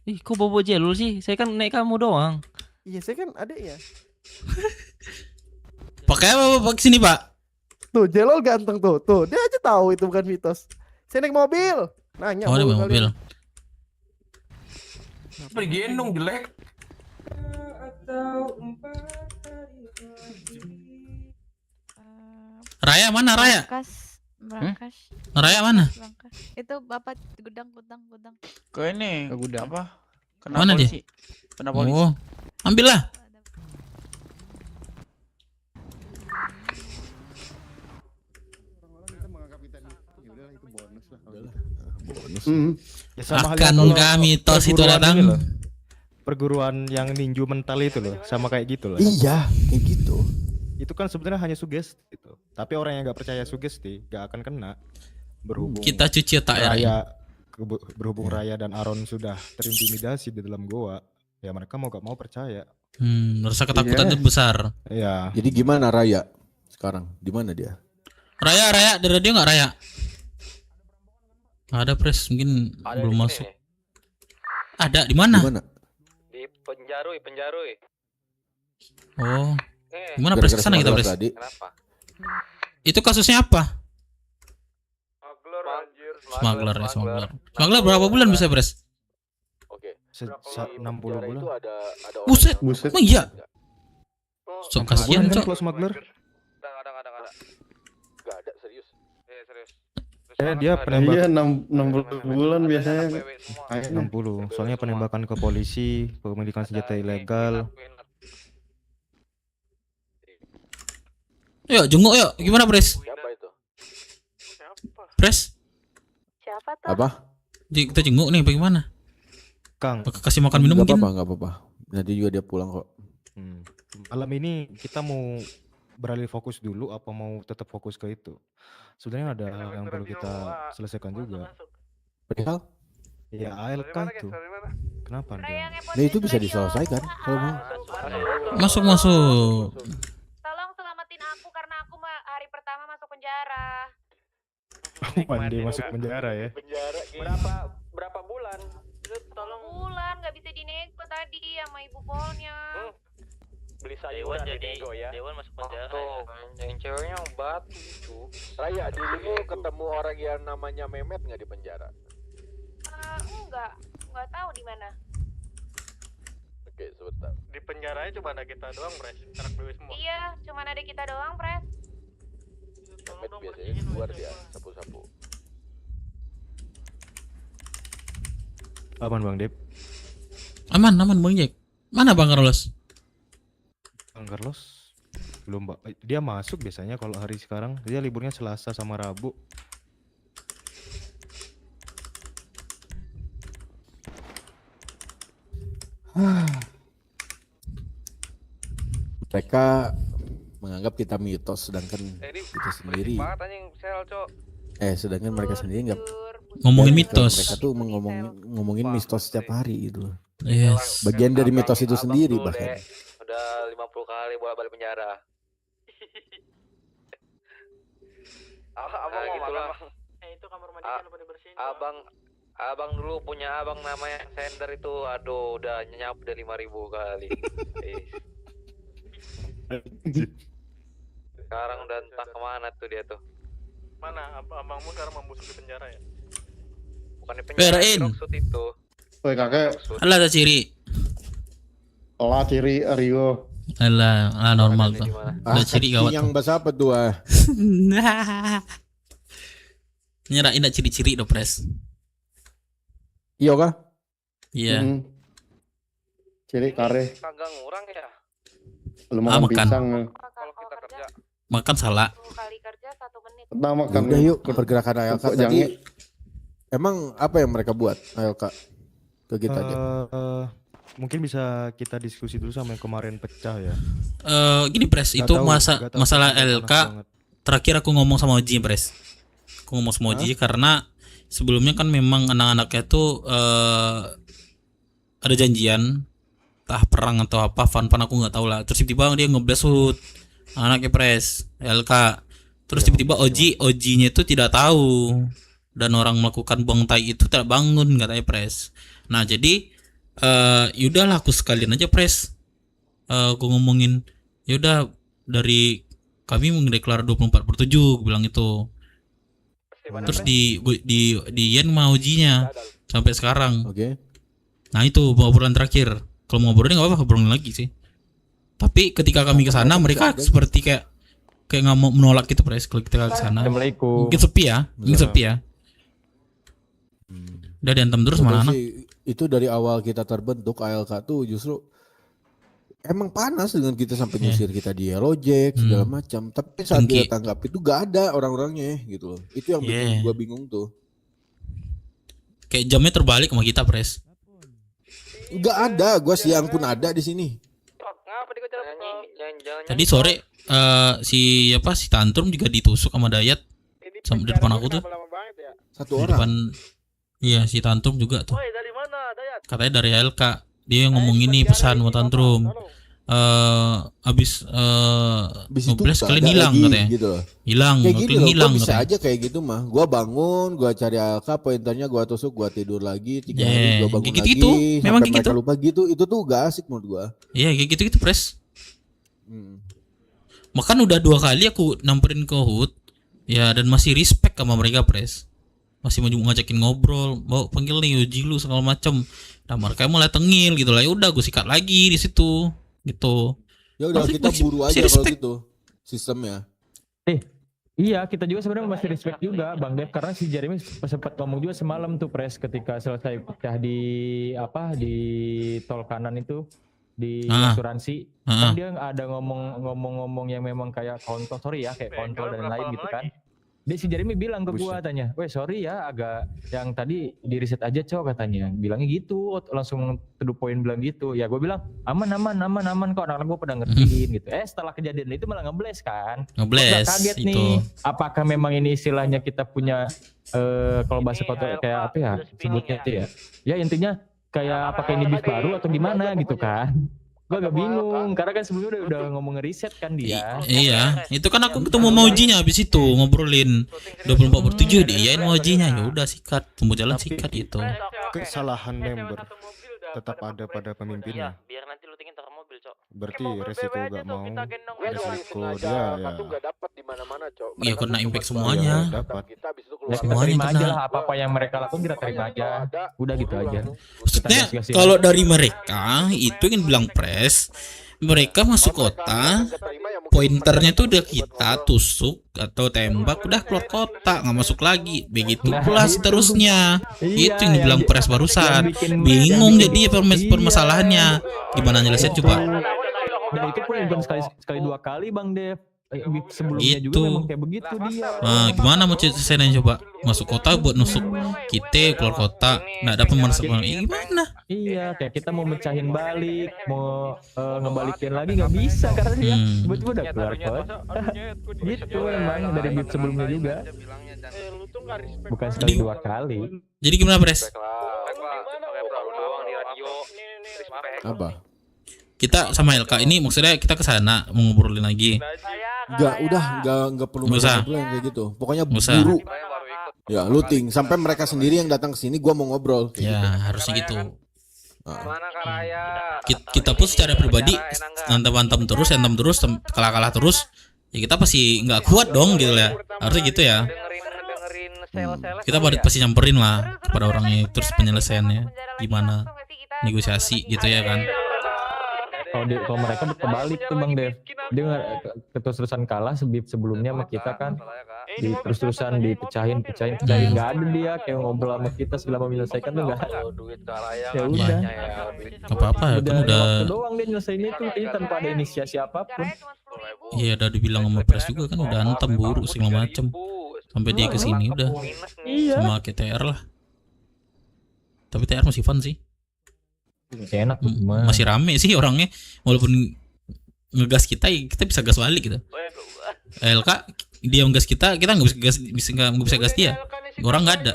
Ih, kok bobo jelul sih? Saya kan naik kamu doang. Iya, saya kan adanya. Pakai apa Bapak kesini Pak? Tuh, Jelol ganteng tuh. Tuh, dia aja tahu itu bukan mitos. Saya naik mobil. Nanya Oh, ada mulu mobil. kalian. Apa digendong jelek? Raya mana Raya? Berangkas. Raya mana? Berangkas. Itu Bapak gudang. Ke ini Ke gudang. apa? Kena Mana dia? polisi. Kena polisi. Oh, ambillah. Ya, sama halnya Akan kalau kami tos itu perguruan datang. ini loh. Perguruan yang ninju mental itu loh, sama kayak gitu loh. Iya, kayak gitu. Itu kan sebenarnya hanya sugesti gitu. Tapi orang yang nggak percaya sugesti nggak akan kena. Berhubung Kita cuci otak ya. Raya berhubung Raya dan Aron sudah terintimidasi di dalam goa, ya mereka mau gak mau percaya. Rasa ketakutan itu besar. Iya. Jadi gimana Raya sekarang? Di mana dia? Raya, ada radio nggak Raya? Ada Pres, mungkin belum masuk. Ada di mana? Di mana? Di penjarui. Oh, gimana Pres kesana kita Pres? Tadi. Kenapa? Itu kasusnya apa? Smuggler anjir. Smuggler ya, smuggler. Smuggler berapa bulan bisa Pres? Oke. 60 Penjara bulan. itu ada orang Buset, yang- Buset. emang iya? Oh, So, Bulan kasihan kan Cok. kalau smuggler. Ada. Nggak ada serius. Iya, serius. Dia penembak Iya 60 bulan biasanya. 60. Soalnya penembakan ke polisi, pemilikan senjata ilegal. Yuk, jenguk yuk. Gimana Pres? Siapa itu? Pres? Siapa tuh? Apa? Kita jenguk nih bagaimana? Kang, Kasih makan minum Nggak mungkin? apa-apa, nggak apa-apa. Nanti juga dia pulang kok. malam ini kita mau beralih fokus dulu apa mau tetap fokus ke itu? Sebenarnya ada yang perlu kita selesaikan juga. Perihal? Ya ALK itu. Kenapa dia? Nah itu bisa diselesaikan kalau mau. Masuk. Tolong selamatin aku karena aku hari pertama masuk penjara. Mandi masuk penjara ya. Berapa bulan? Tolong bulan nggak bisa dinego tadi sama ibu polnya. Beli Dewan sayuran jadi dinego ya. Dewan masuk penjara. Tuh, yang ceweknya yang batu itu. Raya, dirimu ketemu orang yang namanya Mehmet nggak di penjara? Enggak tahu di mana. Oke, sebentar. Di penjaranya cuma ada kita doang, Pres. Anak dewi semua. Iya, cuma ada kita doang, Pres. Mehmet biasanya keluar dia sapu-sapu. Aman Bang Dep. Aman Bang Jack. Mana Bang Carlos? Bang Carlos belum Mbak. Dia masuk biasanya kalau hari sekarang. Dia liburnya Selasa sama Rabu. Mereka menganggap kita mitos, sedangkan kita sendiri sedangkan mereka sendiri nggak Ngomongin mitos. Mereka tuh ngomongin mitos setiap hari gitu. Yes. Bagian dari mitos itu sendiri bahkan. Udah 50 kali bolak-balik penjara. Abang Nah, mau gitulah. makan, Bang. Itu kamar mandi kan lupa dibersihin. Abang dulu punya abang namanya Sender itu, aduh udah nyenyap udah 5.000 kali. Sekarang udah entah kemana tuh dia tuh. Mana abangmu sekarang membusuk di penjara ya? Bukan di penjara, PRN. di Rocksuit itu. Woi kakek, Alah ada ciri. olah ciri Rio. Alah normal tuh. Ada ciri gawat. Yang bahasa apa tuh? Nyerahin ada ciri-ciri do pres. Iya kah? Iya. Ciri kare. Kagak ngurang ya. Lu makan makan. pisang. Kalau kita kerja. Makan salah. Kali kerja 1 menit. Kita makan. Udah yuk pergerakan ALK Kok tadi. jangan- Emang apa yang mereka buat ALK ke kita aja? Mungkin bisa kita diskusi dulu sama yang kemarin pecah ya. Gini pres, Nggak itu tahu, nggak tahu, masalah panas LK. banget. Terakhir aku ngomong sama Oji pres. Aku ngomong sama Oji karena sebelumnya kan memang anak-anaknya tuh ada janjian, entah perang atau apa, fun aku nggak tahu lah. Terus tiba-tiba dia ngeblasut anaknya pres LK. Terus tiba-tiba Ojinya itu tidak tahu, dan orang melakukan buang tai itu tidak bangun katanya pres. Nah jadi yaudahlah aku sekalian aja pres. Aku ngomongin yaudah dari kami mengdeklar 24/7 aku bilang itu. Terus di Yen mau ujinya sampai sekarang. Oke. Nah itu obrolan terakhir. Kalau mau ngobrolin nggak apa-apa, ngobrolin lagi sih. Tapi ketika kami ke sana mereka seperti kayak nggak mau menolak gitu pres. Kalau kita ke sana Assalamualaikum. mungkin sepi ya, Udah diantem terus Betul mana anak. sih, itu dari awal kita terbentuk ALK tuh justru emang panas dengan kita sampai nyusir kita di Yellow Jack segala macam. Tapi saat Dengki. kita tanggap itu gak ada orang-orangnya gitu loh. Itu yang bikin gua bingung tuh. Kayak jamnya terbalik sama kita pres. Gak ada, gua siang pun ada di sini. Tadi sore si Tantrum juga ditusuk sama Dayat sama di depan aku tuh. Satu Di depan, iya si Tantrum juga tuh. Katanya dari LK. Dia ngomong ini pesan sama Tantrum. Abis ngobrol sekalian hilang katanya. Gitu loh. Hilang, Kayak gini loh, hilang gua bisa katanya. aja kayak gitu mah. Gua bangun, gua cari ALK, pointernya gua tusuk, gua tidur lagi, 3 hari gua bangun kayak gitu-gitu. lagi, Memang sampai kayak mereka gitu. lupa gitu. Itu tuh gak asik menurut gua. Iya kayak gitu pres. Makan udah 2 kali aku nyamperin ke HUT. Ya dan masih respect sama mereka pres. Masih mau ngajakin ngobrol, bawa panggil nih uji lu segala macem. Nah mereka mulai tengil gitu lah. Ya udah gue sikat lagi di situ gitu. Ya udah kita buru aja kalau gitu sistemnya. Iya, kita juga sebenarnya masih respect juga Bang Dev, karena si Jeremy sempat ngomong juga semalam tuh pres ketika selesai pecah di tol kanan itu di asuransi. Kan dia ada ngomong yang memang kayak kontol, sorry ya, kayak kontol dan lain gitu kan. Dia si Jeremy bilang ke gua, tanya, "Weh, sorry ya agak yang tadi di reset aja, Cok," katanya. Bilangnya gitu, langsung to the point bilang gitu. Ya gua bilang, "Aman kok, anak-anak gua pada ngertiin gitu." Setelah kejadian itu malah ngebles kan. Ngebles, Gua kaget itu. nih. Apakah memang ini istilahnya kita punya kalau bahasa kota kayak apa ya sebutnya itu ya. Ya intinya kayak apakah ini bis baru atau gimana gitu kan. Gue agak bingung karena kan sebelumnya udah ngomong ngeriset kan dia. Iya, itu kan aku ketemu Maujinya habis itu ngobrolin 24/7 diain Maujinya. Ya udah sikat, tunggu jalan sikat itu. Kesalahan member tetap ada pada pemimpinnya. Biar nanti lu tingin ke mobil, Cok. Berarti resiko gak mau, resiko dia ya. Nggak dapat di mana-mana, Cok. Iya kena impact semuanya. Dapat. Ya kita Semuanya terima aja kena. lah apa-apa yang mereka lakukan kita terima aja. Udah gitu aja. Maksudnya kalau dari mereka itu ingin bilang pres, mereka masuk kota, pointernya tuh udah kita tusuk atau tembak, udah keluar kota, nggak masuk lagi. Begitu pula seterusnya. Itu yang dibilang pres barusan. Bingung jadi permasalahannya. Gimana jelasin coba? Dan itu pun bukan sekali 2 kali Bang Dev. beat sebelumnya juga Gitu. memang kayak begitu dia. Nah, gimana mau selesainya coba? Masuk kota buat nusuk kita, keluar kota nggak dapat masuk gimana? Iya, kayak kita mau mecahin balik, mau ngebalikin lagi nggak bisa karena dia tiba-tiba udah keluar kota. Gitu emang dari beat sebelumnya juga. Bukan sekali dua kali. Jadi gimana, Pres? Apa? Kita sama LK ini maksudnya kita ke sana mau ngobrolin lagi. Enggak perlu Nggak usah. ngobrol yang kayak gitu. Pokoknya Nggak usah. buru. Ya, looting sampai mereka sendiri yang datang ke sini gua mau ngobrol kayak Ya, gitu. harusnya gitu. Mana Kak Raya? Kita pun secara pribadi antem terus, kalah terus. Ya kita pasti nggak kuat dong gitu ya. Harusnya gitu ya. Kita pasti nyamperin lah kepada orangnya terus penyelesaiannya gimana, negosiasi gitu ya kan. Kalau mereka kebalik tuh Bang Dev, dia terus-terusan kalah sebelumnya sama kita kan, terus-terusan dipecahin nggak ada dia kayak ngobrol sama kita segala menyelesaikan tuh nggak ada. Ya udah, Gak apa-apa ya kan udah. waktu doang dia nyelesainnya tuh kayaknya tanpa ada inisiasi apapun. Iya udah dibilang sama Pres juga kan udah antem buruk segala macem sampai dia kesini udah sama KTR lah. Tapi TR masih fun sih. Enak masih rame sih orangnya walaupun ngegas kita bisa gas balik gitu. LK dia ngegas kita nggak bisa gas dia. Orang nggak ada.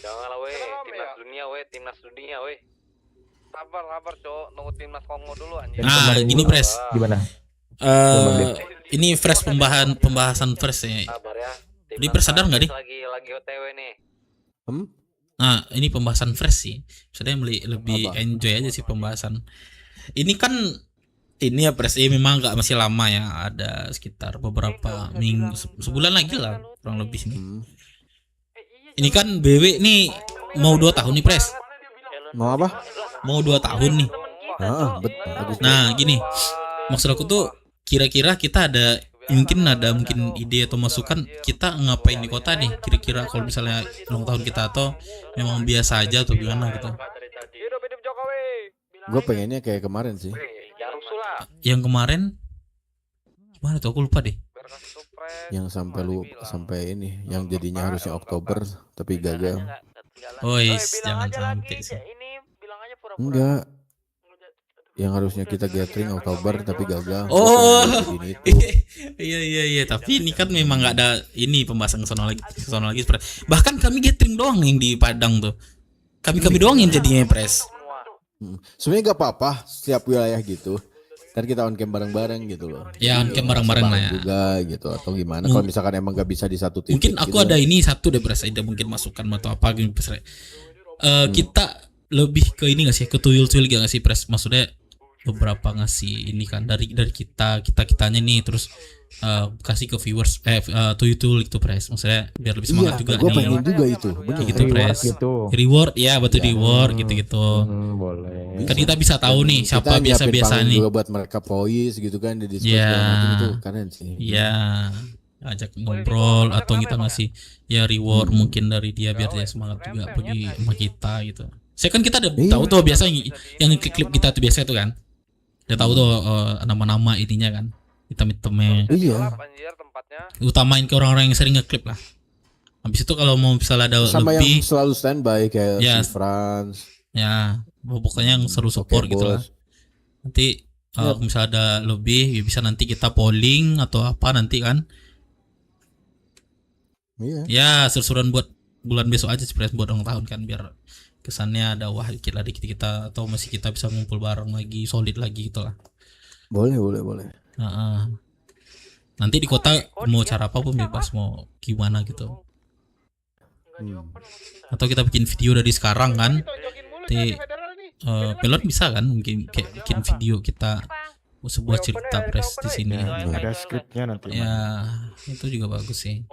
Janganlah timnas dunia weh. Sabar cok, nunggu timnas Kongo dulu anjir. Nah gini Pres. Gimana? Ini fresh pembahasan fresh ya. Di Pres sadar nggak nih? Lagi OTW nih. Nah ini pembahasan fresh sih. Maksudnya lebih enjoy aja sih pembahasan. Ini kan ini ya Pres memang nggak masih lama ya, ada sekitar beberapa minggu, sebulan lagi lah kurang lebih nih. Ini kan BW nih mau 2 tahun nih Pres. Mau apa? Mau 2 tahun nih. Betul. Nah gini, maksud aku tuh kira-kira kita mungkin ide atau masukan kita ngapain di kota nih kira-kira kalau misalnya ulang tahun kita atau memang biasa aja atau gimana gitu. Gue pengennya kayak kemarin sih. Yang kemarin gimana tuh aku lupa deh. Yang sampai ini yang jadinya harusnya Oktober tapi gagal. Jangan sampai sih. Enggak. Yang harusnya kita gathering Oktober tapi gagal. Iya. Tapi ini kan memang nggak ada ini pembahasan kesana lagi. Bahkan kami gathering doang yang di Padang tuh. Kami doang yang jadinya Pres. Sebenarnya nggak apa-apa setiap wilayah gitu. Ntar kita on cam bareng-bareng gitu loh. Ya on cam bareng-bareng lah ya. Juga gitu atau gimana? Kalau misalkan emang nggak bisa di satu titik. Mungkin aku gitu. ada ini satu deh Pres. Ada mungkin masukan atau apa gitu Pres. Kita lebih ke ini nggak sih? Ke tuyul-tuyul nggak sih Pres? Maksudnya beberapa ngasih ini kan dari kitanya nih terus kasih ke viewers tuyul gitu Pres, maksudnya biar lebih semangat juga gue nih. pengen juga itu bener. Gitu Pres reward ya betul reward gitu boleh kan kita bisa tahu nih siapa biasa nih juga buat mereka voice gitu kan di Discord itu keren sih ya ajak ngobrol atau kita ngasih ya reward mungkin dari dia biar dia semangat juga bagi sama kita gitu. Saya kan kita udah tahu tuh biasa yang klip kita tuh biasa itu kan udah tahu tuh nama-nama ininya kan hitam-hitamnya. Iya. Utamain ke orang-orang yang sering ngeklip lah. Habis itu kalau mau misalnya ada sama lebih yang selalu standby kayak si Franz. Ya, pokoknya yang seru support gitu lah. Nanti misalnya ada lebih ya bisa nanti kita polling atau apa nanti kan. Iya. Ya, seru-seruan buat bulan besok aja sebenarnya buat ulang tahun kan biar kesannya ada wah dikit lah dikit kita atau masih kita bisa ngumpul bareng lagi solid lagi gitu lah. Boleh. Nanti di kota mau cara apa pun bebas mau gimana gitu. Atau kita bikin video dari sekarang kan. Nanti Pelon bisa kan mungkin kayak bikin video kita sebuah cerita Pres di sini. Ada skripnya nanti. Ya, itu juga bagus sih.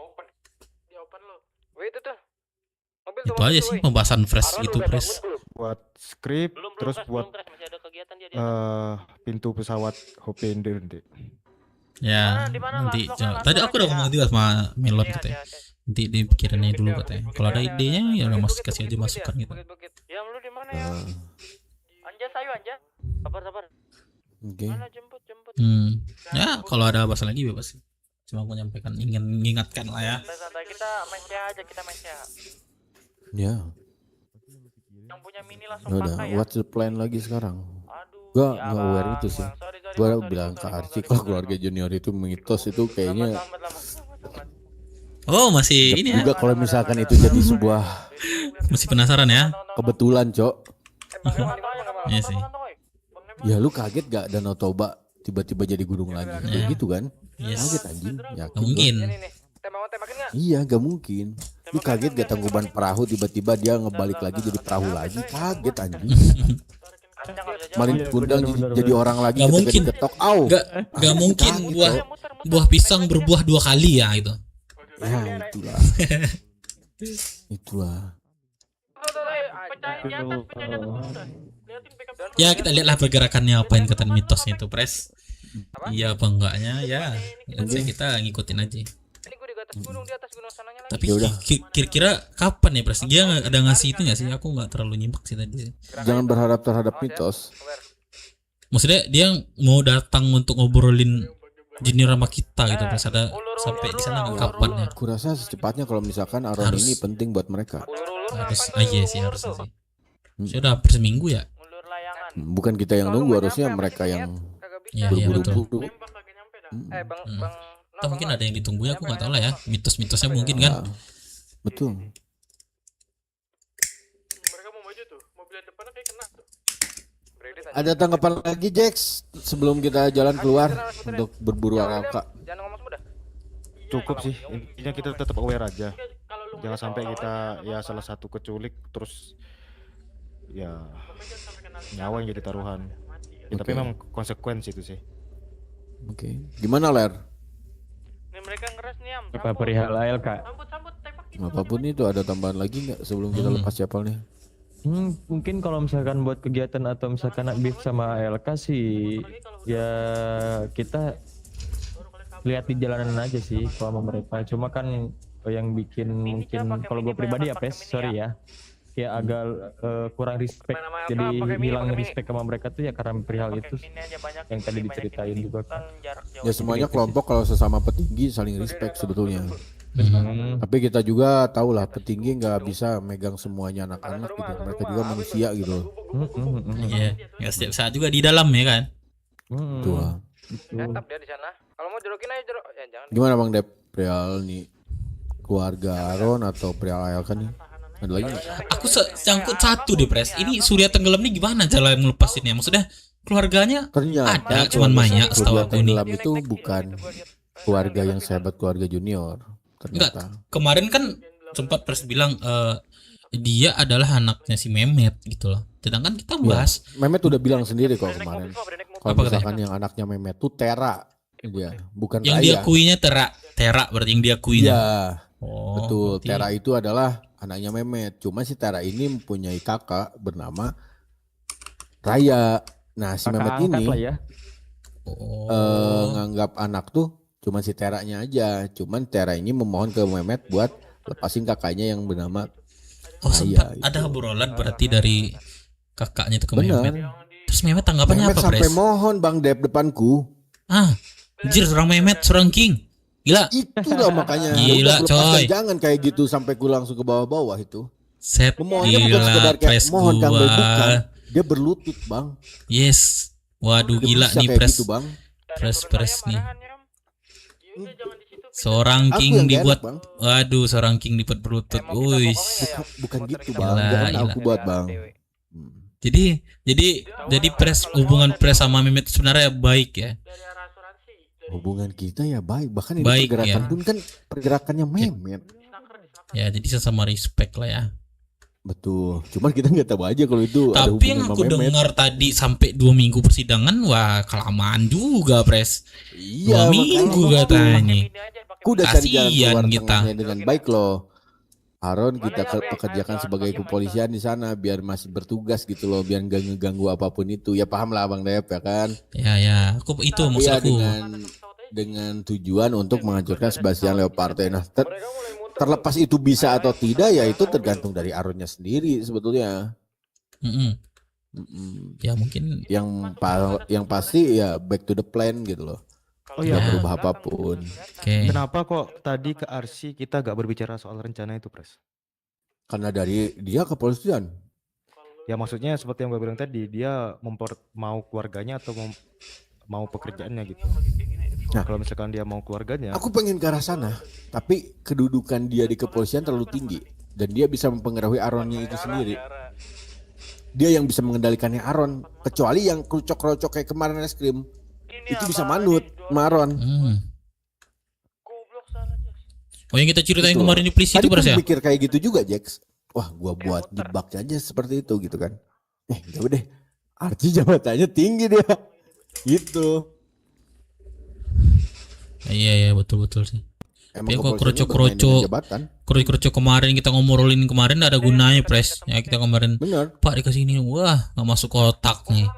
Itu aja sih pembahasan fresh gitu Pres. Buat skrip terus buat pintu pesawat Hope Indo nanti. Ya nanti tadi aku udah ngomong juga sama Melon katanya. Nanti dipikirinnya dulu katanya. Kalau ada idenya ya udah kasih aja masukan gitu. Anja, sayu Anja. Sabar. Oke. Mana jemput. Ya kalau ada bahasa lagi bebas. Cuma aku nyampaikan, ingin mengingatkan lah ya. Santai, kita main CH aja, Ya. Yang punya mini langsung Ya udah, pakai ya. what's the plan lagi sekarang? Gua nggak aware itu sih. Gua bilang ke Archie kalau keluarga junior itu mitos itu kayaknya. Oh masih ini ya? Juga kalau misalkan itu jadi sebuah Masih penasaran ya? kebetulan, Cok. Iya sih. Ya lu kaget gak Danau Toba tiba-tiba jadi gunung lagi? Kayak gitu kan? Yes. Kaget anjing. Gak mungkin. Iya, gak mungkin. Lu kaget gak Tangkuban Perahu tiba-tiba dia ngebalik lagi jadi perahu lagi? Kaget anjing. Marin Kundang jadi orang lagi Gak ketika mungkin. diketok. Au. Gak mungkin buah pisang berbuah 2 kali ya itu. Ya itulah. Itulah. Ya kita lihatlah pergerakannya apa yang kata mitosnya itu Pres. Iya apa enggaknya ya. Nanti kita ngikutin aja. Tapi kira-kira kapan ya Pres? Dia ada ngasih itu nggak sih? Aku nggak terlalu nyimak sih tadi. Jangan berharap terhadap mitos. Maksudnya dia mau datang untuk ngobrolin junior sama kita gitu Pres, ada sampai di sana nggak kapan ya? Aku rasa secepatnya kalau misalkan Aron ini penting buat mereka. Harus aja sih harusnya sih. Sudah per seminggu ya? Bukan kita yang nunggu, harusnya mereka yang berburu-buru. Atau mungkin ada yang ditunggu ya, aku nggak tahu lah ya. Mitos-mitosnya mungkin kan. Betul. Ada tanggapan lagi Jax sebelum kita jalan keluar untuk berburu Araka? Cukup sih, intinya kita tetap aware aja. Jangan sampai kita ya salah satu keculik terus ya nyawa yang jadi taruhan. Ya, tapi memang konsekuensi itu sih. Oke. Gimana Ler? Apa perihal ALK? Apapun itu ada tambahan lagi nggak sebelum kita lepas chapel nih? Mungkin kalau misalkan buat kegiatan atau misalkan beef sama ALK sih ya kita lihat di jalanan aja sih kalau sama mereka. Cuma kan yang bikin mungkin kalau gue pribadi ya sorry ya agak kurang respect, jadi hilang respect sama mereka tuh ya karena perihal itu yang tadi diceritain juga kan. Ya semuanya kelompok kalau sesama petinggi saling respect sebetulnya. Tapi kita juga tahu lah petinggi nggak bisa megang semuanya anak-anak gitu, mereka juga manusia gitu. Iya, nggak setiap saat juga di dalam ya kan. Tua. Tetap dia di sana. Kalau mau jerokin aja jerok. Ya jangan. Gimana Bang Dep? Perihal nih keluarga Aron atau perihal Ayalkan nih? Ada lagi nggak? Aku sangkut satu deh Pres. Ini Surya Tenggelam nih gimana cara ngelepasinnya? Maksudnya keluarganya ada, cuman Maya setahu aku nih. Tenggelam itu bukan keluarga yang sahabat keluarga junior. Enggak, kemarin kan sempat Pres bilang dia adalah anaknya si Mehmet gitu loh. Sedangkan kita bahas Mehmet udah bilang sendiri kok kemarin. Kalau misalkan yang anaknya Mehmet tuh Tera dia, bukan yang Raya. diakuinya Tera berarti yang diakuinya. Iya. Oh, betul. berarti... Tera itu adalah anaknya Mehmet. Cuma si Tera ini mempunyai kakak bernama Raya. Nah, si Mehmet ini ya. nganggap anak tuh cuma si Teranya aja. Cuman Tera ini memohon ke Mehmet buat lepasin kakaknya yang bernama sempat ada obrolan berarti dari kakaknya itu ke Mehmet. Terus Mehmet tanggapannya Mehmet apa, sampai Pres? mohon Bang Dep depanku. Anjir, seorang Mehmet, seorang King. Gila. Itulah makanya. Gila, coy. Jangan kayak gitu sampai ku langsung ke bawah-bawah itu. Set, memohonnya bukan sekedar kayak mohon Kang Boy, bukan. Dia berlutut, Bang. Yes. Waduh, dia gila nih Pres. Gitu, Bang. Pres nih. Seorang King dibuat, waduh, seorang King dibuat berlutut. Uish. Bukan gitu, Bang. Jangan aku buat, Bang. Jadi Pres, hubungan Pres sama Mehmet sebenarnya baik ya. Hubungan kita ya baik, bahkan ini baik, pergerakan ya. pun kan pergerakannya Mehmet. Ya, jadi sesama respect lah ya. Betul. Cuman kita nggak tahu aja kalau itu. Tapi yang aku dengar tadi sampai 2 minggu persidangan, wah kelamaan juga Pres. Iya, 2 minggu katanya. Aku udah cari jalan keluar kita tengahnya dengan baik loh. Aron kita pekerjakan sebagai kepolisian di sana biar masih bertugas gitu loh, biar nggak ngeganggu apapun itu. Ya paham lah Bang Dep ya kan? Ya, aku itu maksud ya, aku. Dengan tujuan untuk menghancurkan Sebastian Leoparte. Nah, terlepas itu bisa atau tidak ya itu tergantung dari Aronnya sendiri sebetulnya. Ya mungkin yang pasti ya back to the plan gitu loh. Oh Nggak iya. berubah apapun. Kenapa kok tadi ke RC kita gak berbicara soal rencana itu, Pres? Karena dari dia kepolisian. Ya maksudnya seperti yang gue bilang tadi, dia mau keluarganya atau mau pekerjaannya gitu. Nah kalau misalkan dia mau keluarganya, Aku pengen ke arah sana, tapi kedudukan dia di kepolisian terlalu tinggi dan dia bisa mempengaruhi Aronnya itu sendiri. Dia yang bisa mengendalikannya Aron, kecuali yang kerucok-kerucok kayak kemarin es krim. Itu bisa manut sama Aron. Oh yang kita ceritain Gitu. kemarin di polisi itu Tadi Pres kan ya? mikir kayak gitu juga, Jax. Wah, gua buat jebak aja seperti itu gitu kan. Jauh deh. Archie jabatannya tinggi dia. Gitu. Iya betul sih. Tapi kok kepolisiannya bermain dengan jabatan. kroco kemarin kita ngobrolin kemarin gak ada gunanya Pres. Ya kita kemarin Bener. Pak dikasih ini, wah nggak masuk otak nih.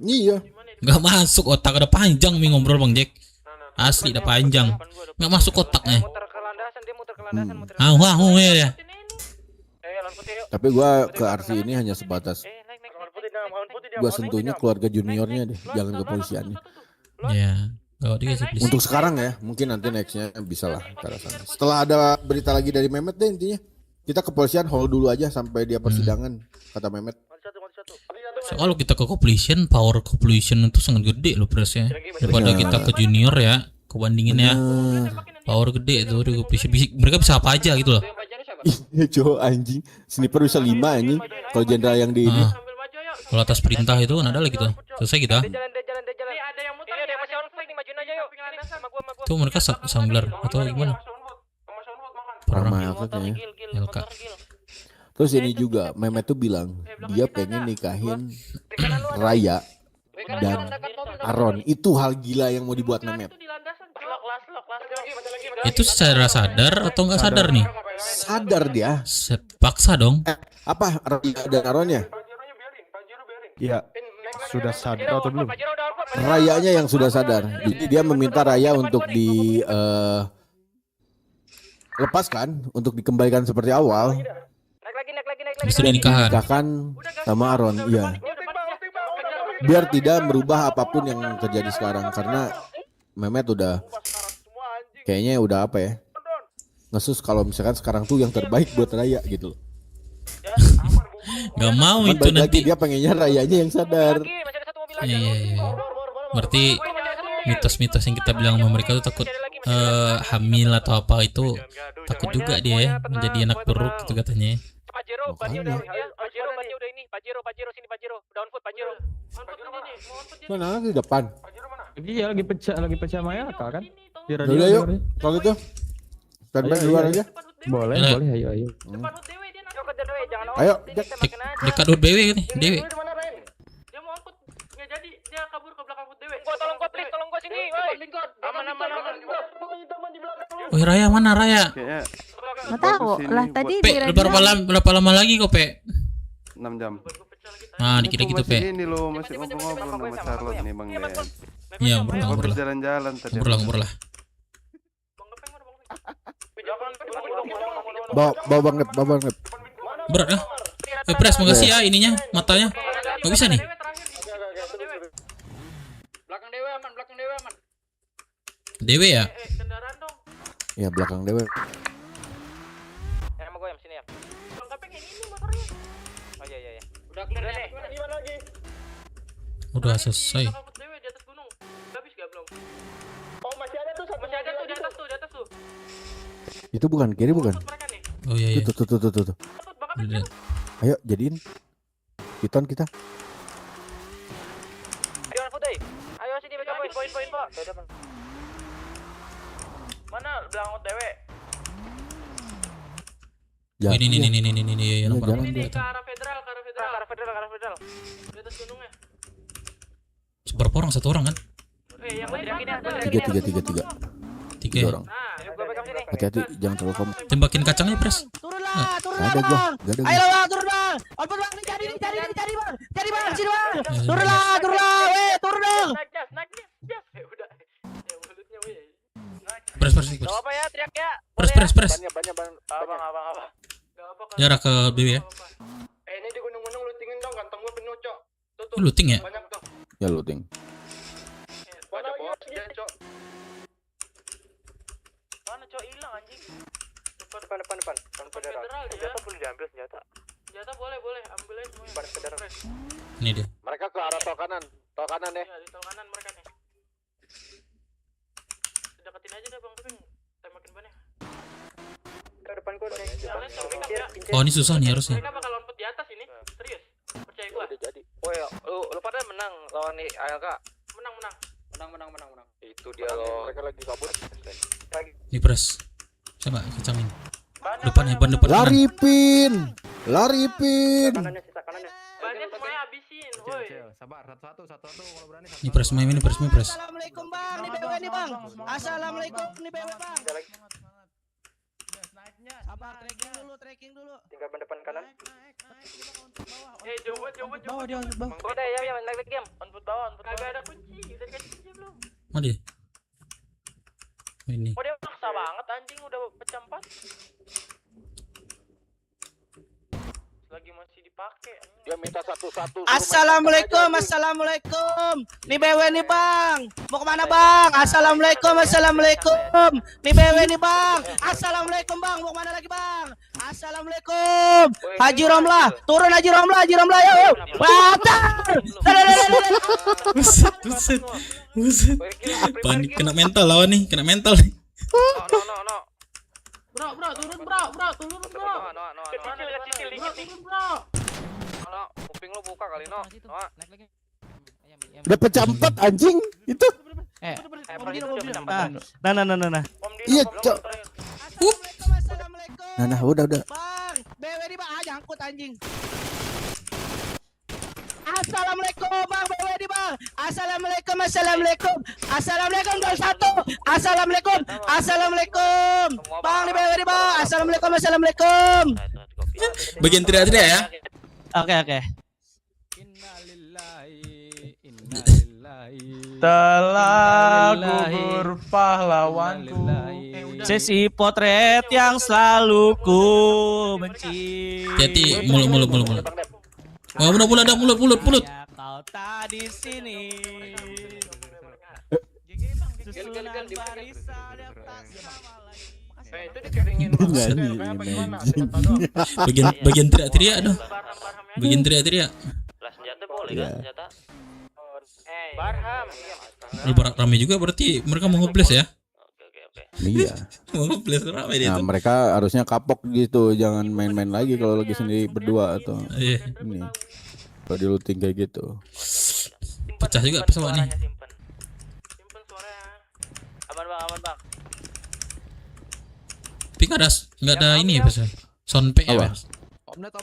Iya. Nggak masuk otak, ada panjang nih ngobrol Bang Jack. Asli ada panjang. Nggak masuk otaknya. Ya. Tapi gua ke Archie ini hanya sebatas gua sentuhnya keluarga juniornya deh, jangan kepolisiannya. Ya. Gak dikasih polisi. Untuk sekarang ya, mungkin nanti nextnya bisa lah ke arah sana. Setelah ada berita lagi dari Mehmet deh intinya. Kita kepolisian hold dulu aja sampai dia persidangan, kata Mehmet. So, kalau kita ke kepolisian, power kepolisian itu sangat gede loh Pres ya. Daripada Bener. kita ke junior ya, kebandingin ya. Power gede itu di kepolisian. Mereka bisa apa aja gitu loh. Iya cowok anjing, sniper bisa 5 anjing. Kalau jenderal yang di ini. Kalau atas perintah itu kan ada lagi tuh. Selesai kita. Tuh mereka sanglar atau gimana? Parah kayaknya. LK. Terus ini juga Mehmet tuh bilang dia pengen nikahin Raya dan Aron. Itu hal gila yang mau dibuat Mehmet. Itu secara sadar atau nggak sadar nih? Sadar dia. Paksa dong. Apa Raya dan Aronnya? ya sudah sadar atau belum? Rayanya yang sudah sadar. Jadi dia meminta Raya untuk lepaskan, untuk dikembalikan seperti awal. Sudah nikahan. Nikahkan sama Aron, iya. Biar tidak merubah apapun yang terjadi sekarang, karena Mehmet udah kayaknya udah apa ya, ngesus kalau misalkan sekarang tuh yang terbaik buat Raya gitu loh. Gak mau Cuman itu balik nanti. lagi dia pengennya Rayanya yang sadar. Iya. Berarti mitos-mitos yang kita bilang sama mereka tuh takut hamil atau apa itu takut juga dia ya menjadi anak buruk gitu katanya. Mana di depan? Iya lagi pecah Mayaka kan? Di Yaudah radio. yuk, kalau gitu standby di luar aja. Boleh, Ayo. boleh, ayo. Ayo, Dekat BW nih, Dewi. Woi Raya mana Raya? Nggak tahu lah tadi Pe, di radio. berapa lama lagi kok Pe? 6 jam. Nah dikira gitu Pe. Ini lo masih ngobrol-ngobrol sama Charlotte nih Bang Den. Iya ngobrol lah. Jalan-jalan tadi. Ngobrol lah. bawa banget. Berat ya? Pres makasih ya ininya matanya. Gak bisa nih. Dewe ya? Ya belakang dewe. Udah selesai. Itu bukan kiri bukan? Oh iya. Tuh. Udah. Ayo jadiin piton kita. Ayo sini poin. Mana belangot dewe? Oh, ini ya, nomor jalan dia. Ke arah federal. Di atas gunungnya. Berapa orang? Satu orang kan? Yang teriakin ya. Tiga. Tiga ya? Orang. Hati-hati, jangan terlalu komuk. Tembakin kacangnya Pres. Gak ada gua. Ayo bang, turun bang. Alpot bang, cari bang. Cari bang, sini bang. Turun lah, weh, turun dong. Pres. Gak apa ya, teriak ya. Pres. Abang. Jarak ke BW ya. Ini di gunung-gunung lu tingin dong. kantong gua penuh, Cok. Tuh. Looting ya? Banyak tuh. Ya looting. Banyak bos, ya, Cok. Mana cok hilang anjing? Depan. Federal dia. Senjata boleh diambil senjata. Senjata boleh ambil aja semuanya. Depan federal. Ini dia. Mereka ke arah tol kanan ya. Ya di tol kanan mereka nih. Deketin aja dah Bang Kevin. Tembakin bannya. Ke depan gua nih. Oh ini susah nih harusnya. Mereka bakal lompat di atas ini. Serius. Percaya gua. Udah jadi. Oh ya, lu pada menang lawan nih ALK. Menang. Itu dia loh. Mereka lagi kabur. Ini pres. Coba kecangin. Depan. Lari pin. Bannya semuanya habisin. Woi. Sabar, satu kalau berani. Ini pres main ini pres. Assalamualaikum bang, nih BW nih bang. Assalamualaikum nih BW bang. Sabar, tracking dulu. Tinggal depan kanan. Jauh. Bawah dia on bang. Udah ya, naik game. On foot bawah. Kagak ada kunci. Udah dikasih kunci belum? Mana dia? Oh, ini. Oh dia maksa banget anjing udah pecah 4. Lagi masih dipakai. Dia minta satu-satu. Assalamualaikum. Nih BW nih bang. Mau kemana bang? Assalamualaikum. Nih BW nih bang. Assalamualaikum bang. Mau kemana lagi bang? Assalamualaikum. Haji Romlah. Turun Haji Romlah. Yuk. Batar. Buset. Panik kena mental lawan nih, No. Bro, turun bro. Kecil dikit. Bro. No, kuping lu buka kali no. Udah pecah 4 anjing itu. Nah. Iya, Cok. Nah, udah. Bang, BW di bang, jangkut anjing. Assalamualaikum bang, BW di bang. Assalamualaikum. Gang 1. Assalamualaikum. Bang di BW di bang. Assalamualaikum. Bagian teriak-teriak ya. Oke. Telah gugur pahlawanku. Sesi potret yang selalu ku benci. Hati mulut. Wah, mulut. Kau tak di sini. Susunan barisan yang tak sama lagi. Itu dikeringin. Bagian teriak-teriak dong. Bagian teriak-teriak. Lah senjata boleh kan senjata? Barham. Lu rame juga berarti mereka mau nge-blast ya? Iya. Mau nge-blast rame dia Nah, tuh. mereka harusnya kapok gitu, jangan main-main lagi kalau lagi sendiri berdua atau Iya. ini. Kalau di looting kayak gitu. Pecah juga pesawat nih. Simpen suaranya. Aman bang. Tapi nggak ada ini ya pesawat. Sound P ya. Omdet.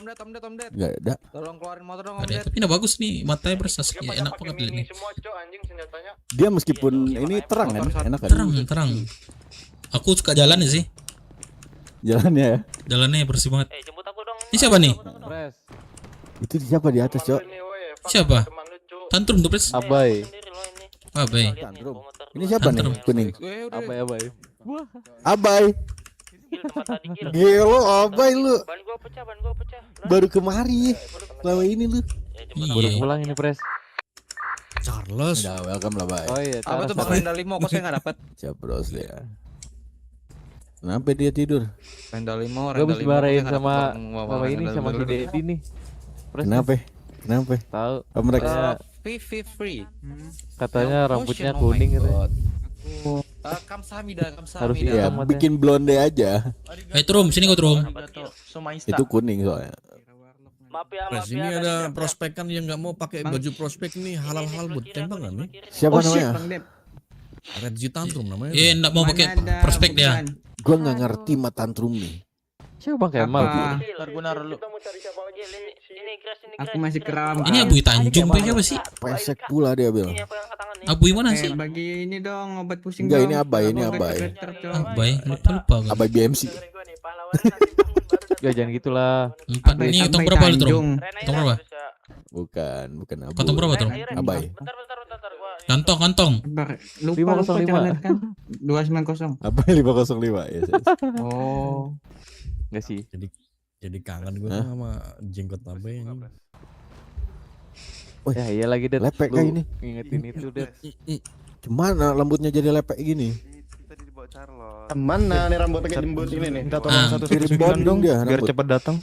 Enggak ada. Tolong keluarin motor dong, Ada. Tapi ini bagus nih, matanya bersas ya, enak banget lihat nih. Semua Cok anjing senjatanya. Dia meskipun ini terang kan, enak kan? Terang. Aku suka jalan sih. Jalannya ya. Jalannya bersih banget. Jemput aku dong. Ini siapa nih? Itu siapa di atas, Cok? Siapa? Tantrum tuh, Pres. Abai. Tantrum. Ini siapa nih? Kuning. Abai. Gelo, Abai lu. Ban gua pecah. Baru kemari. Selama ini lu. Baru pulang ini pres. Charles. Udah welcome lah, Bay. Oh iya. Apa tuh Bang Penda 5 kok saya nggak dapat? Capros dia. Kenapa dia tidur? Penda 5 Gue habis dimarahin sama ini sama si Dedi nih. Kenapa? Tahu. Oh, mereka free. Katanya rambutnya kuning gitu. Kamsahamnida. Harus ya bikin blonde aja. Trum, sini gua Trum. Itu kuning soalnya. Pres, ini ada prospek kan yang nggak mau pakai baju prospek nih halal buat tembakan nih. Siapa namanya? Redzi Tantrum namanya. Iya, enggak mau pakai prospek dia. Gua nggak ngerti mah Tantrum nih. Siapa Bang Kemal? Berguna lu. Aku masih keram. Ini Abuy Tanjung apa sih? Pesek pula dia bilang. Abuy mana sih? Bagi ini dong obat pusing. Enggak, ini Abai, Abai, lupa gua. Abai BMC. Ya jangan gitulah. Empat ini tong berapa lu, Trum? Tong berapa? Bukan Abu. Kantong berapa, Trum? Abai. Kantong. Lupa 505 kan? 290. Abai 505 ya. Oh. Enggak sih. Jadi kangen gue sama jenggot Abai ini. Wih, Ya iya lagi Det. lepek Lu kayak ini. Ngingetin itu Det. Gimana rambutnya jadi lepek gini? Mana nih rambutnya kayak jembut ini nih? Minta tolong 119 dong dia, biar rambut. cepet datang.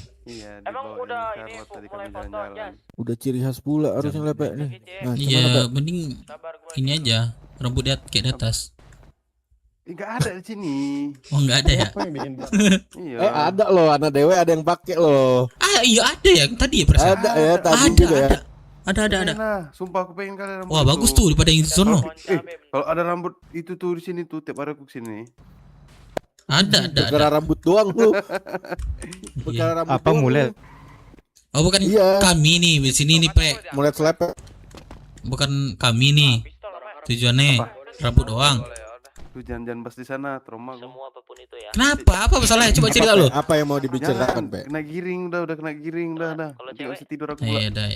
Emang udah ini mulai foto Jas. Udah ciri khas pula harusnya lepek nih. Nah, Iya, gimana, Pak? mending ini aja, rambut dia kayak di atas. Enggak ada di sini. Oh, enggak ada ya? Iya. Ada loh, anak dewe ada yang pakai loh. Ah, iya ada ya, tadi ya perasaan. Ada ya, tadi Ada, juga ya. ada. Nah, sumpah aku pengen kali rambut. Wah, bagus tuh daripada yang di sono. Kalau ada rambut itu tuh di sini tuh tiap hari aku kesini. Ada. Perkara rambut doang lu. Iya. Perkara rambut Apa doang mulai? lu. Oh, bukan Iya. kami nih di sini nih, Pe. Mulai selepek. Bukan kami nih. Tujuannya rambut doang. Lu jangan bahas di sana, trauma gua. Semua apapun itu ya. Kenapa? Apa masalahnya? Coba cerita lu. Apa yang mau dibicarakan, Pe? Kena giring udah kena giring udah. Nanti nggak bisa tidur aku pula. Ya dah.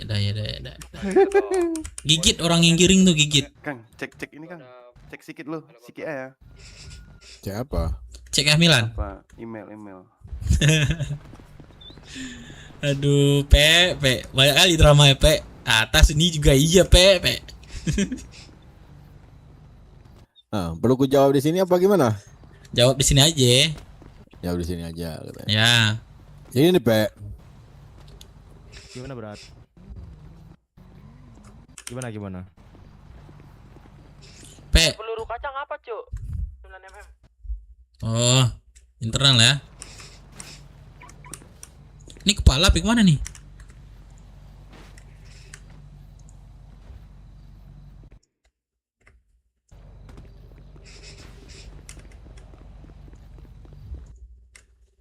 Gigit orang yang giring tuh gigit. Kang, cek ini Kang. Cek sikit lu, sikit aja. Cek apa? Cek kehamilan. Apa? Email. Aduh, Pe. Banyak kali drama ya, Pe. Atas ini juga iya, Pe. Nah, perlu ku jawab di sini apa gimana? Jawab di sini aja. Jawab di sini aja katanya. Ya. Ini nih, Pe. Gimana berat? Gimana? Pe. Peluru kacang apa, Cuk? 9 mm. Oh, internal ya. Ini kepala apa mana nih?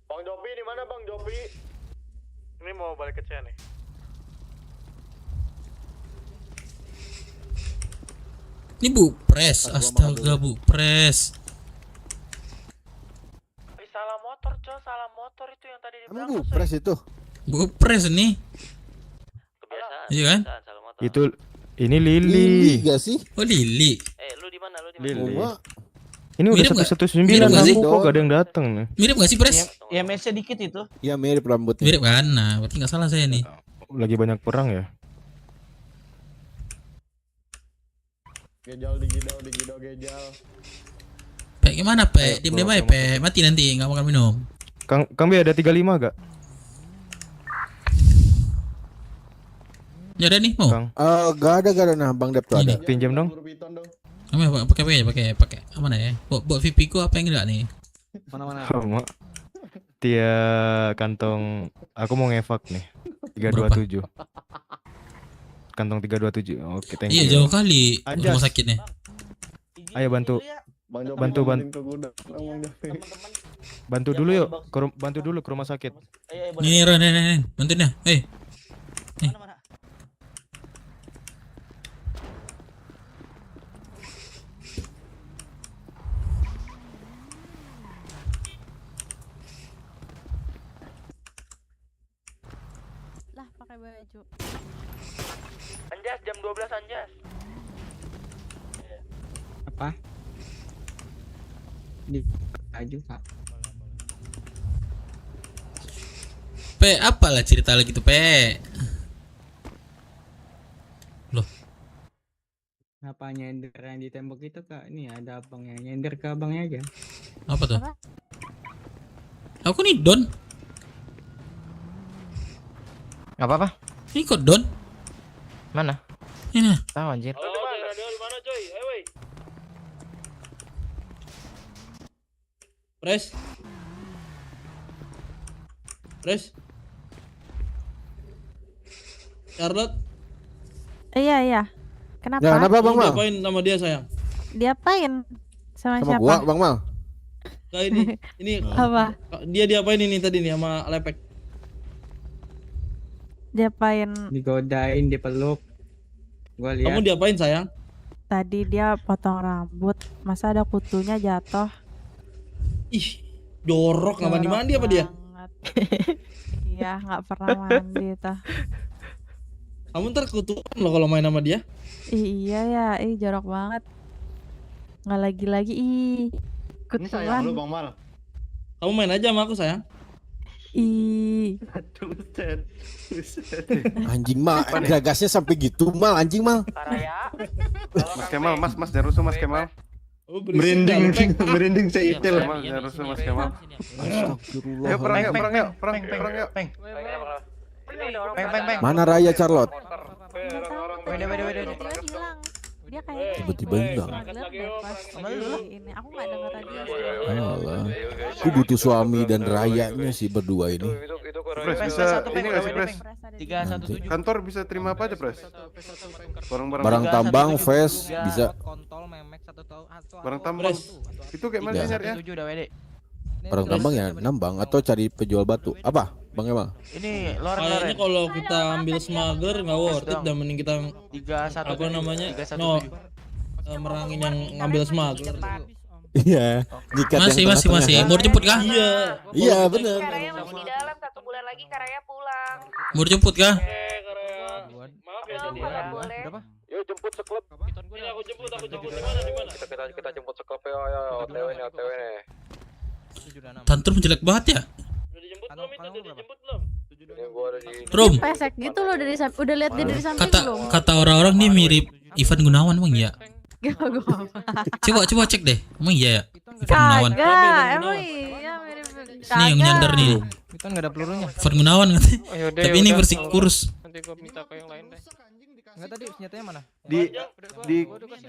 Bang Jopi di mana Bang Jopi? Ini mau balik ke C nih. Ini Bu Pres, astaga Bu Pres. Salah motor, Cok. Salah motor itu yang tadi di Emang belakang. Bu Pres itu? Bu Pres nih. Kebiasaan. Iya kan? Salah motor. Itu ini Lili. Gak sih? Oh, Lili. Lu di mana? Lili. Gua Ini udah Mirip nggak? 119 Mirip nggak sih? aku kok gak ada yang datang nih. Mirip gak sih, Pres? Ya mesnya dikit itu. ya mirip rambutnya. Mirip kan? Nah, berarti nggak salah saya nih. Lagi banyak perang ya. Gejal digidau gejal. Pe, gimana, Pe? Diam-diam aja, Pe. Mati nanti, nggak makan minum. Kang B ada 35 gak? Ya ada nih, mau? Kang. Gak ada nah, Bang Dep tuh ada. Pinjam dong. Kamu pakai. Mana ya? Buat VIP ku apa yang enggak nih? Mana-mana. Sama. Tia kantong aku mau ngevak nih. 327. Kantong 327. Oke, thank you. Iya, jauh kali Anjas. rumah sakitnya. Ayo bantu. Bantu dulu yuk. Bantu dulu ke rumah sakit. Nih, Ren, bantuin ya. Lah, pakai baju. Anjas, jam 12 Anjas. Apa? Di baju, Pak. Pe, apalah cerita lagi tuh, Pe? Loh. Apa nyender yang di tembok itu, Kak? Ini ada abang yang nyender ke abangnya aja. Apa tuh? Aku nih Don. Gak apa-apa. Ini kok Don? Mana? Ini. Tahu anjir. Radio di mana, coy? Ayo, woi. Pres. Charlotte. Iya. Kenapa? Ya, kenapa Bang Mal? Diapain sama dia, sayang? Diapain? Sama Sama siapa? gua, Bang Mal. Nah, ini Apa? dia diapain ini tadi nih sama lepek? Diapain? Digodain, dipeluk. Gua lihat. Kamu diapain, sayang? Tadi dia potong rambut. Masa ada kutunya jatuh? Ih, jorok, nggak mandi-mandi apa dia? Iya, nggak pernah mandi tuh. Kamu ntar kutukan loh kalau main sama dia. Iya ya, jorok banget. Nggak lagi-lagi, Ini sayang lu kutukan. Bang Mal. Kamu main aja sama aku, sayang. Ih. Anjing mal, gagasnya sampai gitu mal, anjing mal. Mas Kemal, mas jangan rusuh Mas Kemal. Merinding saya itil. Kemal, jangan rusuh Mas Kemal. Astagfirullah. Ayo perang yuk. Mana Raya Charlotte? Dia kayak Tiba-tiba hilang. ini aku nggak dengar radio. Alah, aku butuh suami dan Rayanya sih berdua ini. Pres bisa ini nggak sih Pres? 317. Kantor bisa terima apa aja Pres? Barang tambang, Fes, bisa. Barang tambang. Itu kayak mana nyari ya? Barang tambang ya nambang atau cari penjual batu. Apa, Bang Emal? Ini Kayaknya kalau kita ambil smuggler nggak worth it, dan mending kita apa namanya merangin yang ngambil smuggler. Iya, nyikat yang masih. Mau jemput kah? Iya, benar. Karaya masih di dalam, 1 bulan lagi Karaya pulang. Mau jemput kah? Maaf ya jadi ya. Berapa? Yuk jemput seklub. Ini aku jemput di mana? Kita jemput seklub ya, OTW nih. Tantrum jelek banget ya. Udah dijemput belum? Rum, Pesek gitu loh dari udah lihat dia dari samping belum? kata orang-orang nih mirip Ivan Gunawan, Bang ya. Coba cek deh. Emang iya ya? Ivan Gunawan. Kagak, emang iya mirip. Ini yang nyandar nih. Itu nggak ada pelurunya. Ivan Gunawan katanya. Tapi ini bersih kurus. Nanti gua minta ke yang lain deh. Enggak, tadi senjatanya mana? Di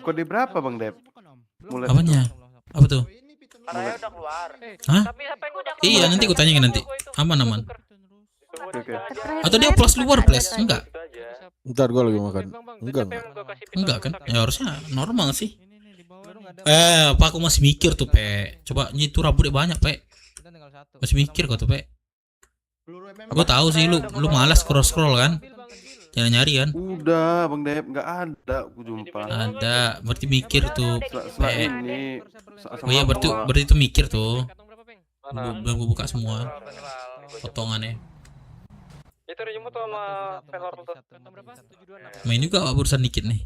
kode berapa Bang Dep? Mulai Apanya? Apa tuh? Karaya udah keluar. Hah? Tapi HP gua udah Iya, nanti gue tanyain nanti. Aman. Oke. Atau dia plus luar plus? Enggak. Ntar gua lagi makan. Enggak kan? Ya harusnya normal sih. Apa aku masih mikir tuh, Pe. Coba itu rambutnya banyak, Pe. Masih mikir kok tuh, Pe. Gua tahu sih lu malas scroll kan. Jangan nyari kan. Udah Bang Dep, nggak ada aku jumpa. Ada, berarti mikir tuh, Setelah Pe. ini. Oh iya, berarti itu mikir tuh. Belum gua buka semua potongannya. Itu dijemput sama Pelor tuh. Main juga urusan dikit nih.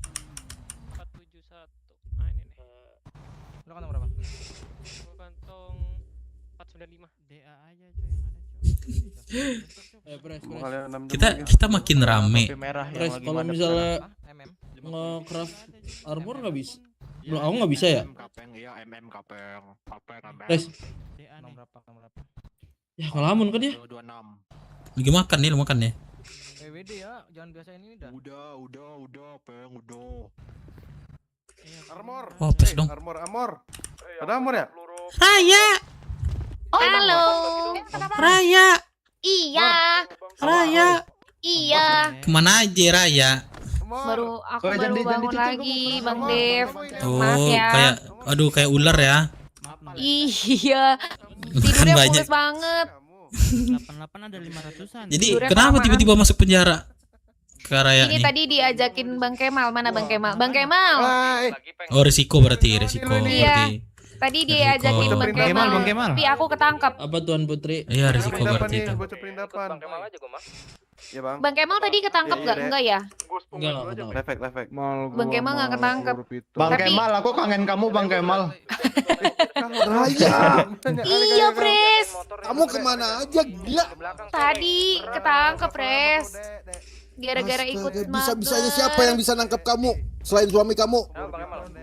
471. Nah ini nih. Lu kantong berapa? Gua kantong 495. DA aja coy yang ada. Kita makin rame. Pres, kalau misalnya nge-craft armor nggak bisa. Belum, aku nggak bisa ya. Pres, ya kalamun kan ya. Lagi makan nih, lu makan ya. WD ya, jangan biasain ini dah. Udah, Peng, udah. Armor. Oh, pes dong. Armor. Ada armor ya? Raya. Halo. Raya. Iya. Raya. Iya. Kemana aja Raya? Aku baru bangun lagi, Bang Dev. Oh, Maaf ya. kayak ular ya. Iya. Makan Tidurnya banyak. mulus banget. 88 ada 500-an. Jadi Tidurnya kenapa kelamaan. tiba-tiba masuk penjara? Ke Raya Ini nih. tadi diajakin Bang Kemal. Mana Bang Kemal? Bang Kemal. Oh, resiko berarti. Iya. Tadi diajakin Bang Kemal. Bang Kemal. Tapi aku ketangkap. Apa Tuan Putri? Iya, resiko berarti itu. Baca perindapan. Ya Bang. Bang Kemal tadi ketangkap Iya, nggak? iya, Enggak ya? Lefek. Bang Kemal nggak ketangkap. Bang Tapi- Kemal, aku kangen kamu Bang Kemal. Raya, Iya, Pres. kamu kemana aja gila? Tadi ketangkep, Pres. Gara-gara ikut Bisa-bisanya siapa yang bisa nangkap kamu selain suami kamu?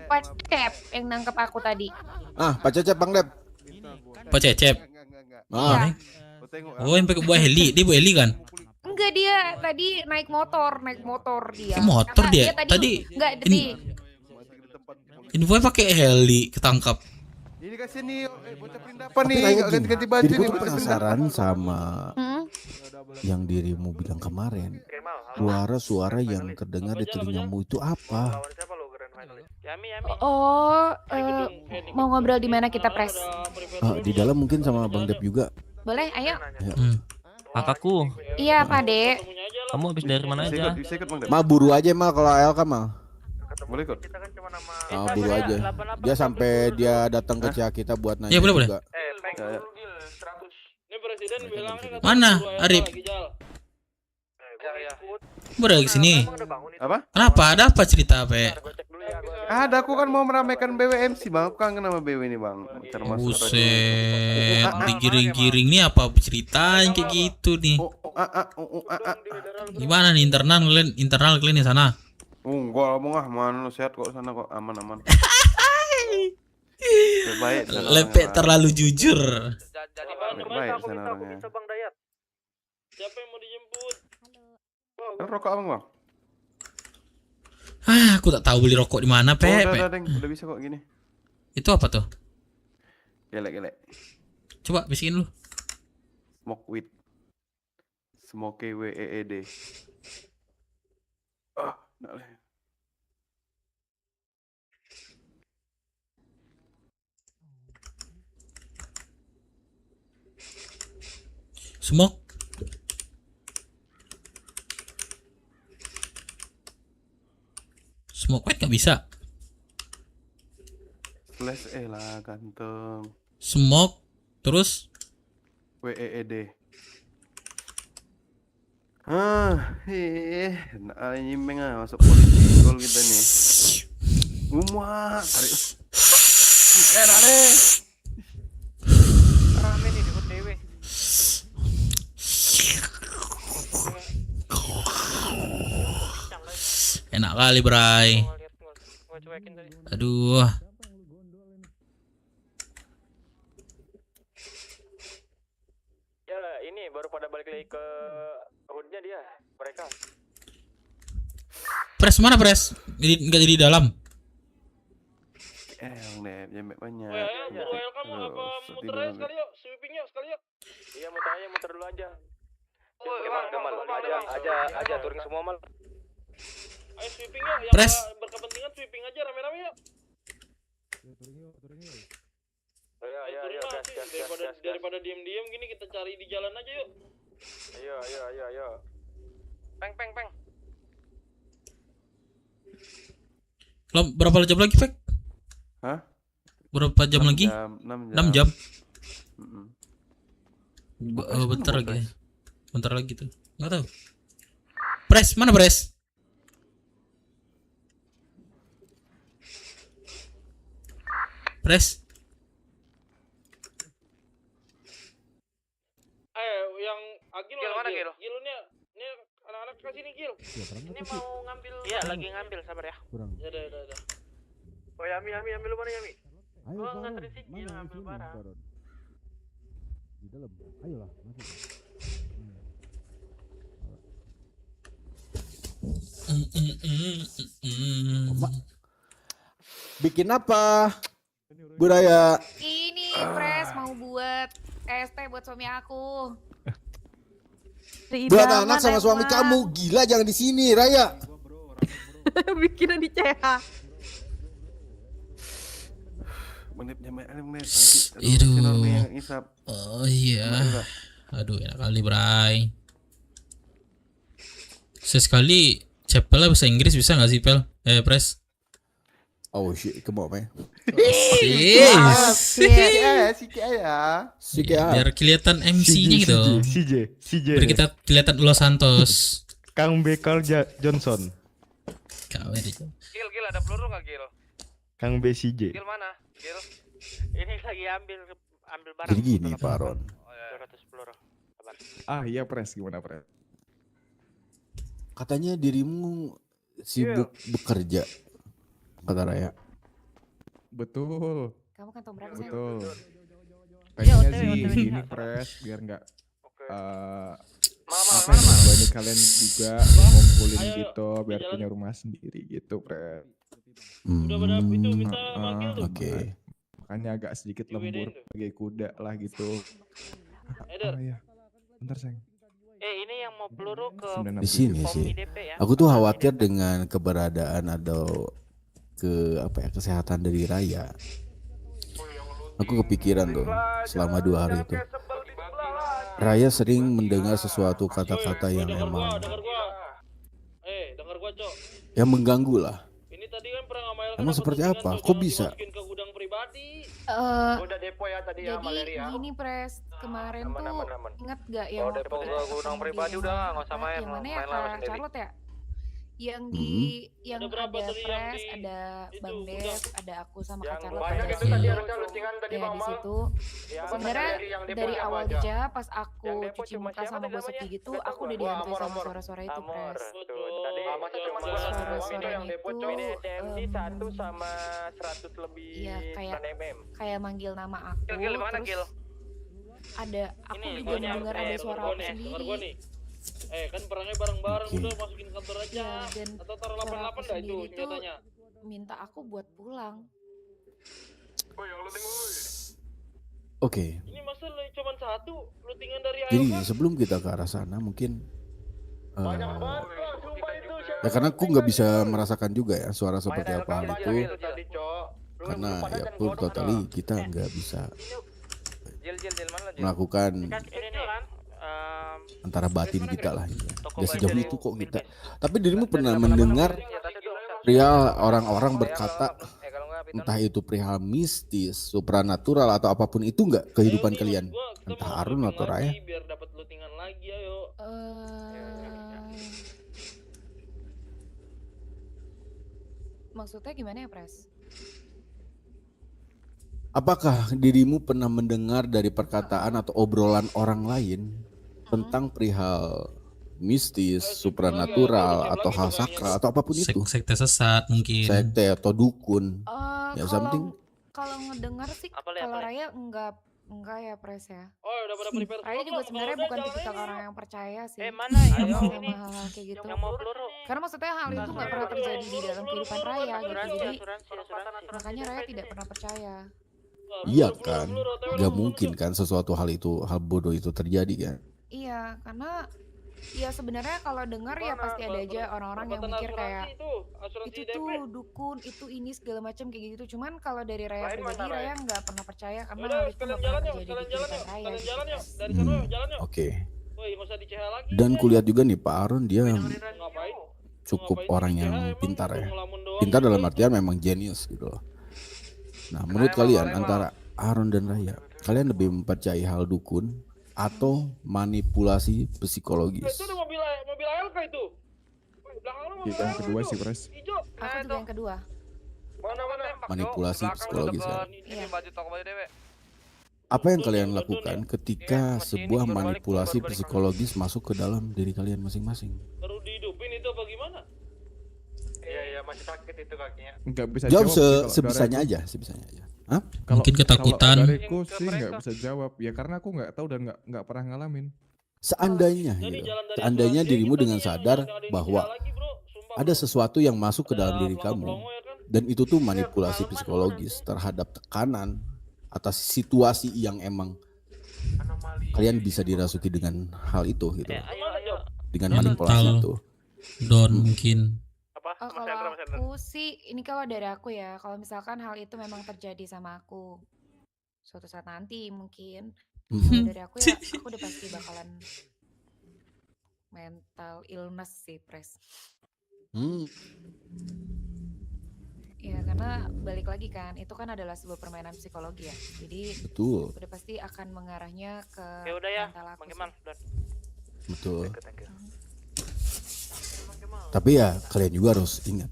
Pak Cep yang nangkep aku tadi. Ah, Pak Cecep, Bang Dep. Pak Cecep. Ah, Oh, yang pakai buah heli. Dia buah heli kan? Enggak, dia tadi naik motor dia. Motor Karena dia? Tadi enggak tadi. infonya pakai heli ketangkap. Ini kasih nih bocah perindapan tapi nih, kayak nggak gini, ganti-ganti baju jadi nih gue bocah penasaran sama Hmm? yang dirimu bilang kemarin. Suara-suara yang terdengar di telingamu itu apa? Oh, mau ngobrol di mana kita, Pres? Di dalam mungkin sama Bang Dep juga. Boleh, ayo. Ya. Kakakku, Iya, Pak De. kamu habis dari mana aja? Bisa ikut Bang Dep. Mal buru aja mal kalau El kan mal. Boleh ikut. Buru aja. Dia sampai dia datang ke kita buat nanya. Ya, boleh. juga. Ini presiden bilangnya Mana, Arif? Baru ke sini. Apa? Kenapa? Ada apa cerita, Pe? Ada, aku kan mau meramaikan BWMC bang. Aku kangen sama BW ini bang. Termasuk Buset, digiring-giring nih apa ceritanya kayak gitu nih? Gimana nih internal kalian di sana? Enggak mau mana lu sehat kok sana kok aman. Baik. Lepek terlalu jujur. Baik sana orangnya. Siapa yang mau dijemput? Rokok abang bang? Aku tak tahu beli rokok di mana, Pe. Udah bisa kok gini. Itu apa tuh? Gelek. Coba bisikin lu. Smoke weed. Smoke WEED. Nak lah. Smoke. Smoke weed gak bisa. Slash lah ganteng. Smoke terus WEED. Nak nyimeng masuk polisi gol kita nih. Tarik. Enak deh. Rame nih di OTW. enak kali, Bray. Aduh. Ya ini baru pada balik lagi ke hoodnya dia mereka. Pres mana, Pres? Enggak jadi di dalam. Yang deh, banyak. Welcome apa muter aja sekali yuk, sweeping yuk sekali yuk. Iya muter dulu aja. Gamal, aja touring semua mal. Ayo sweeping yuk, yang Pres. berkepentingan sweeping aja rame-rame yuk. Ayo, gas. Daripada diem-diem gini kita cari di jalan aja yuk. Ayo. Peng. Berapa jam lagi, Fek? Hah? Berapa jam lagi? 6 jam. Bentar lagi tuh. Enggak tahu. Pres, mana Pres? Pres. Yang Agil mana Gil? Gil ini anak-anak ke sini Gil. Ini mau ngambil. Iya, lagi ngambil, sabar ya. Ya udah. Oh, Yami lu mana Yami? Gua nganterin si Gil ngambil barang. Di dalam. Ayolah, masuk. Bikin apa? Budaya. Ini Pres mau buat ST buat suami aku. Buat anak sama suami kamu. Gila, jangan di sini, Raya. Bikinnya di CH. Menit. Oh iya. Aduh, enak kali, Bray. Sesekali Cepel bahasa Inggris bisa nggak sih, Pel? Pres? Oh shit, come on, man. Biar kelihatan MC-nya gitu. CJ. Biar kita kelihatan Los Santos. Kang Bekal Johnson. Gil ada peluru nggak Gil? Kang BCJ. Gil mana? Gil? Ini lagi ambil barang. Jadi gini, Pak Ron. 200 peluru. Sabar. Iya Pres, gimana Pres? Katanya dirimu sibuk bekerja, kata Raya. Betul. Kamu kan berapa sih? Betul. Pengennya sih ini Pres biar nggak banyak kalian juga ngumpulin gitu biar punya rumah sendiri gitu Pres. Udah pada itu minta manggil tuh. Oke. Makanya agak sedikit lembur sebagai kuda lah gitu. Iya. Bentar sayang. Ini yang mau peluru ke Di sini sih. Aku tuh khawatir dengan keberadaan atau kesehatan dari Raya. Aku kepikiran tuh selama 2 hari itu. Raya sering mendengar sesuatu kata-kata yang emang denger gua, Cok. yang mengganggu lah. Ini tadi kan pernah ngamalkan. Emang seperti apa? Kok bisa? Ke gudang pribadi. Udah depo ya tadi ya Valeria. Ini Pres kemarin tuh ingat gak yang depo ke gudang pribadi udah nggak usah main. Yang mana ya Kak Charlotte ya? Yang yang Ada berapa ada tadi yang Fresh, di- ada Bang Dev, ada aku sama Kak Charlotte banyak ada itu tadi harusnya lutingan tadi ya di Mama. situ. Ya, Sebenarnya yang depo dari siapa awal aja? aja pas aku cuci muka sama gosok gigi gitu, aku udah dihantui sama suara-suara itu, Pres. Tadi masa cuma Suara-suara yang depo itu, coy. Ini DMC 1 sama 100 lebih Iya, kayak 9 mm. kayak manggil nama aku, Gil, mana, Gil? terus ada aku Ini, juga mendengar ada suara aku Kamar gua sendiri. nih. Kan perangnya bareng-bareng, udah masukin kantor aja. Iya, dan Atau taruh suara 88 aku dah itu sendiri tuh senjatanya. minta aku buat pulang. Oke. Ini masa cuma satu lootingan dari Jadi ALK? sebelum kita ke arah sana mungkin ya karena aku nggak bisa merasakan juga ya suara seperti apa hal itu, karena ya pur totally kita nggak bisa melakukan antara batin kita lah ya. Ya sejauh itu kok kita. Tapi dirimu pernah mendengar perihal orang-orang berkata entah itu perihal mistis, supranatural atau apapun itu nggak kehidupan kalian, entah Arun atau Raya? Biar dapat lootingan lagi, ayo. Maksudnya gimana ya, Pres? Apakah dirimu pernah mendengar dari perkataan atau obrolan orang lain tentang perihal mistis, supranatural atau hal sakral atau apapun itu? Sekte sesat mungkin. Sekte atau dukun. Ya something. Kalau ngedengar sih, kalau Raya enggak ya, Pres ya. Oh, udah pada prepare. Raya juga sebenarnya bukan tipikal orang yang percaya sih. Mana ya? sama hal-hal kayak gitu. Yang mau peluru. Karena maksudnya hal itu nggak pernah terjadi di dalam kehidupan Raya gitu. Jadi makanya Raya tidak pernah percaya. Iya kan, gak mungkin kan sesuatu hal itu, hal bodoh itu terjadi kan? Iya, karena ya sebenarnya kalau dengar ya pasti ada aja orang-orang yang mikir kayak itu tuh dukun, itu ini segala macam kayak gitu. Cuman kalau dari Raya pribadi, Raya nggak pernah percaya karena hal itu nggak pernah terjadi di kehidupan Raya. Oke. Dan kulihat juga nih Pak Aaron, dia cukup orang yang pintar ya. Pintar dalam artian memang jenius gitu loh. Nah, menurut kalian antara Aaron dan Raya, kalian lebih mempercayai hal dukun atau manipulasi psikologis? Itu mobil ALK itu. Kita yang kedua sih, Pres. Aku juga yang kedua. Manipulasi psikologis kan? Iya. Apa yang kalian lakukan ketika sebuah manipulasi psikologis masuk ke dalam diri kalian masing-masing? Baru dihidupin itu apa gimana? Iya, masih sakit itu kakinya. Nggak bisa Jawab jawab sebisanya aja, sebisanya aja. Hah? Mungkin ketakutan. Kalau dariku sih nggak bisa jawab ya karena aku nggak tahu dan nggak pernah ngalamin. Seandainya gitu, seandainya dirimu dengan sadar bahwa ada sesuatu yang masuk ke dalam diri kamu dan itu tuh manipulasi psikologis terhadap tekanan atas situasi yang emang kalian bisa dirasuki dengan hal itu gitu, dengan manipulasi itu. Don mungkin. Oh, kalau aku sih, ini kalau dari aku ya, kalau misalkan hal itu memang terjadi sama aku suatu saat nanti mungkin, kalau dari aku ya, aku udah pasti bakalan mental illness sih, Pres. Ya karena balik lagi kan, itu kan adalah sebuah permainan psikologi ya, jadi Betul. udah pasti akan mengarahnya ke Ya udah ya, mental aku Bang sih. Betul. Tapi ya kalian juga harus ingat,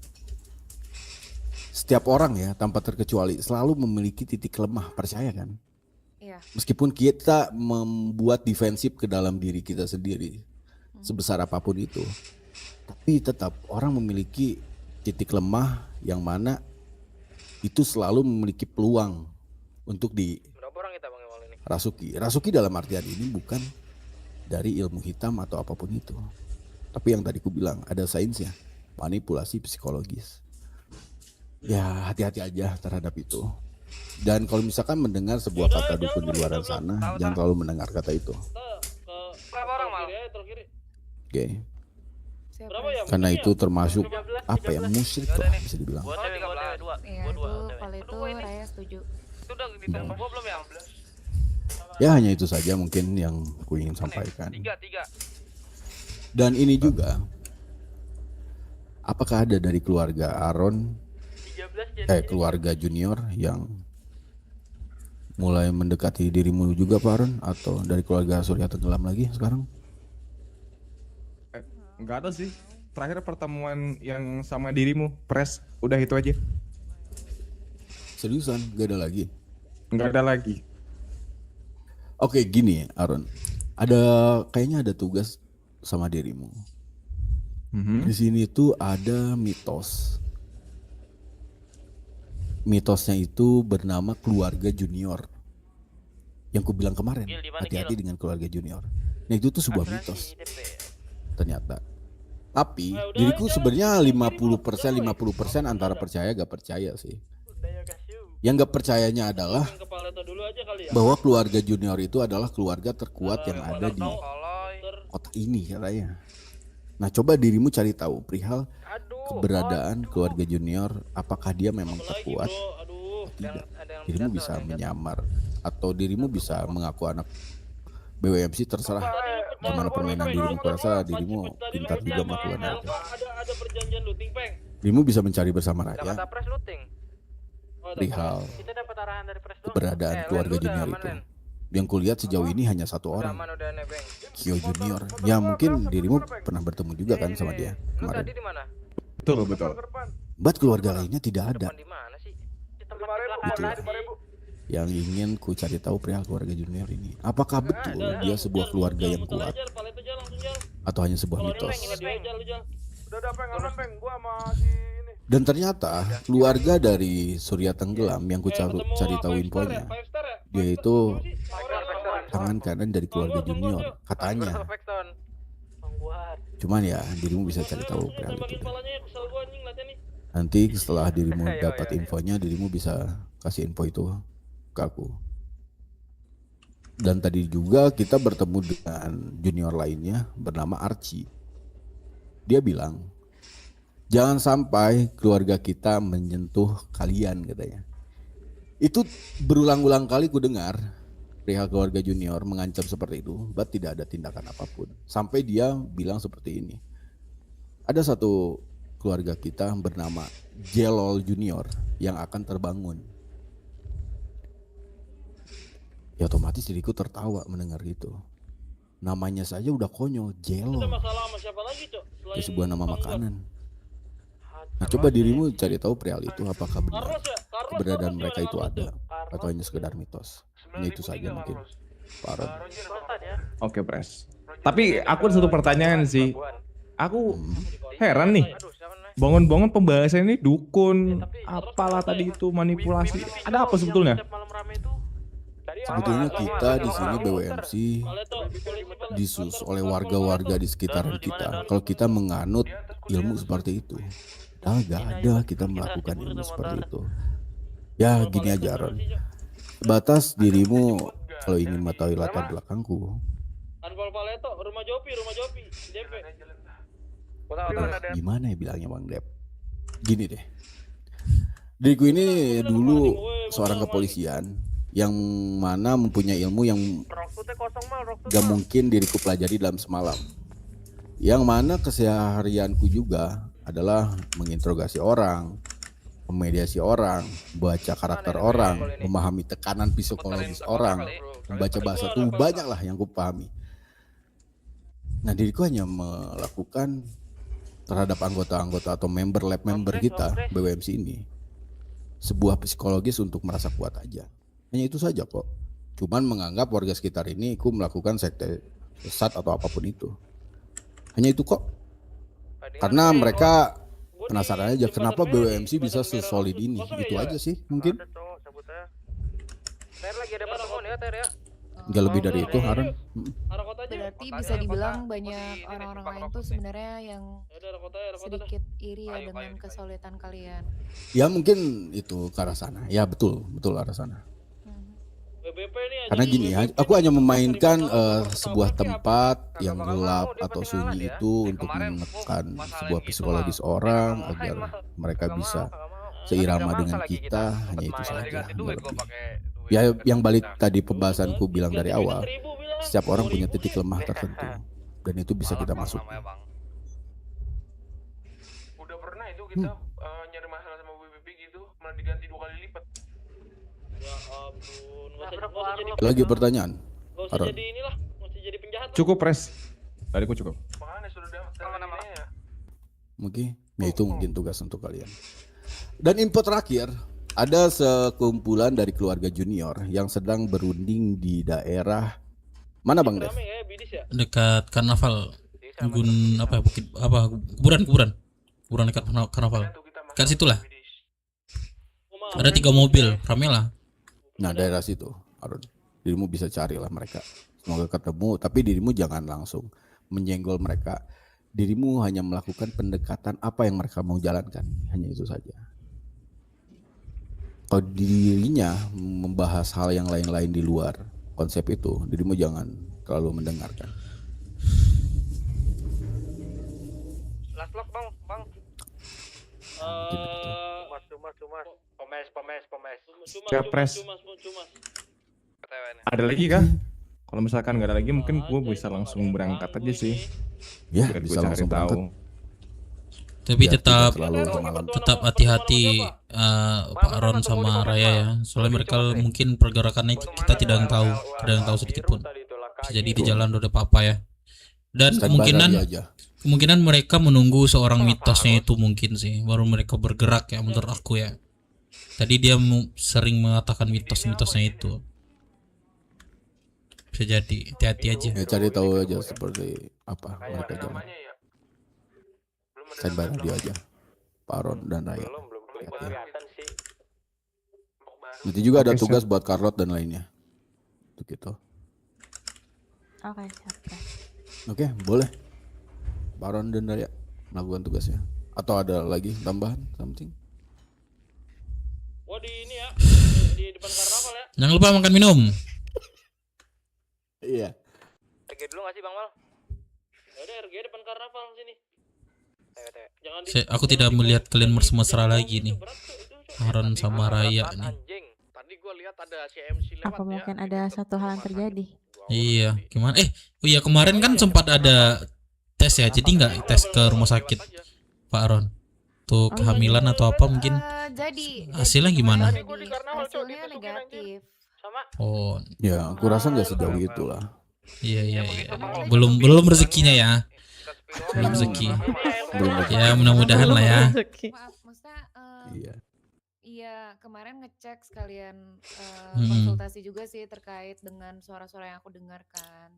setiap orang ya tanpa terkecuali selalu memiliki titik lemah, percaya kan? Iya. Meskipun kita membuat defensif ke dalam diri kita sendiri, sebesar apapun itu, tapi tetap orang memiliki titik lemah yang mana itu selalu memiliki peluang untuk dirasuki. Rasuki dalam artian ini bukan dari ilmu hitam atau apapun itu. Tapi yang tadi ku bilang ada sainsnya, manipulasi psikologis. Ya hati-hati aja terhadap itu. Dan kalau misalkan mendengar sebuah kata dukun di luar sana, jangan terlalu mendengar kata itu. Oke. Karena itu termasuk apa ya, musyrik lah bisa dibilang. Iya, kalau itu Raya setuju. Ya hanya itu saja mungkin yang ku ingin sampaikan. Dan ini juga, apakah ada dari keluarga Aaron, keluarga junior yang mulai mendekati dirimu juga Pak Aaron, atau dari keluarga Surya Tenggelam lagi sekarang? Nggak ada sih. terakhir pertemuan yang sama dirimu, Pres, udah itu aja. Seriusan, gak ada lagi? Nggak ada lagi. Oke, gini Aaron. Kayaknya ada tugas sama dirimu. Di sini tuh ada mitos. Mitosnya itu bernama keluarga junior. Yang ku bilang kemarin, hati-hati dengan keluarga junior. Nah itu tuh sebuah mitos. Ternyata. Tapi diriku sebenarnya 50% antara percaya gak percaya sih. Yang gak percayanya adalah bahwa keluarga junior itu adalah keluarga terkuat yang ada di kota ini katanya. Nah coba dirimu cari tahu perihal keberadaan keluarga junior, apakah dia memang terkuat atau tidak. Dirimu bisa menyamar atau dirimu bisa mengaku anak BWMC, terserah gimana permainan dirimu. Kurasa dirimu pintar juga melakukan hal itu. Dirimu bisa mencari bersama Raya perihal keberadaan keluarga junior itu. Yang kulihat sejauh ini hanya satu orang, Kyo Junior. Ya mungkin dirimu pernah bertemu juga kan sama dia kemarin. Betul. Buat keluarga lainnya tidak ada. Itulah yang ingin ku cari tahu perihal keluarga junior ini. Apakah betul dia sebuah keluarga yang kuat atau hanya sebuah mitos? Dan ternyata keluarga dari Surya Tenggelam yang ku cari tahu infonya, dia itu tangan kanan dari keluarga junior katanya. Cuman ya dirimu bisa cari tahu perihal itu. Nanti setelah dirimu dapat infonya, dirimu bisa kasih info itu ke aku. Dan tadi juga kita bertemu dengan junior lainnya bernama Archie. Dia bilang, jangan sampai keluarga kita menyentuh kalian katanya. Itu berulang-ulang kali ku dengar perihal keluarga junior mengancam seperti itu, but tidak ada tindakan apapun. Sampai dia bilang seperti ini. Ada satu keluarga kita bernama Jelol Junior yang akan terbangun. Ya otomatis diriku tertawa mendengar itu. Namanya saja udah konyol, Jelol. Itu sebuah nama makanan. Nah coba dirimu cari tahu perihal itu, apakah benar keberadaan mereka itu ada atau hanya sekedar mitos. Hanya itu saja mungkin, Pak Aaron. Oke, Pres. Tapi aku ada satu pertanyaan sih. Aku heran nih. Bangun-bangun pembahasan ini dukun, apalah tadi itu manipulasi. Ada apa sebetulnya? Sebetulnya kita di sini BWMC disusus oleh warga-warga di sekitaran kita. Kalau kita menganut ilmu seperti itu, gak ada kita melakukan ilmu seperti itu. Ya gini aja Aaron, batas dirimu kalau ingin mengetahui latar belakangku. Gimana ya bilangnya Bang Dep? Gini deh, diriku ini dulu seorang kepolisian yang mana mempunyai ilmu yang gak mungkin diriku pelajari dalam semalam. Yang mana keseharianku juga adalah menginterogasi orang, memediasi orang, baca karakter orang, memahami tekanan psikologis orang, membaca bahasa tubuh, banyak lah yang kupahami. Nah diriku hanya melakukan terhadap anggota-anggota atau lab member kita BWMC ini sebuah psikologis untuk merasa kuat aja. Hanya itu saja kok. Cuman menganggap warga sekitar ini aku melakukan sekte sesat atau apapun itu. Hanya itu kok. Karena mereka penasaran aja kenapa BWMC bisa sesolid ini. Itu aja sih mungkin. Gak lebih dari itu Aaron. Berarti bisa dibilang banyak orang-orang lain tuh sebenarnya yang sedikit iri ya dengan kesulitan kalian. Ya mungkin itu ke arah sana. Ya betul arah sana. Karena gini ya, aku hanya memainkan sebuah tempat yang gelap atau sunyi itu untuk menekan sebuah psikologis orang agar mereka bisa seirama dengan kita. Hanya itu saja. Ya yang balik tadi pembahasanku bilang dari awal, setiap orang punya titik lemah tertentu dan itu bisa kita masuk. Udah pernah itu kita nyari masalah sama BBB gitu, malah diganti 2 kali lipat. Ya ampun, Lagi pertanyaan, Aaron. Cukup Pres, tadiku cukup. Oke, ya itu mungkin tugas untuk kalian. Dan info terakhir, ada sekumpulan dari keluarga junior yang sedang berunding di daerah mana Bang Dev? Dekat karnaval. Apa bukit apa kuburan dekat karnaval. Dekat situlah. Ada 3 mobil, rame lah. Nah, daerah situ, Aron. Dirimu bisa carilah mereka. Semoga ketemu, tapi dirimu jangan langsung menyenggol mereka. Dirimu hanya melakukan pendekatan apa yang mereka mau jalankan, hanya itu saja. Kalau dirinya membahas hal yang lain-lain di luar konsep itu, dirimu jangan terlalu mendengarkan. Last lock bang. Pomes. Ya pres. Ada lagi kah? Kalau misalkan nggak ada lagi, mungkin gue bisa langsung berangkat aja sih. Ya, biar bisa gue langsung cari tahu. Tapi Ya, tetap tidak tetap hati-hati Pak Ron sama Raya ya. Soalnya mereka mungkin pergerakannya kita tidak tahu sedikit pun. Bisa jadi di jalan udah apa ya. Dan kemungkinan mereka menunggu seorang mitosnya itu mungkin sih, baru mereka bergerak ya menurut aku ya. Tadi dia sering mengatakan mitos-mitosnya itu. Bisa jadi, hati-hati aja. Ya, cari tahu aja seperti apa mereka jalan. Standby dia aja, Pak Ron dan Raya. Nanti juga ada tugas buat Carlot dan lainnya. Untuk itu. Oke, siap. Oke, boleh. Pak Ron dan Raya melakukan tugasnya. Atau ada lagi tambahan something? Wah di ini ya, di depan karnaval ya. Jangan lupa makan minum. Iya. RG dulu nggak sih Bang Mal? Ya udah RG depan karnaval sini. Jangan Aku tidak melihat kalian mesra lagi nih. Aaron sama Raya nih. Tadi gua lihat ada CMC lewat Apa mungkin ada satu hal yang terjadi? Iya, gimana? Oh iya kemarin kan sempat ada tes ya, jadi nggak tes ke rumah sakit Pak Aaron? Tuh kehamilan atau apa mungkin? Jadi Hasilnya gimana? hasilnya negatif. Oh, ya aku rasa nggak sejauh itulah. Iya. Belum rezekinya ya. Belum rezeki. Ya mudah-mudahan lah ya. Maaf, maksudnya iya kemarin ngecek sekalian konsultasi juga sih terkait dengan suara-suara yang aku dengarkan.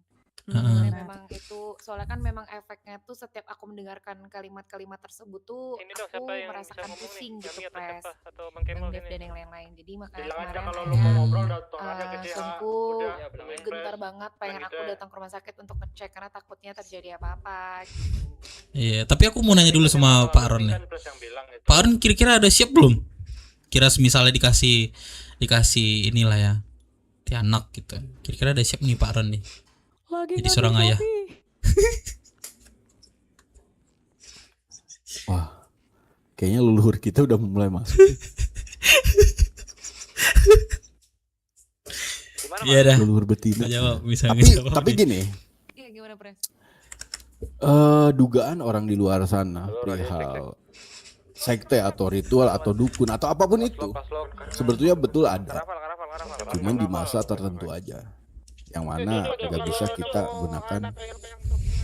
Memang itu soalnya kan memang efeknya tuh setiap aku mendengarkan kalimat-kalimat tersebut tuh aku merasakan pusing gitu Pres, Bang Dev dan yang lain-lain. Jadi makanya kemarin sungku gentar banget pengen aku datang ke rumah sakit untuk ngecek karena takutnya terjadi apa-apa. Iya, tapi aku mau nanya dulu sama Pak Aaron nih. Pak Aaron kira-kira ada siap belum? Kira misalnya dikasih inilah ya, di anak gitu. Kira-kira ada siap nih Pak Aaron nih. Jadi seorang ayah. Wah, kayaknya leluhur kita udah mulai masuk. Iya dah. Leluhur betina. Jawab, tapi gini. Iya gimana Pres? Dugaan orang di luar sana perihal sekte atau ritual atau dukun atau apapun itu sebetulnya betul ada. Cuman di masa tertentu aja. Yang mana nggak bisa kita gunakan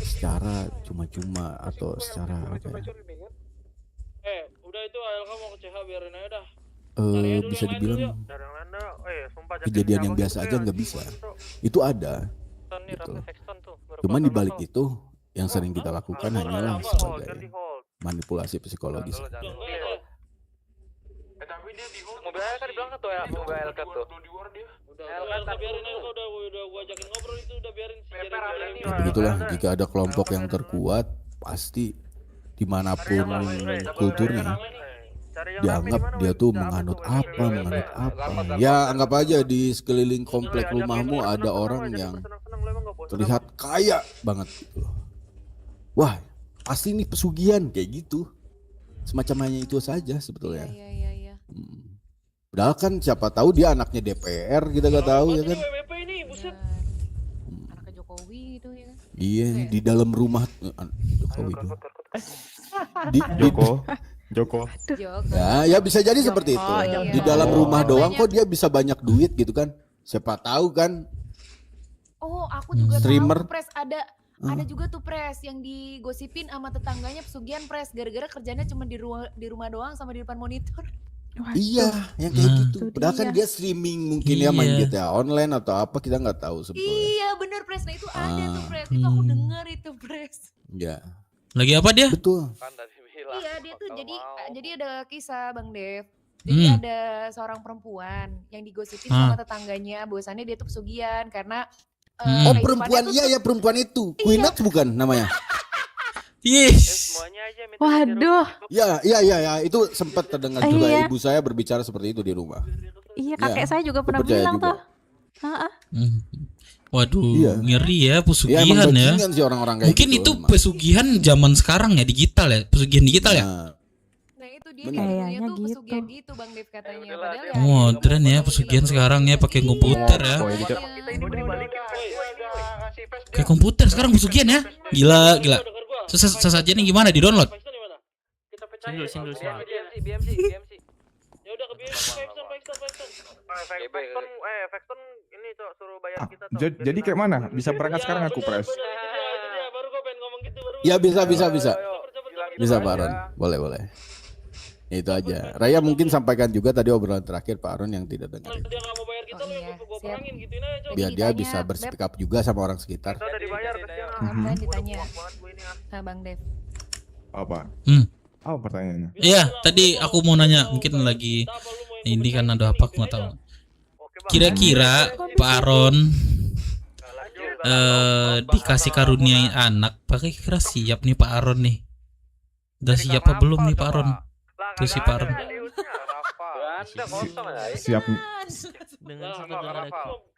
secara cuma-cuma atau secara apa ya? Udah itu ALK mau ke CH biarin aja dah. Bisa dibilang kejadian yang biasa aja nggak bisa. Itu ada. Gitu. Cuman di balik itu yang sering kita lakukan hanyalah sebagai manipulasi psikologis. Mobilnya kan dibilang tuh ya, mobil ALK tuh. Udah biarin aja, udah gua ajakin ngobrol itu udah biarin sih. Ya begitulah, jika ada kelompok yang terkuat pasti dimanapun kulturnya dianggap dia tuh menganut apa. Ya anggap aja di sekeliling komplek rumahmu ada orang yang terlihat kaya banget gitu loh. Wah pasti ini pesugihan kayak gitu. Semacamnya itu saja sebetulnya. Iya. Padahal kan siapa tahu dia anaknya DPR, kita gak tahu ya kan. Anaknya Jokowi itu ya kan. Iya, di dalam rumah Jokowi itu. Joko. Ya bisa jadi seperti itu. Di dalam rumah doang kok dia bisa banyak duit gitu kan. Siapa tahu kan. Oh, aku juga Streamer. tahu Pres Ada juga tuh Pres yang digosipin sama tetangganya pesugihan Pres gara-gara kerjanya cuma di rumah doang sama di depan monitor. Iya, yang kayak gitu. Padahal kan dia streaming mungkin ya main GTA online atau apa kita nggak tahu sebetulnya. Iya bener Pres, nah itu ada tuh Pres, itu aku denger itu Pres. Ya. Lagi apa dia? Betul. Iya dia tuh jadi ada kisah Bang Dev. Jadi ada seorang perempuan yang digosipin sama tetangganya, bahwasannya dia tuh pesugihan karena oh perempuan, iya ya perempuan itu. Queen Nuts bukan namanya? Yes. Waduh. Ya, itu sempat terdengar juga ibu saya berbicara seperti itu di rumah. Iya, kakek saya juga pernah percaya bilang juga. tuh. Waduh, ngeri ya pesugihan ya. Bajingan sih orang-orang kayak Mungkin gitu, itu emang. pesugihan zaman sekarang ya, digital ya, pesugihan digital ya. Nah itu dia Kayaknya tuh pesugihan gitu Bang Dev katanya. Padahal ya Modern ya pesugihan sekarang ya, pakai komputer ya. Kayak komputer sekarang pesugihan ya. Gila. Sesaja nih gimana di download? Single. BMC. Ya udah ke BMC, Paxton ini tuh suruh bayar kita tuh. Jadi kayak mana? Bisa berangkat sekarang aku Pres? Ya bisa. Bisa Pak Aron, boleh. Itu aja. Raya mungkin sampaikan juga tadi obrolan terakhir Pak Aron yang tidak dengar. Dia nggak mau bayar kita lu yang gua perangin gituin aja. Biar dia bisa berspeak up juga sama orang sekitar. Udah dibayar Ngapain ditanya nah Bang Dev. Apa? Apa pertanyaannya? Iya, tadi aku mau nanya, mungkin lagi ini kan ada apa aku nggak tahu. Kira-kira Pak Aron dikasih karunia anak, pakai kira siap nih Pak Aron nih? Udah siap apa belum nih Pak Aron? Tuh si Pak Aron.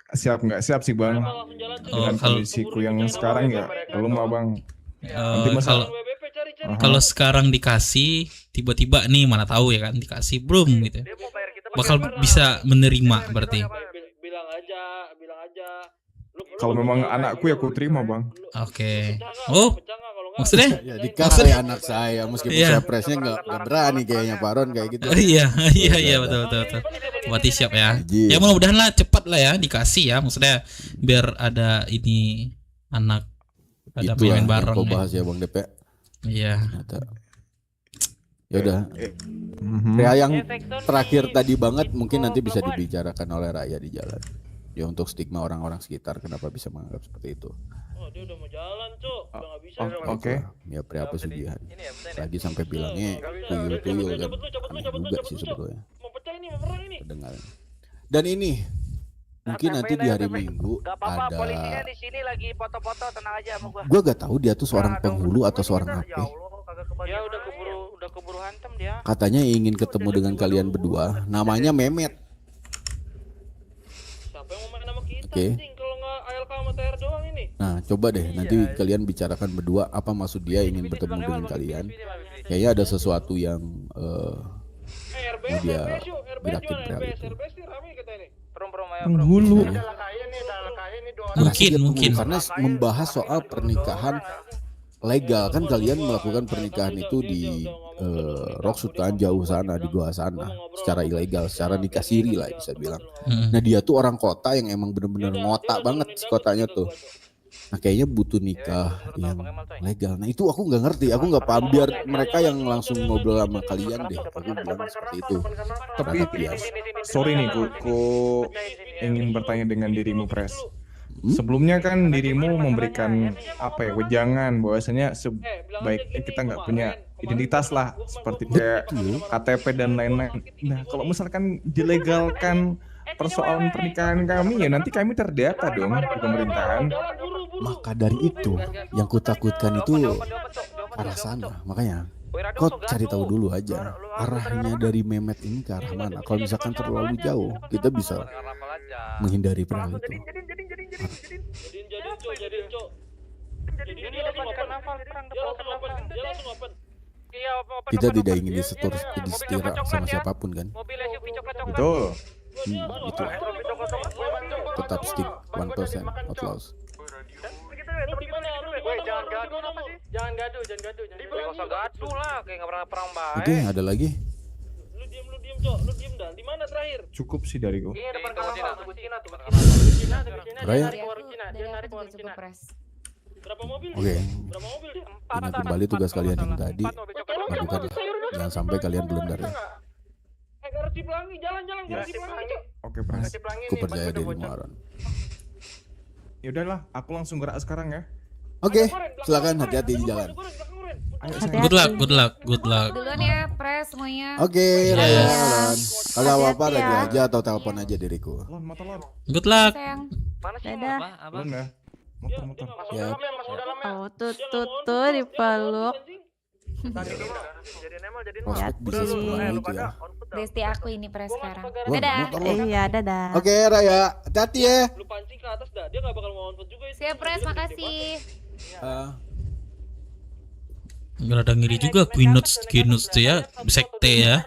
Siap nggak siap sih Bang. Dengan kondisiku yang sekarang ya belum lah Bang. Kalau sekarang dikasih tiba-tiba nih mana tahu ya kan dikasih belum gitu. Bakal bisa menerima berarti. Bilang aja. Kalau memang anakku ya aku terima bang. Oke. Oh, maksudnya? Ya dikasih anak saya meskipun saya presnya nggak berani kayaknya Pak Ron kayak gitu. Iya betul. Berarti siap ya. Ya mudah-mudahan lah cepat lah ya dikasih ya, maksudnya biar ada ini anak ada main bareng. Kau bahas ya bang DP. Iya. Ya udah. Yang terakhir tadi banget mungkin nanti bisa dibicarakan oleh Raya di jalan. Ya untuk stigma orang-orang sekitar kenapa bisa menganggap seperti itu. Oh dia udah mau jalan cuk, udah nggak bisa. Oke. Ya pria pesugihan. Lagi sampai bilangnya tuyul-tuyul kan. Aneh juga sih sebetulnya. Mau pecah ini, mau perang ini. Kedengaran. Dan ini mungkin nanti di hari Minggu ada. Polisinya di sini lagi foto-foto, tenang aja sama gua. Gua gak tahu dia tuh seorang penghulu atau seorang apa. Dia udah keburu hantem dia. Katanya ingin ketemu dengan kalian berdua. Namanya Mehmet. Siapa yang mau main sama kita? Oke. Kalau nggak ALK sama TR doang ini. Nah, coba deh nanti kalian bicarakan berdua apa maksud dia ingin bertemu dengan kalian. Kayaknya ada sesuatu yang mau dia gerakin pria itu. Penghulu. Mungkin karena membahas soal pernikahan legal kan kalian melakukan pernikahan itu di Rocksud kan jauh sana di gua sana secara ilegal, secara nikah siri lah bisa bilang. Nah dia tuh orang kota yang emang bener-bener ngotak banget kotanya tuh. Nah kayaknya butuh nikah yang legal. Nah itu aku nggak ngerti, aku nggak paham. Biar mereka yang langsung ngobrol sama kalian deh. Aku bilang seperti itu. Tapi sorry nih, ku ingin bertanya dengan dirimu Pres. Sebelumnya kan dirimu memberikan apa ya wejangan bahwasanya sebaiknya kita nggak punya identitas lah seperti kayak KTP dan lain-lain. Nah kalau misalkan dilegalkan persoalan pernikahan kami ya nanti kami terdata dong di pemerintahan. Maka dari itu yang kutakutkan itu arah sana. Makanya kau cari tahu dulu aja arahnya dari Mehmet ini ke arah mana. Kalau misalkan terlalu jauh kita bisa menghindari perang itu. Kita tidak ingin disetir sama siapapun kan. Betul. Itu tetap stick 1% outlaws. Jangan gaduh. Jangan usah gaduh lah, kayak nggak pernah perang banget. Oke, ada lagi? Lu diem cok, lu diem dah. Di mana terakhir? Cukup sih dariku. Iya depan kapal, tunggu Cina. Raya. Dari aku juga cukup pres. Oke. Ingat kembali tugas kalian yang tadi. Lakukanlah. Jangan sampai kalian blunder ya. Garasi Pelangi, jalan-jalan Garasi Pelangi, Cok. Oke, Pres. Aku percaya dirimu, Aron. Ya udahlah, aku langsung gerak sekarang ya. Oke, silakan hati-hati di jalan. Good luck, good luck, good luck. Duluan ya, Pres semuanya. Oke, Raya, Aron. Kalau apa-apa lagi aja atau telepon aja diriku. Good luck. Dadah. Belum ya? Motor. Ya. Oh, tuh dipeluk. Prospek bisa seperti itu ya. Besti aku ini Pres sekarang. Wah, Dadah. motor lo. Iya, dadah. Oke, Raya, hati-hati ya. Lu pancing ke atas dah, dia gak bakal mau on-foot juga itu. Siap Pres, makasih. Gak ada ngiri juga Queen Notes tuh ya, sekte ya.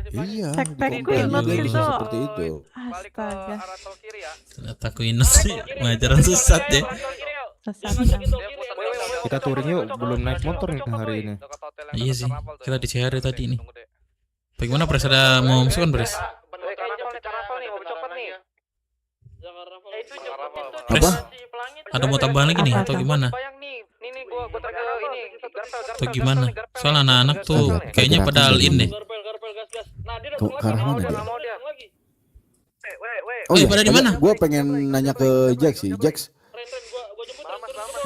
Iya, Sekte di Queen Kompel Notes juga bisa itu. seperti itu. Astaga. Ternyata Queen Notes pengajaran sesat ya. Kita touring yuk, belum naik motor nih hari ini. Iya sih, kita di CR tadi nih. Bagaimana Pres, ada mau masukan Pres? Apa? Ada mau tambahan lagi nih atau gimana? Atau gimana? Soal anak-anak tuh kayaknya pada all in deh. Ke arah mana dia? Oh, pada di mana? Gue pengen nanya ke Jax sih. Jax,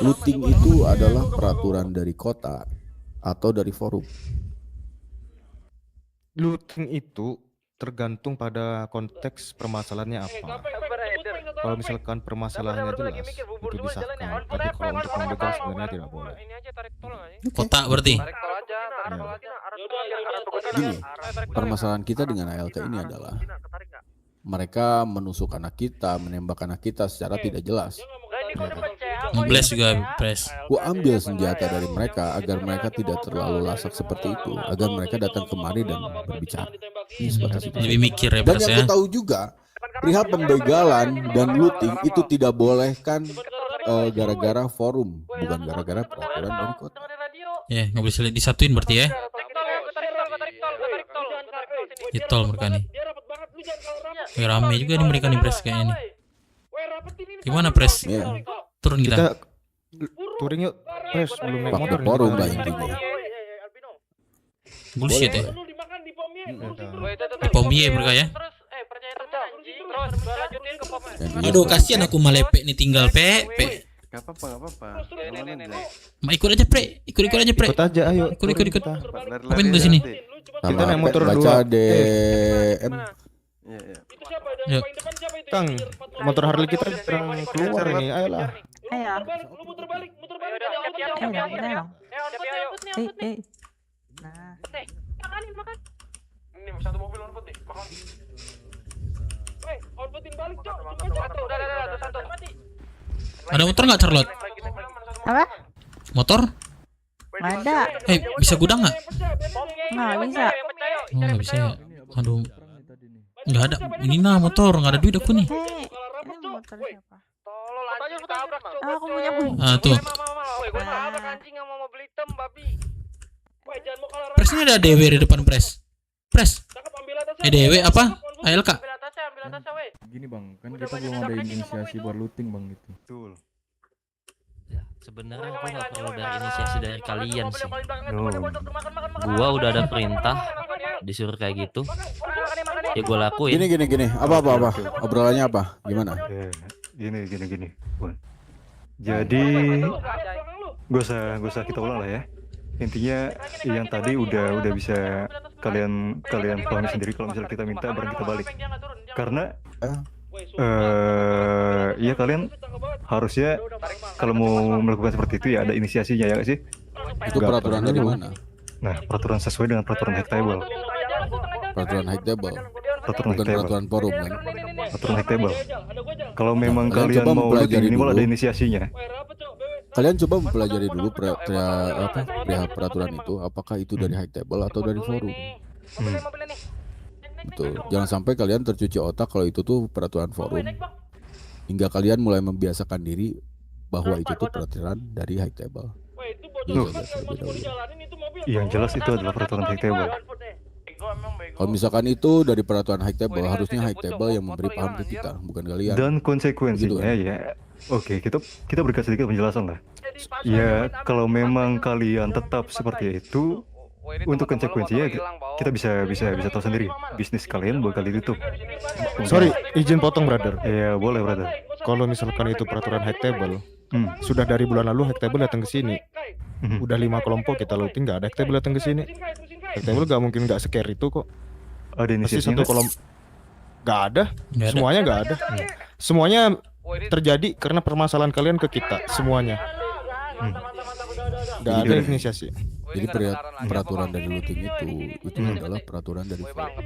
looting itu adalah peraturan dari kota atau dari forum? Looting itu tergantung pada konteks permasalahannya apa. Kalau misalkan permasalahannya jelas, itu disahkan. Tapi kalau untuk membegal sebenarnya tidak boleh. Kota berarti? Gini, permasalahan kita dengan ALK ini adalah mereka menusuk anak kita, menembak anak kita secara tidak jelas. Ngebles juga Pres. Gua ambil senjata dari mereka agar mereka tidak terlalu lasak seperti itu, agar mereka datang kemari dan berbicara. Ini sebatas itu. Lebih mikir ya Dan Pres yang ya. gue tahu juga, perihal pembegalan dan looting itu tidak boleh kan gara-gara forum, bukan gara-gara peraturan dari kota. Ya, nggak bisa disatuin berarti ya. Di tol mereka nih. Kayak rame juga nih mereka nih Pres kayaknya nih. Gimana Pres? Turun kita. Touring yuk, Pres, belum naik Pakai motor nih. forum lah intinya. Bullshit ya. Di pom Y mereka ya. Aduh, kasihan aku malepe nih tinggal pe. Gak apa-apa. Ma ikut aja Pre, ikut aja Pre. Ikut aja, ayo. Ikut. Ngapain di sini? Kita naik motor baca dua. DM. Yuk. Kang, motor Harley kita jarang keluar ini, ayolah. Ayo. Lu muter balik. Ayo. Nah. Makan. Ini satu mobil on-foot nih, makan. On-footin balik, Cok. Udah, satu. Ada motor nggak Charlotte? Apa? Motor? Nggak ada. Bisa gudang nggak? Nggak bisa. Oh, nggak bisa ya. Aduh. Nggak ada. Ini nah motor, nggak ada duit aku nih. Ini motor siapa? Aku punya Ah tuh. Pres ini ada DW di depan Pres. DW apa? ALK. Gini Bang, kan kita belum ada inisiasi buat looting Bang gitu. Betul. Ya, sebenarnya gua nggak perlu dari inisiasi dari kalian sih. Gua udah ada perintah disuruh kayak gitu. Ya gua lakuin. Gini. Apa? Obrolannya apa? Gimana? Gini. Jadi gak usah kita ulang lah ya. Intinya yang tadi udah bisa kalian pahami sendiri kalau misalnya kita minta barang kita balik. Karena ya kalian harusnya kalau mau melakukan seperti itu ya ada inisiasinya ya nggak sih? Itu peraturan dari mana? Nah, peraturan sesuai dengan peraturan high table. Peraturan high table. Peraturan Bukan high table. peraturan forum kan? Peraturan high table. Kalau memang kalian kalian coba mau mempelajari minimal dulu. ada inisiasinya. Kalian coba mempelajari dulu perihal peraturan itu, apakah itu dari high table atau dari forum. Betul. Jangan sampai kalian tercuci otak kalau itu tuh peraturan forum, hingga kalian mulai membiasakan diri bahwa itu tuh peraturan dari high table. Loh, yang jelas itu adalah peraturan high table. Kalau misalkan itu dari peraturan high table, harusnya high table yang memberi paham ke kita, bukan kalian. Dan konsekuensinya Begitu kan? ya, oke, kita berikan sedikit penjelasan lah. Ya, kalau memang kalian tetap seperti itu, untuk konsekuensinya kita bisa tahu sendiri. Bisnis kalian bakal ditutup. Sorry, izin potong brother. Iya, boleh brother. Kalau misalkan itu peraturan hack table, sudah dari bulan lalu hack table datang ke sini. Udah 5 kelompok kita looting, nggak ada hack table datang ke sini. Hack table nggak mungkin nggak scare itu kok. Ada Pasti inisiasinya satu kelompok. Nggak ada. Semuanya nggak ada. Semuanya terjadi karena permasalahan kalian ke kita semuanya. Nggak ada inisiasi. Jadi peraturan dari looting itu adalah peraturan dari forum.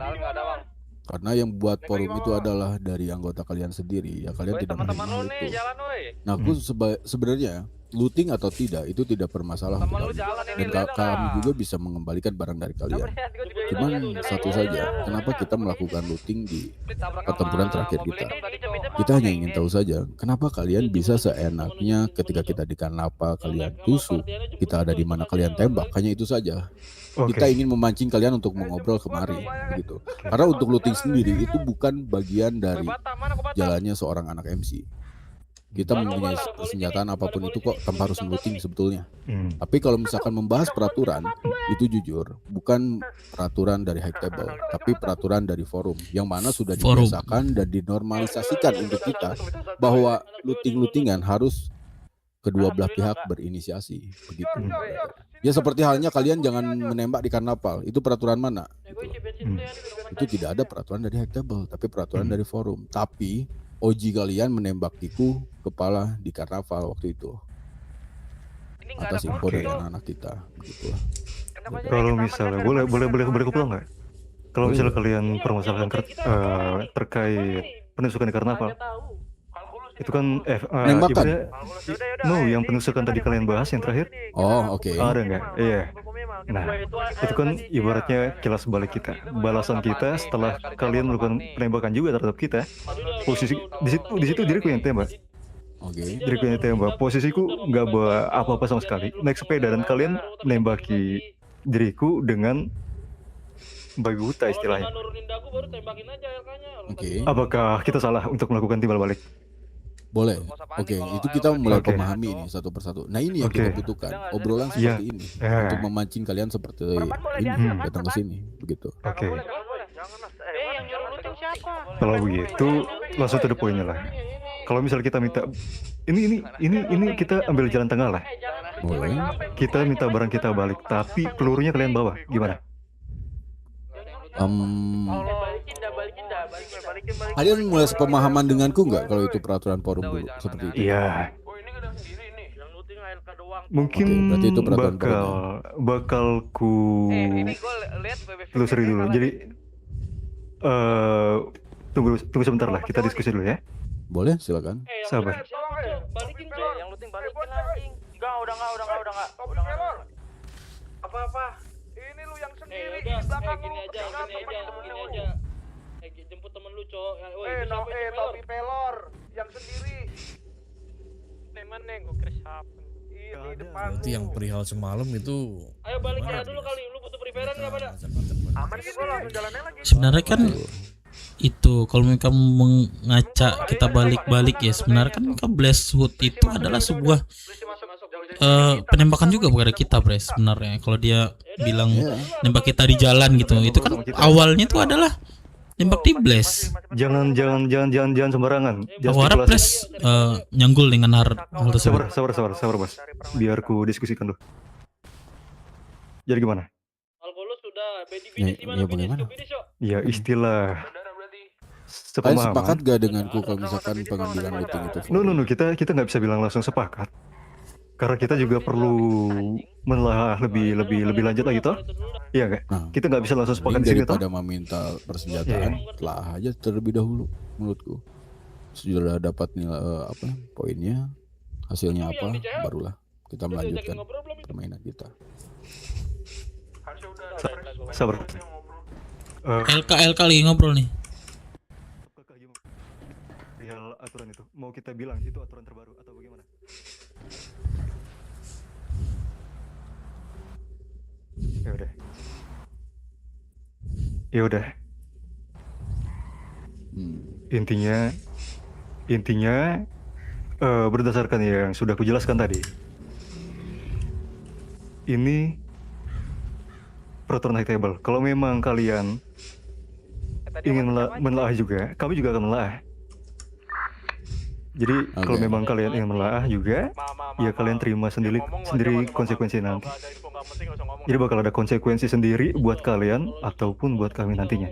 Karena yang buat forum itu adalah dari anggota kalian sendiri, ya kalian tidak menerima itu. Nah, aku sebenarnya looting atau tidak itu tidak bermasalah untuk kalian. Dan kami juga bisa mengembalikan barang dari kalian. Cuman satu saja, kenapa kita melakukan looting di pertempuran terakhir kita? Kita hanya ingin tahu saja, kenapa kalian bisa seenaknya ketika kita di Karnaval kalian tusuk, kita ada di mana kalian tembak, hanya itu saja. Kita ingin memancing kalian untuk mengobrol kemari, begitu. Karena untuk looting sendiri itu bukan bagian dari jalannya seorang anak MC. Kita mempunyai persenjataan apapun itu kok tanpa harus looting sebetulnya. Tapi kalau misalkan membahas peraturan, itu jujur bukan peraturan dari high table, tapi peraturan dari forum yang mana sudah dibiasakan dan dinormalisasikan untuk kita bahwa looting-lootingan harus kedua belah pihak berinisiasi, begitu. Ya seperti halnya kalian jangan menembak di Karnaval, itu peraturan mana? Itu tidak ada peraturan dari high table, tapi peraturan dari forum. Tapi OG kalian menembak kepala di Karnaval waktu itu atas info dari anak-anak kita, begitulah. Kalau misalnya boleh pulang nggak? Kalau misalnya kalian permasalahan terkait penusukan di Karnaval, itu kan Nembakan? yang penusukan tadi kalian bahas yang terakhir. Oh, oke. Ada nggak? Iya. Nah, itu kan ibaratnya kilas balik kita, balasan kita setelah kalian melakukan penembakan juga terhadap kita. Posisi di situ diriku yang tembak. Oke. Diriku yang tembak. Posisiku nggak bawa apa-apa sama sekali. Naik sepeda dan kalian nembaki diriku dengan babi buta istilahnya. Oke. Apakah kita salah untuk melakukan timbal balik? Boleh. Oke, itu kita mulai memahami ini satu persatu. Nah, ini yang kita butuhkan, obrolan seperti ini untuk memancing kalian seperti ini datang ke sini, begitu. Oke. Kalau begitu langsung to the point lah. Kalau misalnya kita minta ini kita ambil jalan tengah lah. Boleh. Kita minta barang kita balik, tapi pelurunya kalian bawa, gimana? Kalian mulai sepemahaman denganku nggak kalau itu peraturan forum dulu seperti itu? Iya. Mungkin berarti itu peraturan bakal ku telusuri dulu. Jadi tunggu sebentar lah, kita diskusi dulu ya. Boleh, silakan. Sabar. Balikin coy. Yang looting balikin anjing. Enggak, udah enggak. Apa-apa? Ini lu yang sendiri di belakang lu. Gini aja. Jemput temen lu, Cok. Tapi pelor yang sendiri. Temen neng gua kira siapa? Ini depan. Berarti yang perihal semalam itu. Ayo balikin dulu kali. Lu butuh preparean enggak pada? Aman sih, gua langsung jalannya lagi. Sebenarnya kan itu kalau mereka mengacak kita balik-balik ya, sebenarnya kan Blast Hood itu adalah sebuah penembakan juga kepada kita, Bres. Sebenarnya kalau dia bilang nembak kita di jalan gitu, itu kan awalnya itu adalah nembak di Blast. Jangan sembarangan. Aku harap Blast nyanggul dengan hal tersebut. Sabar, Bos. Biar ku diskusikan dulu. Jadi gimana? Ya bagaimana? Ya istilah Kalian sepakat gak denganku kalau misalkan pengambilan looting itu? No, kita nggak bisa bilang langsung sepakat. Karena kita juga perlu menelaah lebih lanjut lagi toh. Iya nggak? Nah, kita nggak bisa langsung sepakat di sini toh. Daripada meminta persenjataan, telah aja terlebih dahulu menurutku. Sudah dapat nilai poinnya, hasilnya apa, barulah kita melanjutkan permainan kita. Sabar. LK lagi ngobrol nih. Hal aturan itu, mau kita bilang itu aturan terbaru atau bagaimana? Ya udah. Intinya berdasarkan yang sudah kujelaskan tadi, ini peraturan high table. Kalau memang kalian ingin menelaah juga, kami juga akan menelaah. Jadi kalau memang kalian ingin menelaah juga, ya kalian terima sendiri konsekuensi nanti. Jadi bakal ada konsekuensi sendiri buat kalian ataupun buat kami nantinya.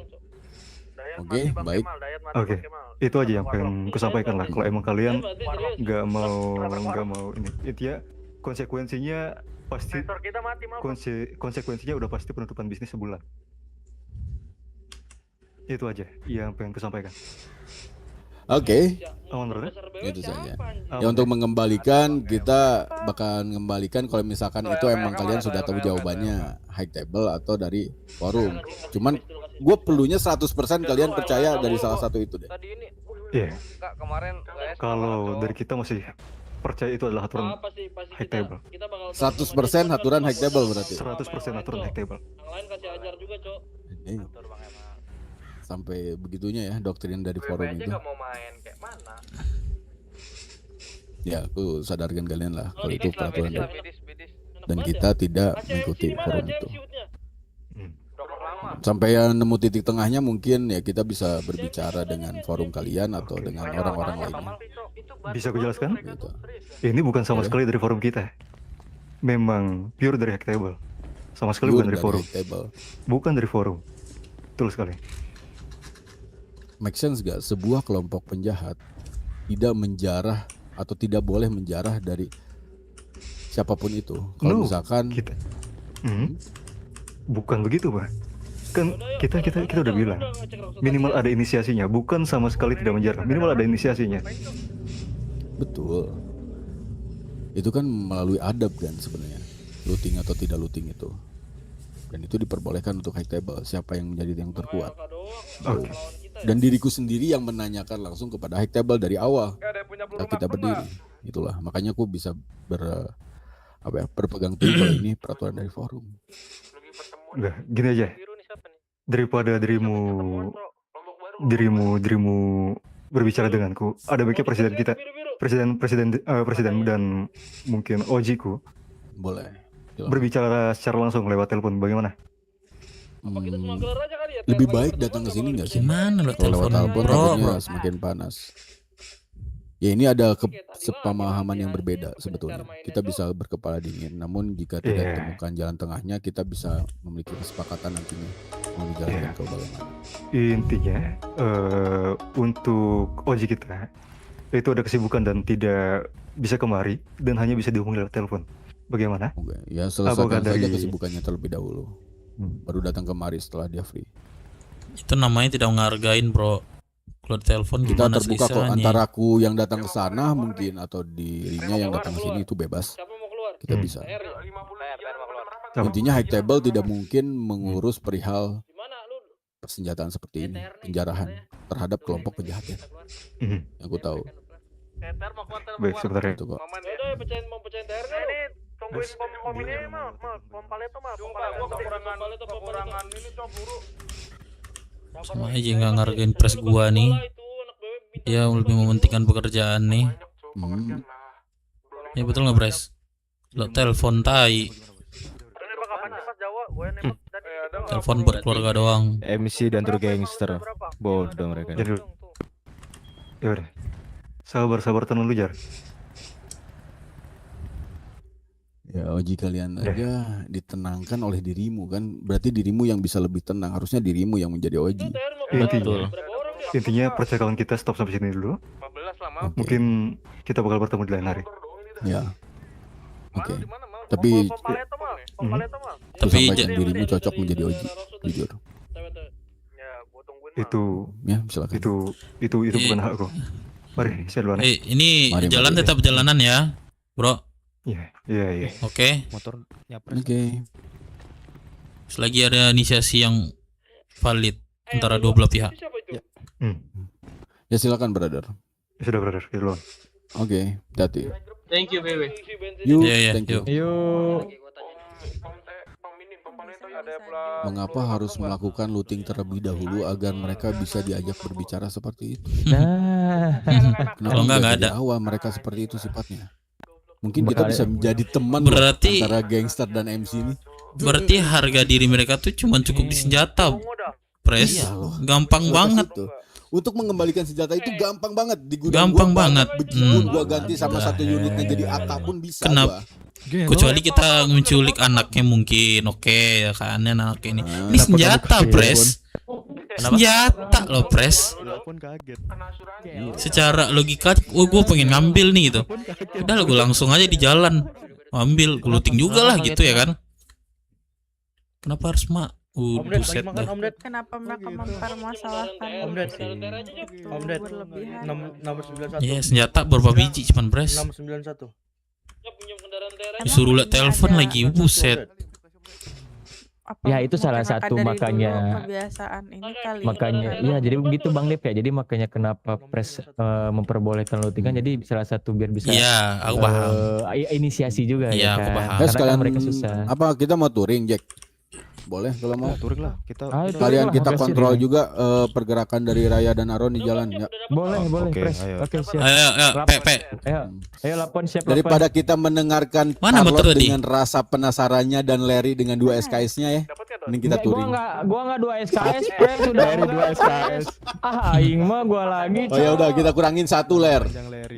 Oke, baik. Oke, itu aja yang pengen kusampaikan lah. Kalau emang kalian nggak mau ini, ya konsekuensinya pasti konsekuensinya udah pasti penutupan bisnis sebulan. Itu aja yang pengen kusampaikan. Oke, Aman, brother? itu saja. Ya untuk mengembalikan, kita bakal mengembalikan kalau misalkan itu emang kalian sudah tahu jawabannya high table atau dari forum. Cuman gue perlunya 100% kalian percaya dari salah satu itu deh. Iya. Kalau dari kita masih percaya itu adalah aturan high table. 100% aturan high table berarti. 100% aturan high table. Yang lain kasih ajar juga, Cok. Sampai begitunya ya doktrin dari forum itu. Nggak mau main kayak mana? Ya, aku sadarkan kalian lah kalau itu peraturan dan kita tidak mengikuti forum itu. Sampai yang nemu titik tengahnya mungkin ya kita bisa berbicara dengan forum kalian atau dengan orang-orang lainnya. Bisa aku jelaskan? Gitu. Ini bukan sama sekali dari forum kita. Memang pure dari high table. Sama sekali bukan dari forum. Bukan dari forum. Betul sekali. Make sense gak? Sebuah kelompok penjahat tidak menjarah atau tidak boleh menjarah dari siapapun itu. Kalau misalkan bukan begitu, Pak. Kan kita udah bilang minimal ada inisiasinya, bukan sama sekali tidak menjarah. Minimal ada inisiasinya. Betul. Itu kan melalui adab kan sebenarnya. Looting atau tidak looting itu. Dan itu diperbolehkan untuk high table. Siapa yang menjadi yang terkuat. Okay. Dan diriku sendiri yang menanyakan langsung kepada high table dari awal. Kita berdiri. Itulah. Makanya aku bisa berpegang teguh kalau ini peraturan dari forum. Udah, gini aja. Daripada dirimu berbicara denganku, ada baiknya presiden kita, presiden dan mungkin Ojiku boleh berbicara secara langsung lewat telepon. Bagaimana? Lebih baik datang ke sini nggak sih? Gimana lo Kalau telepon, telepon takutnya semakin panas. Ya ini ada sepemahaman yang berbeda sebetulnya. Kita bisa berkepala dingin, namun jika tidak ditemukan jalan tengahnya, kita bisa memiliki kesepakatan nantinya mau dijalankan ke bagaimana. Intinya untuk Oji kita itu ada kesibukan dan tidak bisa kemari dan hanya bisa dihubungi lewat telepon. Bagaimana? Ya selesaikan saja kesibukannya terlebih dahulu. Baru datang kemari setelah dia free. Itu namanya tidak menghargain, bro. Kalau telepon kita terbuka kok, antara aku yang datang ke sana mungkin atau dirinya yang datang ke sini itu bebas. Kita bisa. Intinya high table tidak mungkin mengurus perihal persenjataan seperti ini, penjarahan terhadap kelompok penjahatnya. Yang aku tahu. Baik, sebentar ya. Itu kok. Mau pecahin TR nggak lu? Tungguin pom ini mal, pompaletto mal. Kekurangan ini cok buru. Sama aja nggak ngargain press gua nih. Dia lebih mementingkan pekerjaan nih. Ya betul nggak press? Lo telepon tai. Telepon buat keluarga doang. MC dan true gangster. Bodoh mereka. Ya udah. Sabar tenang dulu, Jar. Ya Oji kalian aja ditenangkan oleh dirimu kan. Berarti dirimu yang bisa lebih tenang. Harusnya dirimu yang menjadi Oji. Intinya percakapan kita stop sampai sini dulu. Mungkin kita bakal bertemu di lain hari. Ya. Oke. Tapi sampaikan dirimu cocok menjadi Oji. Jujur. Itu ya silakan. Itu bukan hakku. Mari saya duluan. Ini jalan tetap jalanan ya, bro. Iya. Oke. Motornya Oke. Selagi ada inisiasi yang valid antara dua belah pihak. Ya silakan brother. Sudah brother, kita duluan. Oke, hati. Thank you, baby. Thank you. Yuk. Mengapa harus melakukan looting terlebih dahulu agar mereka bisa diajak berbicara seperti itu? Kalau nggak ada. Awal mereka seperti itu sifatnya. Mungkin kita bisa menjadi teman Berarti- antara gangster dan MC ini. Berarti harga diri mereka tuh cuma cukup di senjata, Pres. Iya loh. Gampang banget. Itu. Untuk mengembalikan senjata itu gampang banget. Di gudang Gampang gua, banget. Begini gua ganti sama satu unitnya jadi AK pun bisa. Kenapa? gua. Kecuali kita menculik anaknya mungkin, oke ya kan anak ini. Ini senjata, Pres. Senjata loh, Pres. Pun kaget. Secara logika, gue pengen ngambil nih gitu. Udah gue langsung aja di jalan ambil, gue looting juga lah gitu ya kan. Kenapa harus buset dah. Kenapa mereka mempermasalahkan Omdet. berlebihan? Nomor 91. Iya, senjata berapa biji cuman, Pres. 691. Disuruh liat telepon lagi, buset. Apa Ya itu salah mungkin satu dari dulu makanya kebiasaan ini kali. makanya ya jadi begitu Bang Dep ya. Jadi makanya kenapa Pres memperbolehkan lootingan, jadi salah satu biar bisa Iya, aku paham. Inisiasi juga Iya, ya aku kan. paham. Karena kan Sekalian mereka susah. apa kita mau touring, Jack? Boleh kalau mau. Touring lah kita. Kalian kita Makasih, kontrol Rin. juga pergerakan dari Raya dan Aron di jalan ya. Boleh, boleh, Oke, Pres. ayo. Oke, siap. Ayo, Pe. Ayo lapon siap Daripada kita mendengarkan Mana motor Carlot tadi? dengan rasa penasarannya dan Larry dengan 2 SKS-nya ya. Mending kita touring. Gua enggak 2 SKS, Pres. Sudah Dari 2 SKS. aing mah gua lagi. Oh ya udah kita kurangin 1 Ler. Yang Larry.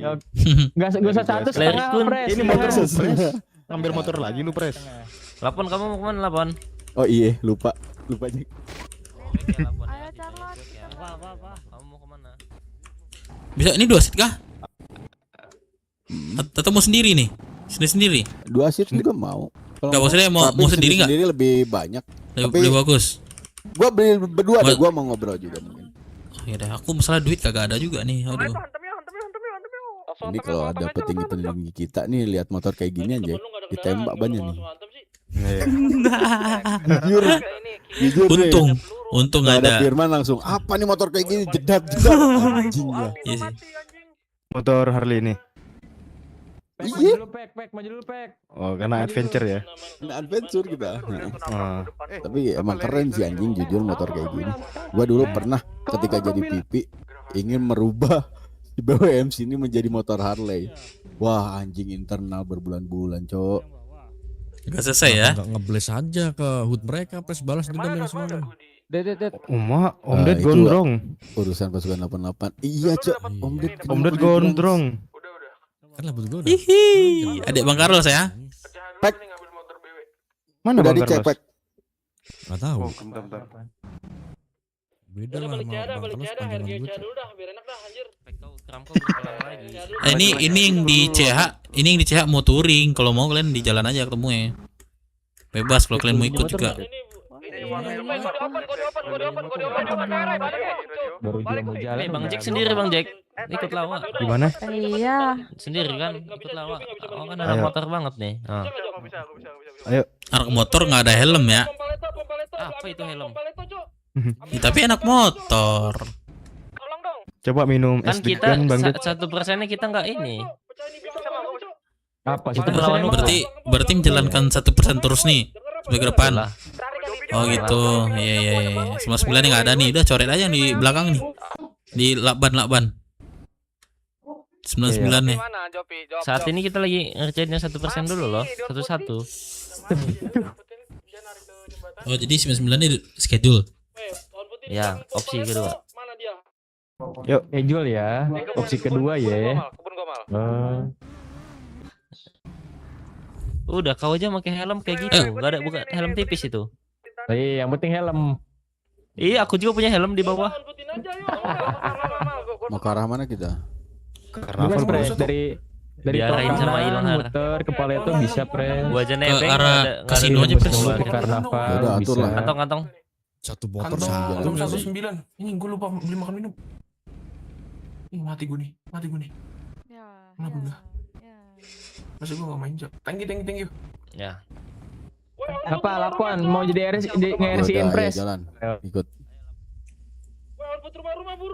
Enggak usah satu setengah, Pres. Ini motor Pres. Ngambil motor lagi lu, Pres. Lapon, kamu mau kemana, Lapon? Oh iya, lupa Jack. Ayo Charlotte. Kamu mau kemana? Bisa ini 2 set kah? Atau mau sendiri nih? Sendiri. 2 seat juga mau. Kalau Nggak, maksudnya mau sendiri nggak? Sendiri lebih banyak. Lebih bagus. Gua beli berdua deh, Buat- gua mau ngobrol juga mungkin. Ya udah, aku masalah duit kagak ada juga nih. Aduh. Ini kalau ada petinggi-petinggi kita nih lihat motor kayak gini aja, ditembak banyak nih. Jujur deh. Untung Kalau ada. Firman langsung, apa nih motor kayak gini, jedat anjing ya. Iya sih. Motor Harley ini. Iya. Maju dulu, Pek. Oh, karena adventure ya. Nah, adventure kita. Ah. Tapi emang keren sih anjing jujur motor kayak gini. Gua dulu pernah ketika jadi pipi ingin merubah di BWMC ini menjadi motor Harley. Wah, anjing internal berbulan-bulan, Cok. Gak selesai ya? Nggak ngebles aja ke hood mereka, Pres balas dendam yang semalam. Om Ded itu gondrong. Urusan pasukan 88. Iya, Cok. Om Ded gondrong. Kan lah betul gue. Hihi, adik Bang Carlos ya. Pek. Mana Udah Bang dicek, Carlos? Pek. Nggak tahu. Bentar. Beda lah sama Bang Carlos panjangan gue. Ini yang di CH mau touring. Kalau mau kalian di jalan aja ketemu ya. Bebas kalau kalian mau ikut juga. Baru juga mau jalan. Bang Jack sendiri, Bang Jack. Ikut lawak. Gimana? Iya. Sendiri kan, ikut lawak. Oh kan ada Ayo. motor banget nih. Oh. Ayo. Anak motor nggak ada helm ya. Apa itu helm? Ya, tapi anak motor. Coba minum Kan es kita degan Bang Ded. 1%-nya kita nggak ini. Apa? Berarti menjalankan 1% terus nih sampai ke depan. Oh gitu. Iya. 99 nih nggak ada nih. Udah coret aja yang di belakang nih. Di lakban. 99 nih. Saat ini kita lagi ngerjain yang 1% dulu loh. Satu-satu. Oh jadi 99 ini schedule. Ya, opsi kedua. Yuk, jual ya. Opsi kedua ya. Udah kau aja pakai helm kayak gitu. Gak ada, bukan helm tipis itu. Iya, yang penting helm. Iya, aku juga punya helm di bawah. Mau ke arah mana kita? Karnaval Pres, dari diarahin sama Ilhar. Muter kepala itu bisa Pres. Gua aja nebeng. Ke arah kasino aja Pres. Ke karnaval Yaudah, atur bisa. lah. Kantong. Satu motor Kantong satu. 19. Ini gue lupa beli makan minum. Ih, mati gue nih. Kenapa udah? Masa gue gak main jak. Thank you. Ya. Apa laporan mau jadi nge-RC-in Udah, Pres? ayo jalan. Ikut.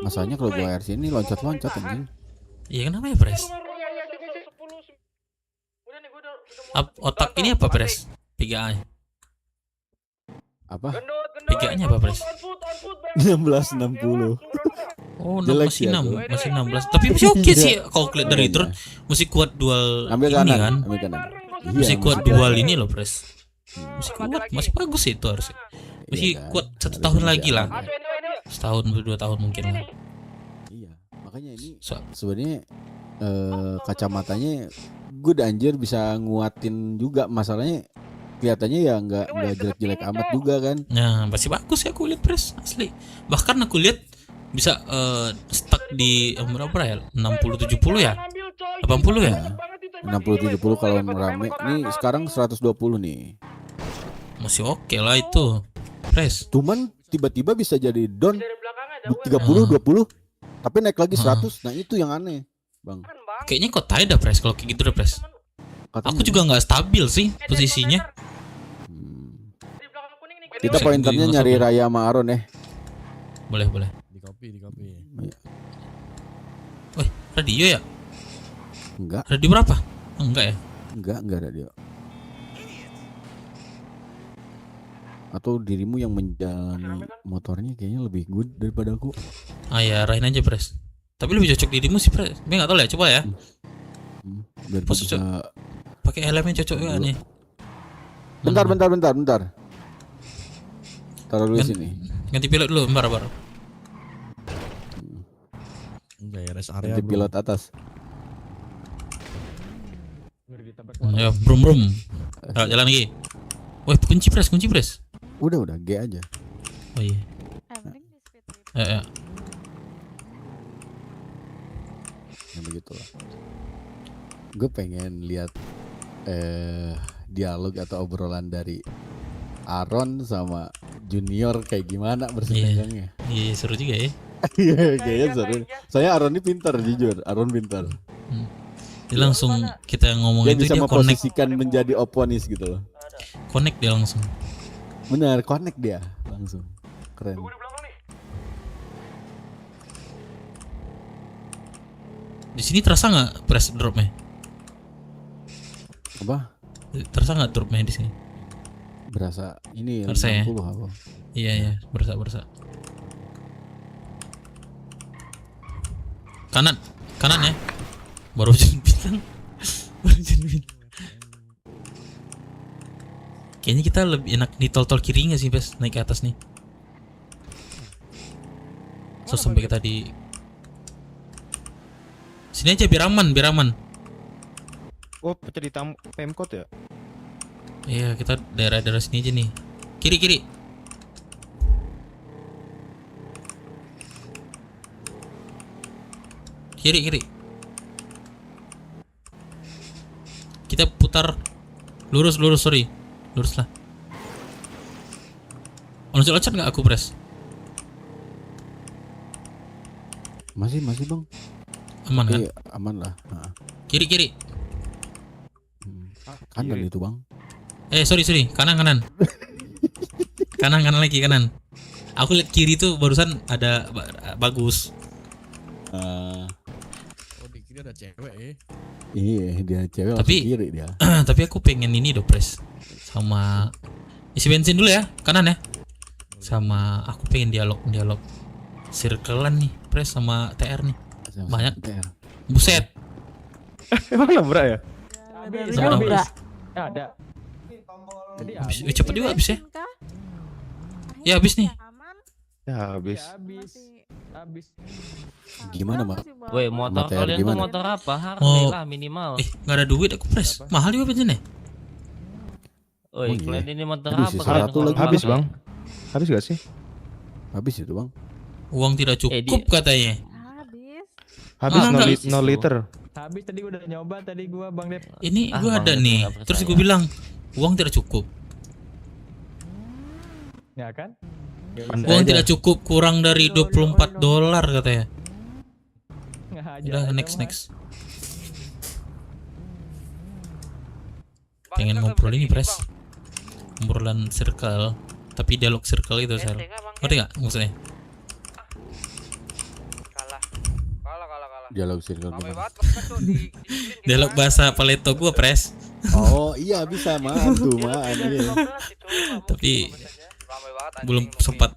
Masanya kalau gua RC ini loncat-loncat anjing. Iya kenapa ya Pres? Otak ini apa Pres? 3A. Apa? 3A-nya apa Pres? 1660. Oh, Jelek masih sih 6, aku. masih 16. Tapi masih oke sih kalau lihat dari itu. Masih kuat dual Ambil ini kanan, kan. ambil kanan. Masih Iya, kuat masih dual kanan. ini loh, Pres. Masih kuat, masih bagus sih itu harusnya. Masih Iya kan? kuat 1 Harusnya tahun masih lagi lah. aman ya. Setahun 2 tahun mungkin lah. Iya, makanya ini sebenarnya kacamatanya good anjir, bisa nguatin juga. Masalahnya kelihatannya ya nggak jelek-jelek amat juga kan. Nah, masih bagus ya aku lihat, Pres, asli. Bahkan aku lihat bisa stuck di berapa ya? 60-70 ya? 80 ya? 60-70 kalau rame. Nih sekarang 120 nih. Masih oke lah itu, Pres. Cuman tiba-tiba bisa jadi down 30-20, tapi naik lagi 100. Nah itu yang aneh, Bang. Kayaknya kok tai dah, Pres, kalau kayak gitu dah, Pres. Aku juga nggak stabil sih posisinya. Kita pointernya nyari Raya sama Aron ya. Boleh, boleh. Di copy. Wih, radio ya? Enggak. Radio berapa? Oh, enggak ya? Enggak radio. Atau dirimu yang menjalani motornya kayaknya lebih good daripada aku. Ah ya, arahin aja, Pres. Tapi lebih cocok dirimu sih, Pres. Tapi nggak tahu lah, coba ya. Biar Pas bisa pakai helmnya cocok ya nih. Bentar. Taruh dulu sini. Ganti pilot dulu, bentar. Enggak ya, rest area. Ganti pilot atas. Ya, brum. Ayo, jalan lagi. Wih, kunci, Pres. Udah, G aja. Oh iya. Ya. Ya begitulah. Gue pengen lihat dialog atau obrolan dari Aron sama Junior kayak gimana bersenggangnya. Iya, seru juga ya. Iya, kayaknya seru. Saya Aron ini pintar, jujur. Aron pintar. Dia langsung kita ngomong Dia itu bisa dia connect. memposisikan menjadi oponis gitu loh. Connect dia langsung. Benar, connect dia langsung. Keren. Di sini terasa nggak press dropnya? Apa? Terasa nggak dropnya di sini? Berasa ini Terasa ya? 60 apa? Iya, berasa. Kanan ya. Baru bilang. Kayaknya kita lebih enak di tol kiri nggak sih, Pes? Naik ke atas nih. So sampai kita di sini aja biar aman. Oh, pecah di Pemkot ya? Iya, kita daerah-daerah sini aja nih. Kiri. Kiri. Kita putar lurus, sorry. Lurus lah. Loncat nggak aku, Pres? Masih Bang. Aman kan? Iya, aman lah. Nah. Kiri. Kanan itu, Bang. Sorry. Kanan. kanan lagi. Aku lihat kiri tuh barusan ada bagus. Oh, di kiri ada cewek ya. Iya, dia cewek Tapi langsung kiri dia. Tapi aku pengen ini dong, Pres. Sama isi bensin dulu ya, kanan ya. Sama aku pengen dialog circle-an nih, Pres, sama TR nih. Banyak. TR. Buset. Emang nabrak ya? Sama nabrak. Ada. Cepet juga habis ya. Ya habis nih. Ya habis. Gimana, Mak? Woi, motor Sama TR kalian tuh gimana? motor apa? Harley lah minimal. Nggak ada duit aku, Pres. Mahal juga bensinnya. Woi, Oh, iya. kalian ini motor Aduh, apa? sisa Kalian satu motor lagi. apa? Habis, Bang. Habis gak sih? Habis itu, Bang. Uang tidak cukup katanya. Habis enggak. 0 liter. Habis tadi udah nyoba tadi gua Bang Dep. Ini gua Bang ada Dep nih. nggak Terus percaya. gue bilang uang tidak cukup. Ya kan? Uang tidak cukup, kurang dari $24 katanya. Udah next. Pengen ngobrol ini, Pres. Ngobrolan circle, tapi dialog circle itu, Sel. Ngerti nggak maksudnya? Dialog circle gimana? Dialog bahasa Paleto gua, Pres. Oh, iya bisa, Man. Tuh, Man. Iya. Tapi belum sempat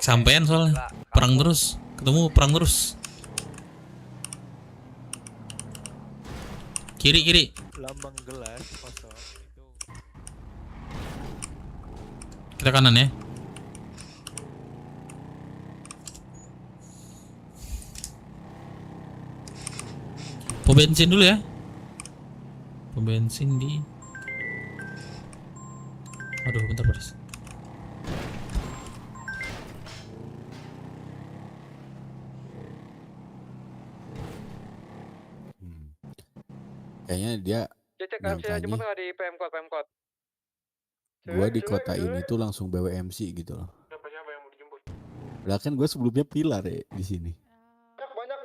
sampean soalnya perang terus. Ketemu perang terus. Kiri. Lambang gelas kosong itu. Kita kanan ya. Pom bensin dulu ya. Pom bensin di. Aduh, bentar Pres. Kayaknya dia Cek nyangkanya jemput nggak di PM Code. gue di kota ini tuh langsung BWMC gitu loh. Padahal kan gue sebelumnya pilar ya di sini.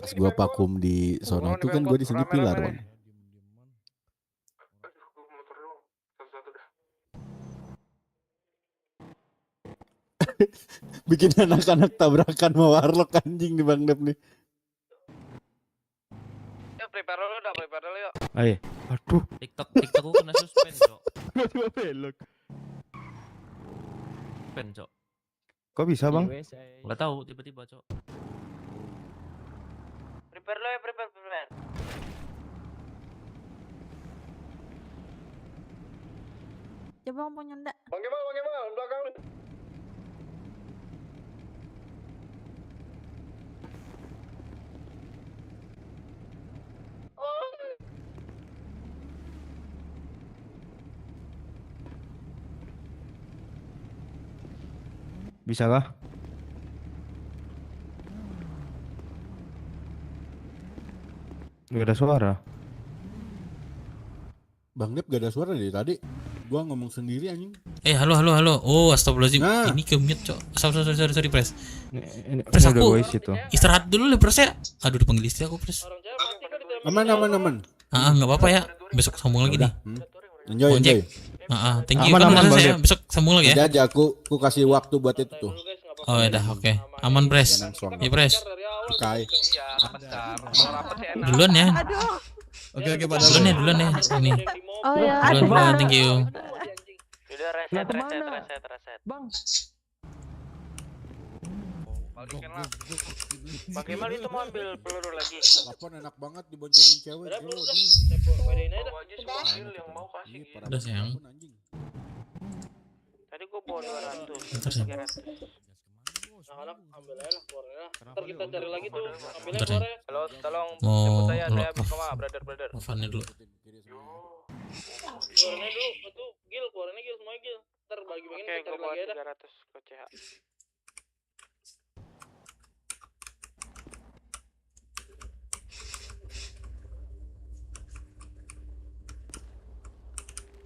Pas gue vakum di sono tuh kan gue di sini pilar bang. Bikin anak-anak tabrakan sama warlock anjing di Bang Dep nih. Ya prepare dulu yuk. Ayo. Aduh. TikTok gue kena suspend, Cok. Tiba-tiba belok. Suspend, Cok. Kok bisa bang? Enggak tahu tiba-tiba, Cok. Prepare lo ya, prepare. Coba mau nyenda. Bang Kemal, belakang lu. Bisa kah? Gak ada suara. Bang Dep gak ada suara dari tadi. Gua ngomong sendiri anjing. Halo. Oh, astagfirullahaladzim. Nah. Ini ke-mute, Cok. Sorry, Pres. Ini Pres, udah aku voice itu. istirahat dulu ya, Pres ya. Aduh, dipanggil istri aku, Pres. Aman. Nggak apa-apa ya. Besok sambung lagi nih. Enjoy. Thank you. Aman, Kan Bang saya Dep. besok sambung lagi ya. Aja aku kasih waktu buat itu tuh. Oh, ya dah, oke. Aman, Pres. Ya, Pres. Oke. Duluan ya. Oke, Pak. Duluan ya. Ini. Oh ya. Duluan, thank you. Udah reset. Bang. Balikin lah. Bang Kemal itu mau ambil peluru lagi. Lapor enak banget diboncengin cewek. Udah sayang. Tadi gua bawa 200. Bentar, sayang. Anak ambil aja lah keluarnya. Ntar kita cari lagi tuh. Ambilnya Bentar, sayang. keluarnya. Halo, tolong Mau jemput saya lock off. Bukama, brother. Ofannya dulu. Keluarnya dulu, itu Gil, keluarnya Gil, semuanya Gil. Ntar bagi-bagiin kita cari lagi ada. 300 ke CH.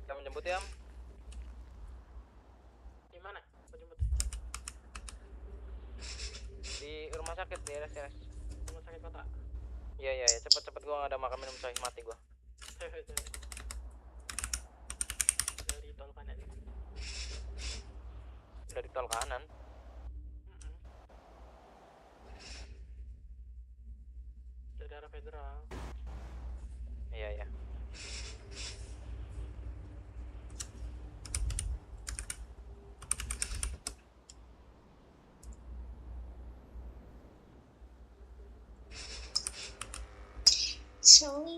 Kita menjemput ya. Di mana? Menjemput. Di rumah sakit di RS. Rumah sakit kota. Iya, cepet gua nggak ada makan minum sahih mati gua. Dari tol kanan. Dari tol kanan. Dari arah federal. Iya. Sorry.